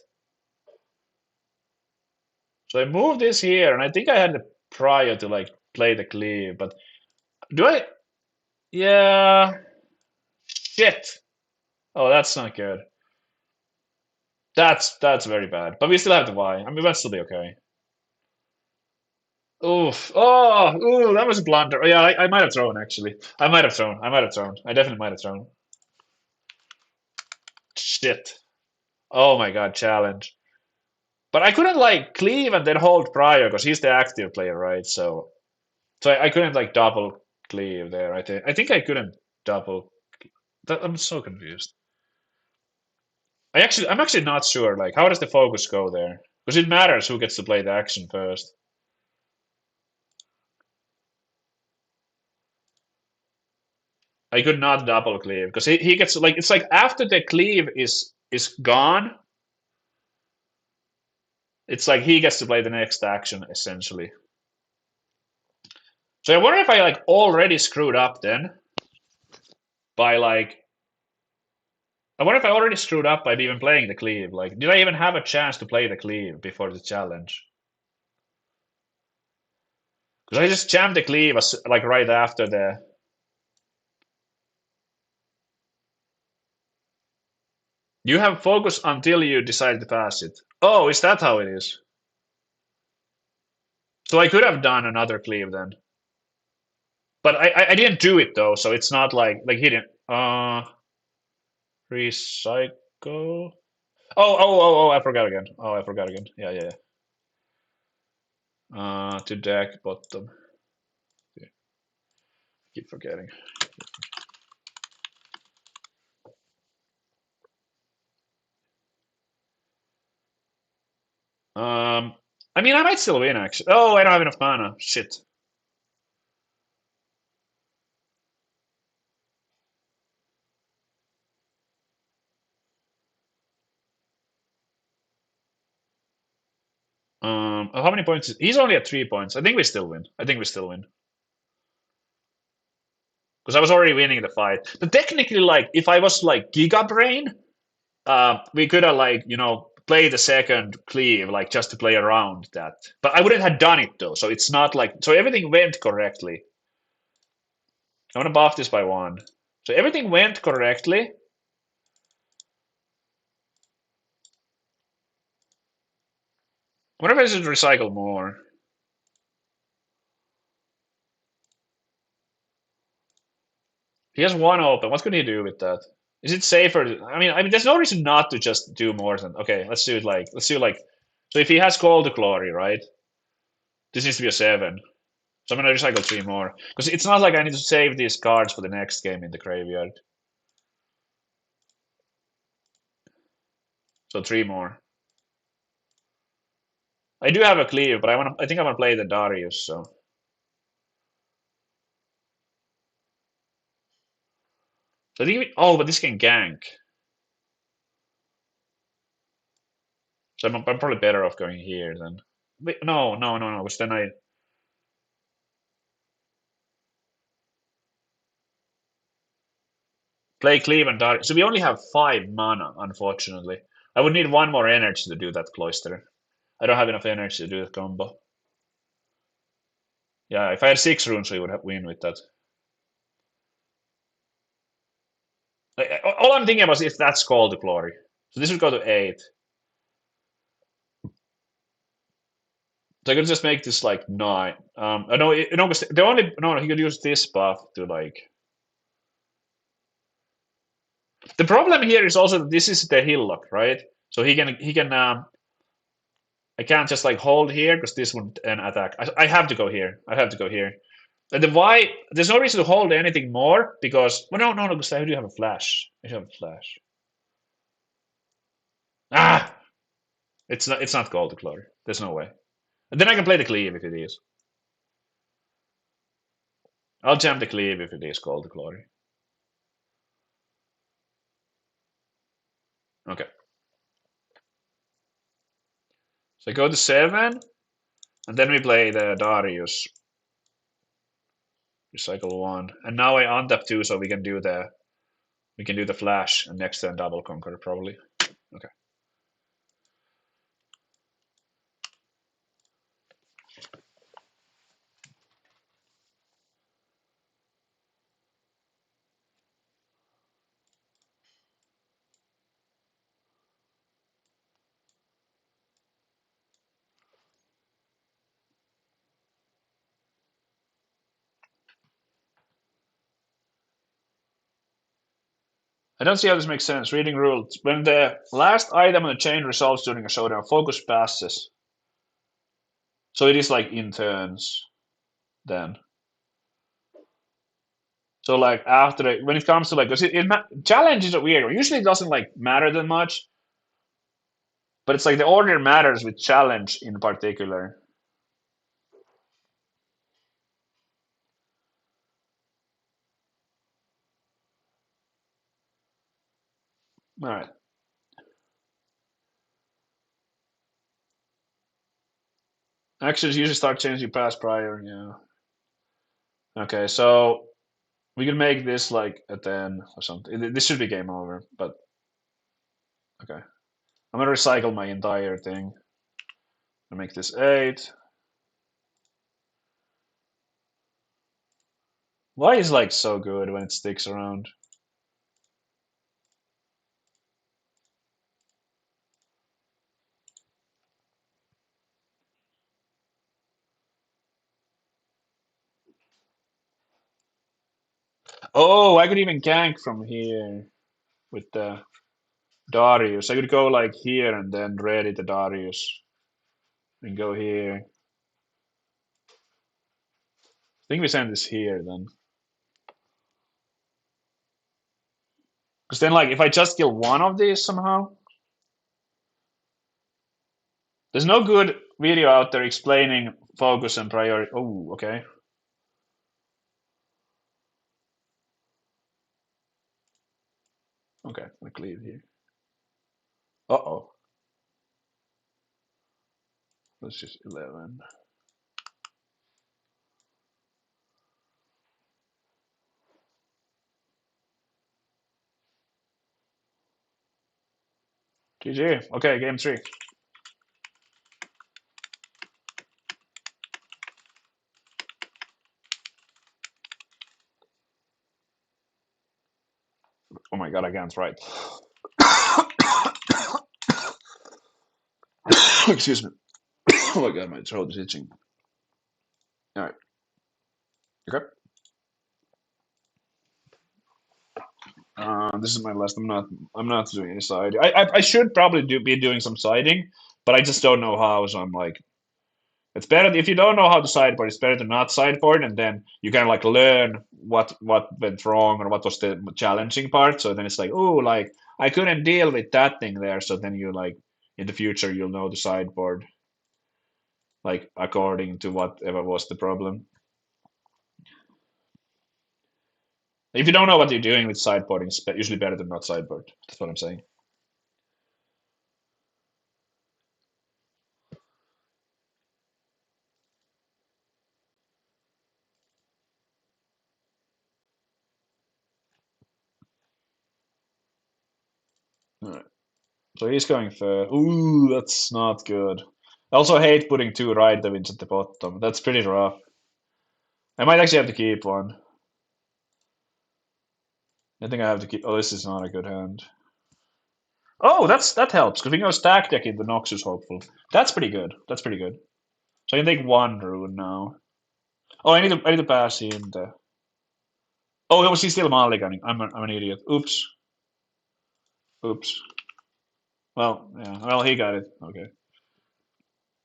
S3: So I moved this here, and I think I had the prior to, like, play the cleave, but do I? Yeah. Shit. Oh, that's not good. That's very bad. But we still have the Y. I mean, we might still be okay. Oof. Oh, ooh, that was a blunder. Oh, yeah, I might have thrown, actually. I might have thrown. I might have thrown. I definitely might have thrown. Shit. Oh my god, challenge. But I couldn't, like, cleave and then hold prior, because he's the active player, right? So I couldn't, like, double cleave there. I think I couldn't double. I'm so confused. I'm actually not sure. Like, how does the focus go there? Because it matters who gets to play the action first. I could not double cleave because he gets like it's like after the cleave is gone, it's like he gets to play the next action essentially. So I wonder if I like already screwed up then by like I wonder if I already screwed up by even playing the cleave. Like, did I even have a chance to play the cleave before the challenge? Because I just jammed the cleave like right after the. You have focus until you decide to pass it. Oh, is that how it is? So I could have done another cleave then. But I didn't do it though, so it's not like he didn't. Recycle. Oh! I forgot again. Oh, I forgot again. Yeah. To deck bottom. Yeah, keep forgetting. I mean, I might still win actually. Oh, I don't have enough mana. Shit. How many points? He's only at 3 points. I think we still win. I think we still win. Because I was already winning the fight. But technically, like, if I was like Giga Brain, we could have like played the second cleave like just to play around that. But I wouldn't have done it though. So it's not like so everything went correctly. I want to buff this by 1. So everything went correctly. What if I should recycle more? He has one open. What could he do with that? Is it safer? I mean, there's no reason not to just do more than. Okay, let's do like. So if he has Call to Glory, right? This needs to be a 7. So I'm gonna recycle 3 more because it's not like I need to save these cards for the next game in the graveyard. So 3 more. I do have a cleave, but I think I want to play the Darius. So I think. But this can gank. So I'm probably better off going here then. Wait, no, no, no, no. Because then I play cleave and Darius. So we only have 5 mana, unfortunately. I would need 1 more energy to do that cloister. I don't have enough energy to do the combo. Yeah, if I had 6 runes, we would have win with that. All I'm thinking about is if that's Call to Glory. So this would go to 8. So I could just make this like 9. I know, because the only no, he could use this buff to like. The problem here is also that this is the Hillock, right? So he can. I can't just like hold here because this would an attack. I have to go here. I have to go here. And the why? There's no reason to hold anything more because no, because I do have a flash. I have a flash. Ah, it's not Call to Glory. There's no way. And then I can play the cleave if it is. I'll jam the cleave if it is Call to Glory. Okay. So I go to 7, and then we play the Darius. Recycle 1, and now I untap 2, so we can do the flash and next turn double conquer probably. Okay. I don't see how this makes sense. Reading rules. When the last item on the chain resolves during a showdown, focus passes. So it is like in turns then. So like after when it comes to like, cause challenges are weird. Usually it doesn't like matter that much, but it's like the order matters with challenge in particular. All right. Actions usually start changing past prior. Yeah. Okay, so we can make this like a 10 or something. This should be game over, but okay. I'm gonna recycle my entire thing. I make this 8. Why is like so good when it sticks around? Oh, I could even gank from here with the Darius. I could go like here and then ready the Darius and go here. I think we send this here then. Because then like if I just kill one of these somehow. There's no good video out there explaining focus and priority. Oh, okay. Okay, we cleave here. Uh-oh. Let's just 11. GG. Okay, game 3. Oh my god, I can't write. Excuse me. Oh my god, my throat is itching. All right. Okay. This is my list. I'm not doing any siding. I should probably be doing some siding, but I just don't know how. So I'm like, it's better if you don't know how to sideboard. It's better to not sideboard, and then you kind of like learn what went wrong or what was the challenging part. So then it's like, oh, like I couldn't deal with that thing there. So then you like in the future you'll know the sideboard like according to whatever was the problem. If you don't know what you're doing with sideboarding, it's usually better to not sideboard. That's what I'm saying. All right. So he's going for. Ooh, that's not good. I also hate putting two right wins at the bottom. That's pretty rough. I might actually have to keep one. I think I have to keep. Oh, this is not a good hand. Oh, that helps because we can go stack deck into Noxus Hopeful. That's pretty good. That's pretty good. So I can take one rune now. Oh, I need to pass in the. Oh, was he still mulliganing? I'm an idiot. Oops. Oops. Well, yeah. Well, he got it. Okay.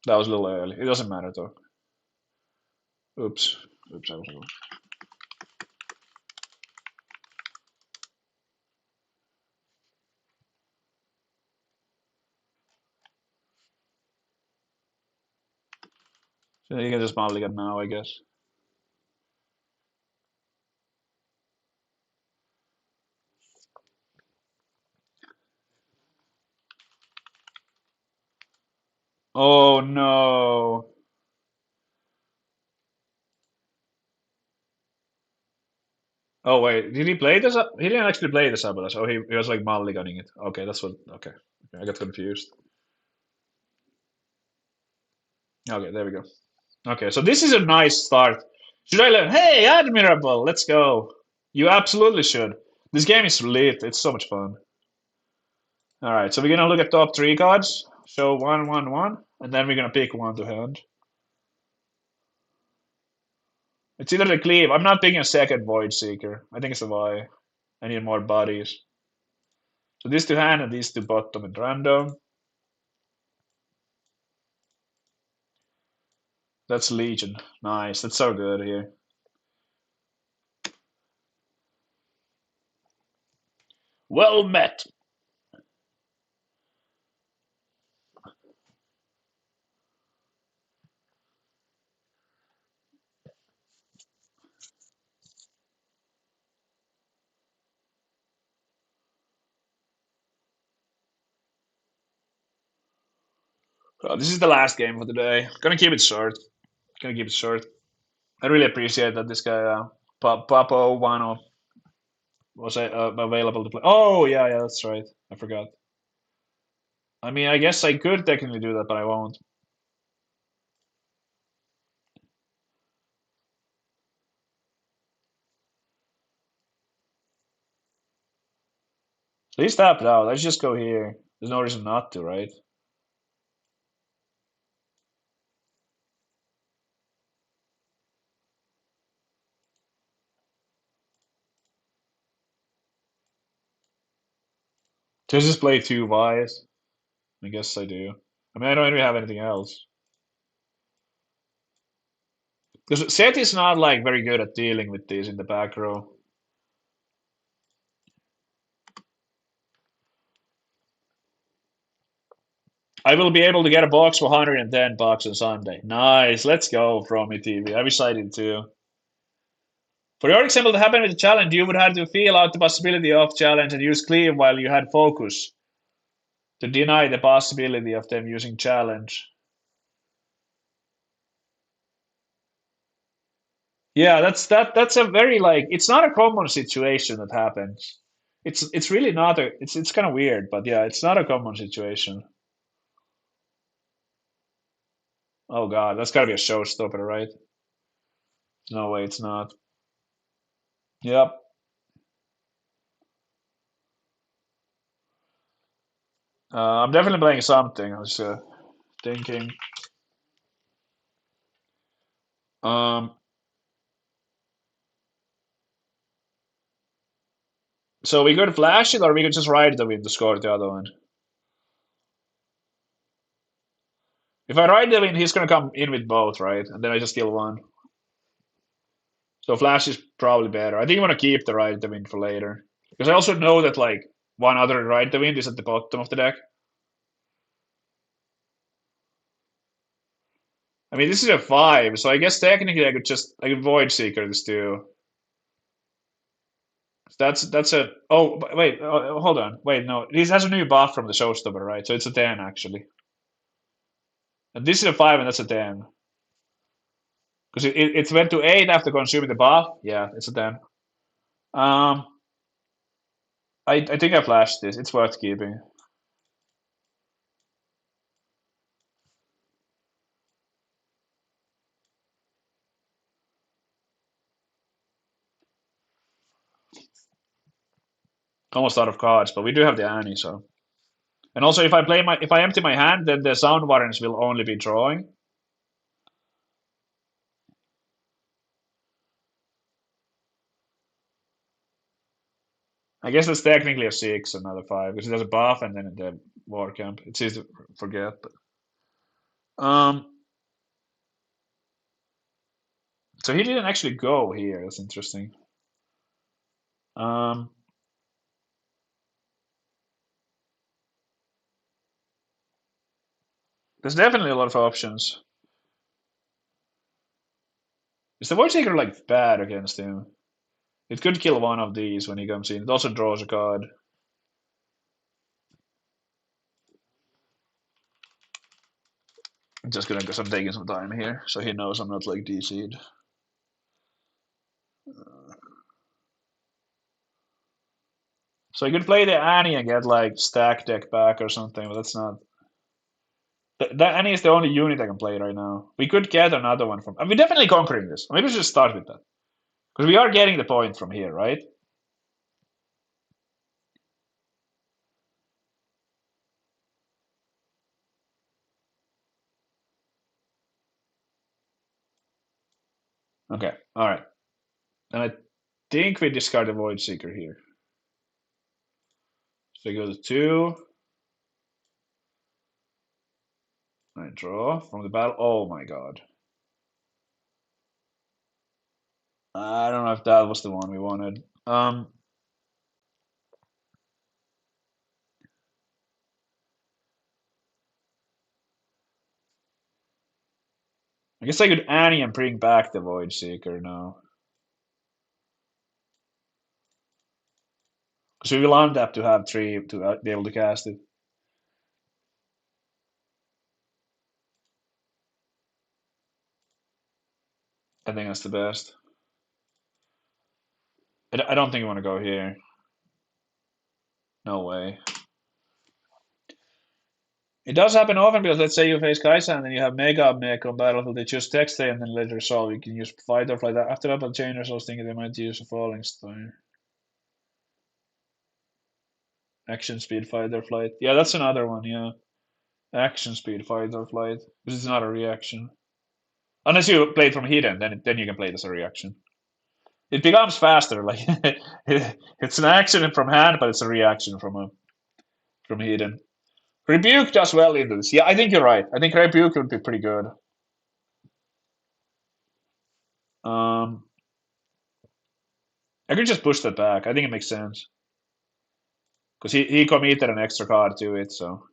S3: That was a little early. It doesn't matter though. Oops. Oops. I was wrong. So you can just mulligan now, I guess. Oh no. Oh wait, did he play this? He didn't actually play the Sabotage. Oh, he was like mulliganing it. Okay, that's what. Okay, okay, I got confused. Okay, there we go. Okay, so this is a nice start. Should I learn? Hey, admirable. Let's go. You absolutely should. This game is lit. It's so much fun. All right, so we're gonna look at top three cards. Show one, one, one, and then we're gonna pick one to hand. It's either the cleave. I'm not picking a second Void Seeker. I think it's a Y. I need more bodies. So these two hand and these two bottom and random. That's Legion. Nice. That's so good here. Well met. This is the last game for today. Gonna keep it short. Gonna keep it short. I really appreciate that this guy, Papo Wano, was available to play. Oh, yeah, yeah, that's right. I forgot. I mean, I guess I could technically do that, but I won't. So he's tapped out. Let's just go here. There's no reason not to, right? Just play two Ys. I guess I do. I mean, I don't really have anything else. Because Seth is not like very good at dealing with these in the back row. I will be able to get a box for 110 bucks on Sunday. Nice, let's go, Fromy TV. I wish I did too. For your example to happen with the challenge, you would have to feel out the possibility of challenge and use cleave while you had focus to deny the possibility of them using challenge. Yeah, that's a very like it's not a common situation that happens. It's really not a it's kind of weird, but yeah, it's not a common situation. Oh God, that's gotta be a showstopper, right? No way, it's not. Yep. I'm definitely playing something. I was thinking. Um, So we could flash it, or we could just ride the wind to score the other one. If I ride the wind, he's gonna come in with both, right? And then I just kill one. So flash is probably better. I think you want to keep the ride the wind for later. Because I also know that like one other ride the wind is at the bottom of the deck. I mean, this is a 5, so I guess technically I could Void Seeker this too. That's a wait, hold on, wait, no, this has a new buff from the Showstopper, right? So it's a 10 actually, and this is a 5 and that's a 10 because it went to 8 after consuming the buff. Yeah, it's a 10. Um, I think I flashed this. It's worth keeping. Almost out of cards, but we do have the Annie, so. And also, if I empty my hand, then the Sound Warrens will only be drawing. I guess that's technically a 6, another 5, because it has a buff and then the war camp. It's easy to forget. But, so he didn't actually go here. That's interesting. Um, there's definitely a lot of options. Is the Voidseeker like bad against him? It could kill one of these when he comes in. It also draws a card. I'm just gonna, because I'm taking some time here, so he knows I'm not like DC'd. So you could play the Annie and get like stack deck back or something, but that's not. That Annie is the only unit I can play right now. We could get another one from. We're definitely conquering this. Maybe we should start with that. Because we are getting the point from here, right? Okay, alright. And I think we discard the Void Seeker here. So we go to 2. I draw from the battle. Oh my god. I don't know if that was the one we wanted. I guess I could Annie and bring back the Void Seeker now. Because we will untap to have 3 to be able to cast it. I think that's the best. I don't think you want to go here. No way. It does happen often because let's say you face Kaisa and then you have Mega Mech on battlefield, they choose text and then later resolve. You can use fight or flight. After that, but chainers, I was thinking they might use a falling star. Action speed fight or flight. Yeah, that's another one, yeah. Action speed fight or flight. Because it's not a reaction. Unless you play it from hidden, then you can play it as a reaction. It becomes faster, like it's an action from hand, but it's a reaction from hidden. Rebuke does well into this. Yeah, I think you're right. I think Rebuke would be pretty good. I could just push that back. I think it makes sense. Because he committed an extra card to it, so.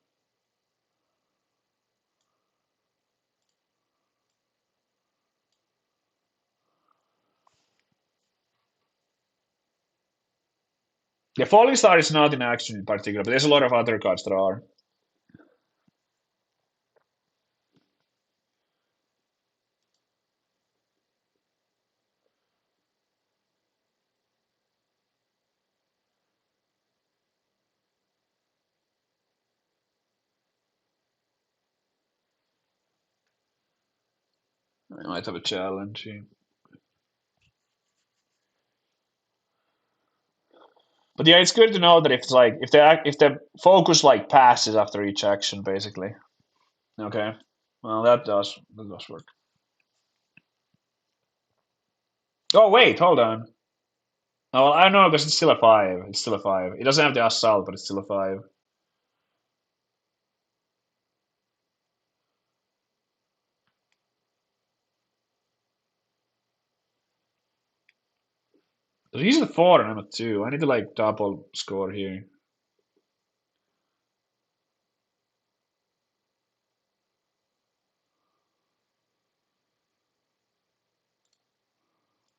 S3: Yeah, Falling Star is not in action in particular, but there's a lot of other cards that are. I might have a challenge here. But yeah, it's good to know that if the focus like passes after each action, basically. Okay. Well, that does work. Oh wait, hold on. Oh, well, I don't know because it's still a 5. It's still a 5. It doesn't have the assault, but it's still a 5. So he's at 4 and I'm at 2. I need to like double score here.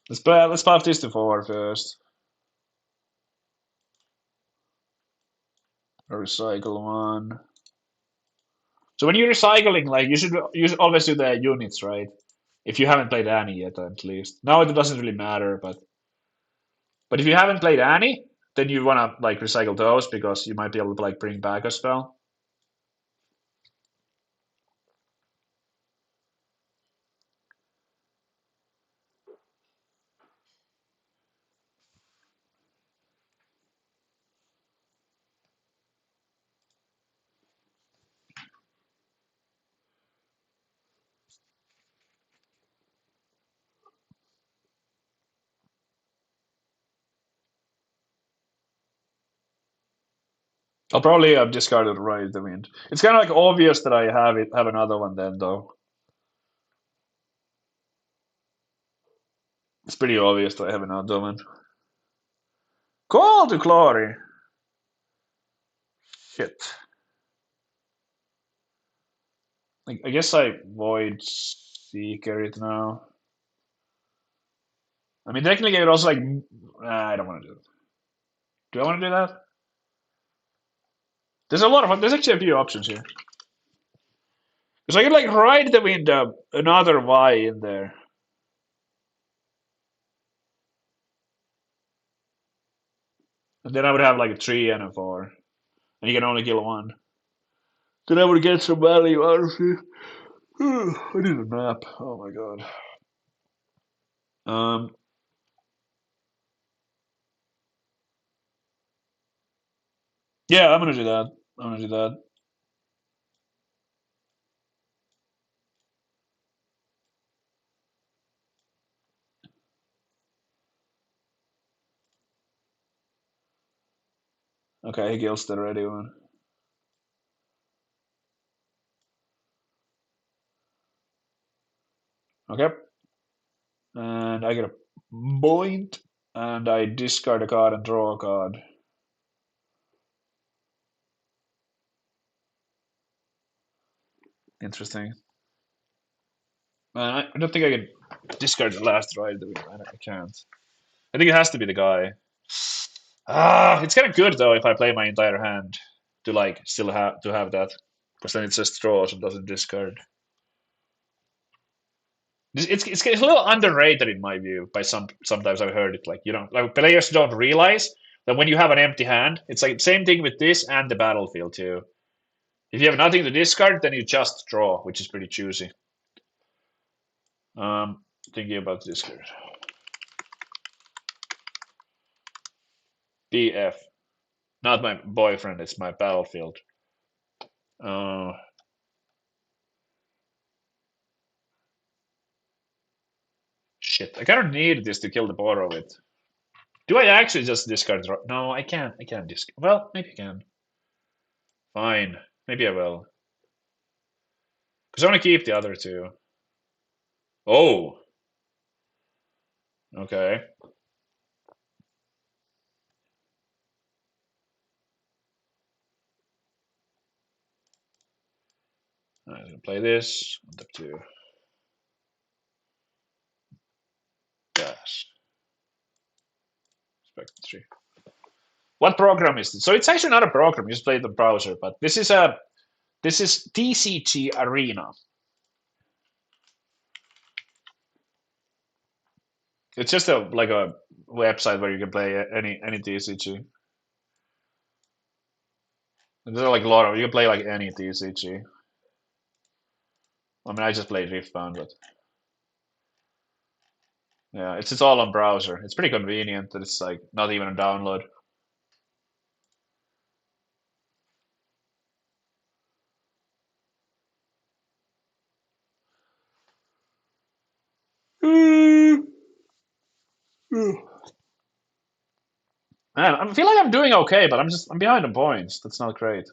S3: Let's buff this to 4 first. Or recycle 1. So when you're recycling, like you should always do the units, right? If you haven't played any yet, at least. Now it doesn't really matter, but if you haven't played any, then you wanna like recycle those because you might be able to like bring back a spell. I'll probably have discarded Ride the Wind. It's kind of like obvious that I have another one then though. It's pretty obvious that I have another one. Call to Glory. Shit. I guess I Void Seeker it now. I mean, technically, I could also like. I don't want to do it. Do I want to do that? There's actually a few options here. Because I could like ride the wind another Y in there. And then I would have like a 3 and a 4. And you can only kill one. Then I would get some value out of it. I need a nap. Oh my god. Um, yeah, I'm gonna do that. I'm gonna do that. Okay, he kills the ready one. Okay. And I get a point. And I discard a card and draw a card. Interesting. I don't think I can discard the last ride. I can't. I think it has to be the guy. It's kind of good though if I play my entire hand to like still have that, because then it just draws and doesn't discard. It's a little underrated in my view. By sometimes I've heard it like like players don't realize that when you have an empty hand, it's like same thing with this and the battlefield too. If you have nothing to discard, then you just draw, which is pretty choosy. Thinking about discard. BF, not my boyfriend. It's my battlefield. Uh, Shit. I kind of need this to kill the borrow with. Do I actually just discard? No, I can't. I can't discard. Well, maybe I can. Fine. Maybe I will. Because I want to keep the other two. Oh. Okay. I'm gonna play this. Up to dash. Spectre 3. What program is this? So it's actually not a program. You just play the browser, but this is TCG Arena. It's just like a website where you can play any TCG. There's like a lot of you can play like any TCG. I mean, I just played Riftbound, but yeah, it's all on browser. It's pretty convenient that it's like not even a download. Man, I feel like I'm doing okay, but I'm behind on points. That's not great.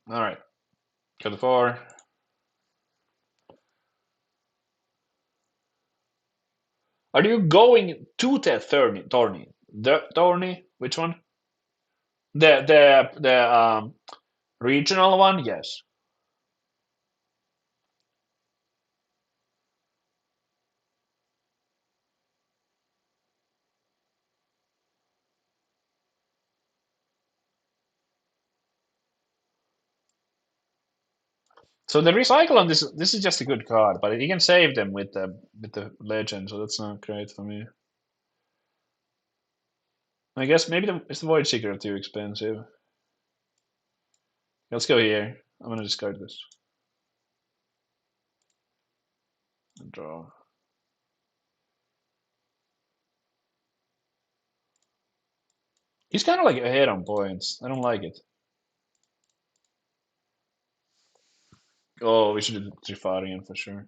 S3: All right, got the 4. Are you going to the tourney? The tourney? Which one? The regional one? Yes. So the recycle on this is just a good card, but you can save them with the legend, so that's not great for me. I guess maybe is the Void Seeker too expensive? Let's go here. I'm gonna discard this and draw. He's kind of like ahead on points. I don't like it. Oh, we should do Trifarian for sure.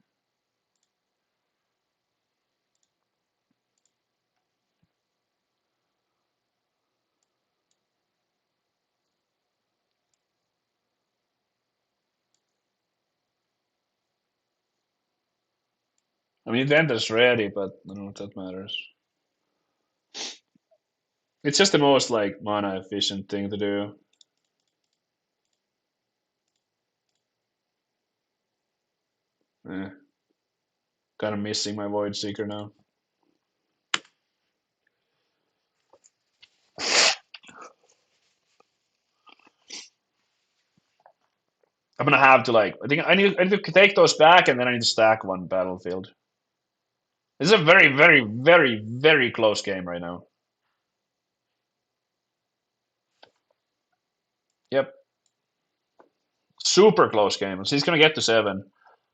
S3: I mean, the ender's ready, but I don't know if that matters. It's just the most like mana efficient thing to do. Eh, kind of missing my Void Seeker now. I'm gonna have to like. I think I need to take those back, and then I need to stack one battlefield. This is a very, very, very, very close game right now. Yep, super close game. So he's gonna get to 7,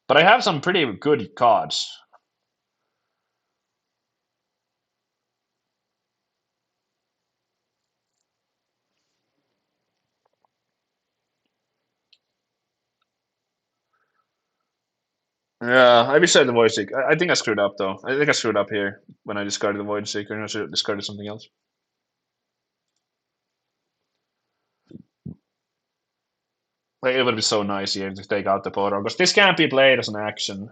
S3: but I have some pretty good cards. Yeah, I wish I had the Void Seeker. I think I screwed up though. I think I screwed up here when I discarded the Void Seeker. I should have discarded something else. Like, it would be so nice here to take out the portal because this can't be played as an action.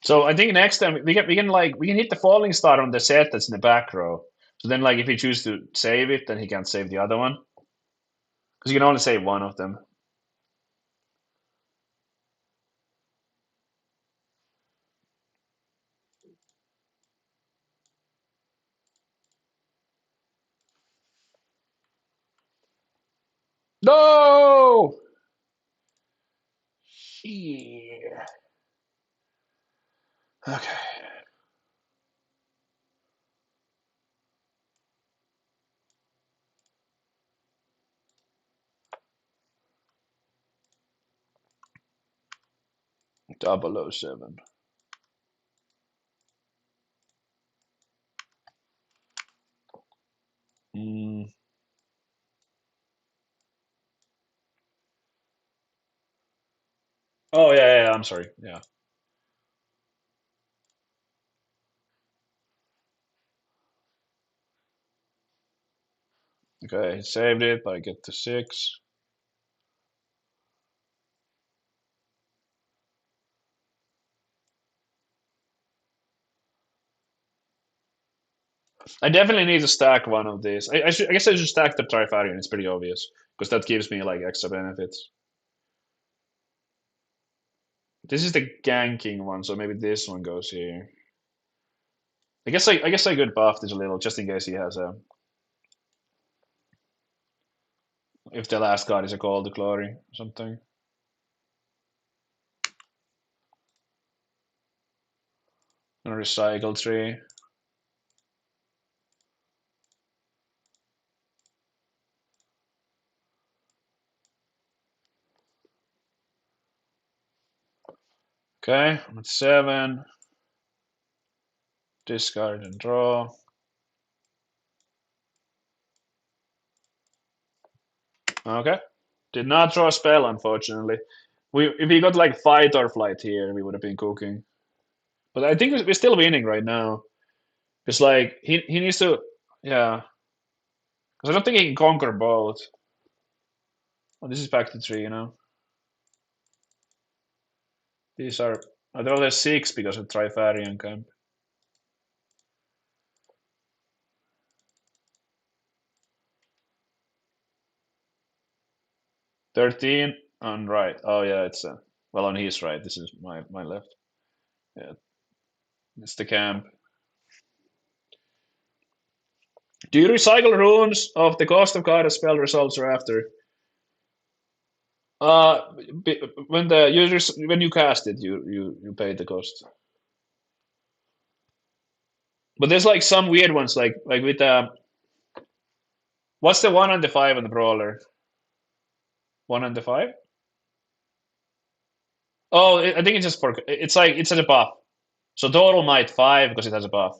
S3: So I think next time we can hit the falling star on the set that's in the back row. So then like if he chooses to save it, then he can't save the other one because you can only save one of them. No. Yeah. Okay. Double O 07. Mm. Oh yeah. I'm sorry. Yeah. Okay, he saved it, but I get to 6. I definitely need to stack one of these. I guess I should stack the Trifarian. It's pretty obvious because that gives me like extra benefits. This is the ganking one, so maybe this one goes here. I guess I could buff this a little just in case he has a. If the last card is a Call to Glory or something. And recycle 3. Okay, I'm at 7. Discard and draw. Okay. Did not draw a spell, unfortunately. If we got like fight or flight here, we would have been cooking. But I think we're still winning right now. Because like he needs to, yeah. Because I don't think he can conquer both. Oh, this is back to 3, you know. These are they're all 6 because of Trifarian camp. 13 on right. Oh yeah, it's well on his right. This is my left. Yeah, it's the camp. Do you recycle runes of the cost of card as spell results or after? When when you cast it, you pay the cost. But there's like some weird ones, like with what's the 1 and the 5 on the brawler? 1 and the 5? Oh, I think it's just for it's like it's a buff. So total might 5 because it has a buff.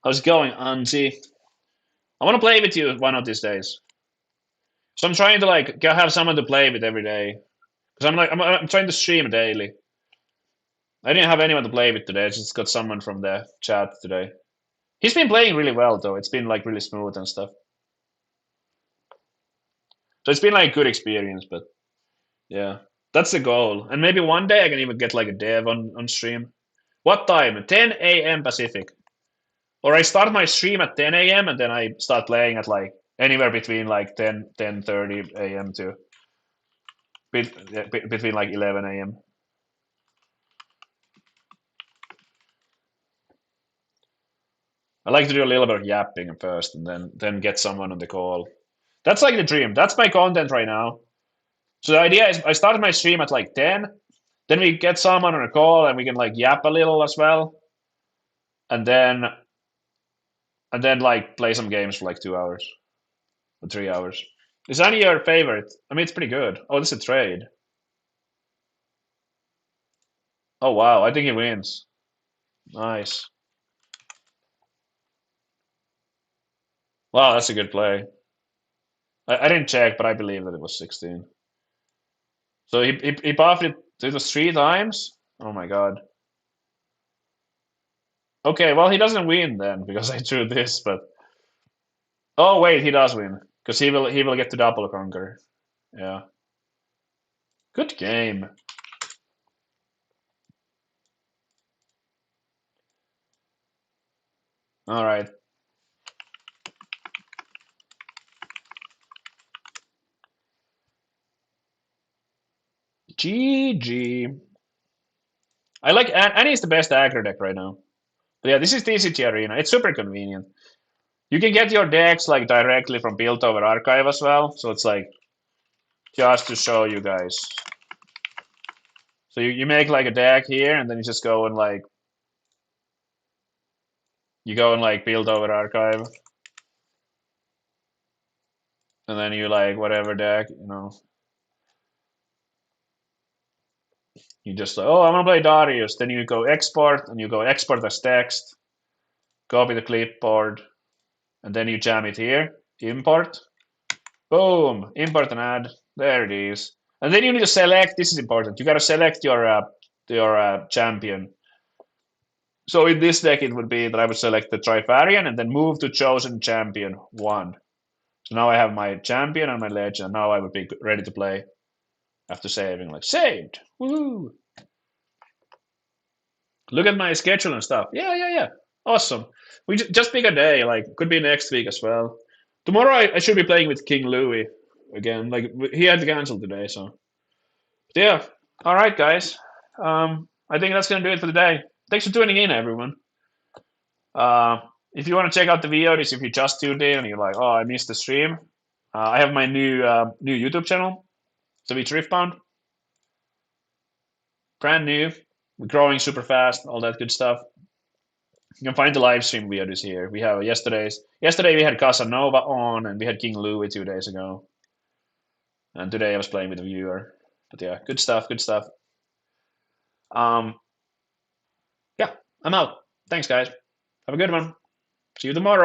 S3: How's it going, Anzi? I want to play with you one of these days. So I'm trying to like have someone to play with every day. Because I'm trying to stream daily. I didn't have anyone to play with today. I just got someone from the chat today. He's been playing really well though. It's been like really smooth and stuff. So it's been like good experience, but yeah. That's the goal. And maybe one day I can even get like a dev on stream. What time? 10 a.m. Pacific. Or I start my stream at 10 a.m. and then I start playing at like anywhere between like 10:30 a.m. to between like 11 a.m. I like to do a little bit of yapping first and then get someone on the call. That's like the dream. That's my content right now. So the idea is I start my stream at like 10, then we get someone on a call and we can like yap a little as well. And then like play some games for like 2 hours or 3 hours. Is any your favorite? I mean, it's pretty good. Oh, this is a trade. Oh wow, I think he wins. Nice. Wow, that's a good play. I didn't check, but I believe that it was 16. So he buffed it to the 3 times. Oh my god. Okay, well he doesn't win then because I drew this, but oh wait, he does win because he will get to double conquer. Yeah. Good game. All right. GG. I like Annie's the best aggro deck right now. But yeah, this is TCG Arena. It's super convenient. You can get your decks like directly from Built Over Archive as well. So it's like just to show you guys. So you make like a deck here and then you just go and like Build Over Archive. And then you like whatever deck, you just like, oh, I'm gonna play Darius. Then you go export and you go export as text, copy the clipboard, and then you jam it here, import, boom, import and add. There it is. And then you need to select. This is important. You gotta select your champion. So in this deck, it would be that I would select the Trifarian and then move to chosen champion 1. So now I have my champion and my legend. Now I would be ready to play after saving. Like saved. Woohoo! Look at my schedule and stuff. Yeah. Awesome. We just pick a day. Like could be next week as well. Tomorrow I should be playing with King Louis again. Like he had to cancel today, so yeah. All right, guys. I think that's gonna do it for today. Thanks for tuning in, everyone. If you want to check out the videos, if you just tuned in and you're like, oh, I missed the stream, I have my new YouTube channel. So it's Riftbound. Brand new. We're growing super fast, all that good stuff. You can find the live stream videos here. We have yesterday's. Yesterday we had Casanova on, and we had King Louis 2 days ago. And today I was playing with a viewer. But yeah, good stuff. Good stuff. Yeah, I'm out. Thanks, guys. Have a good one. See you tomorrow.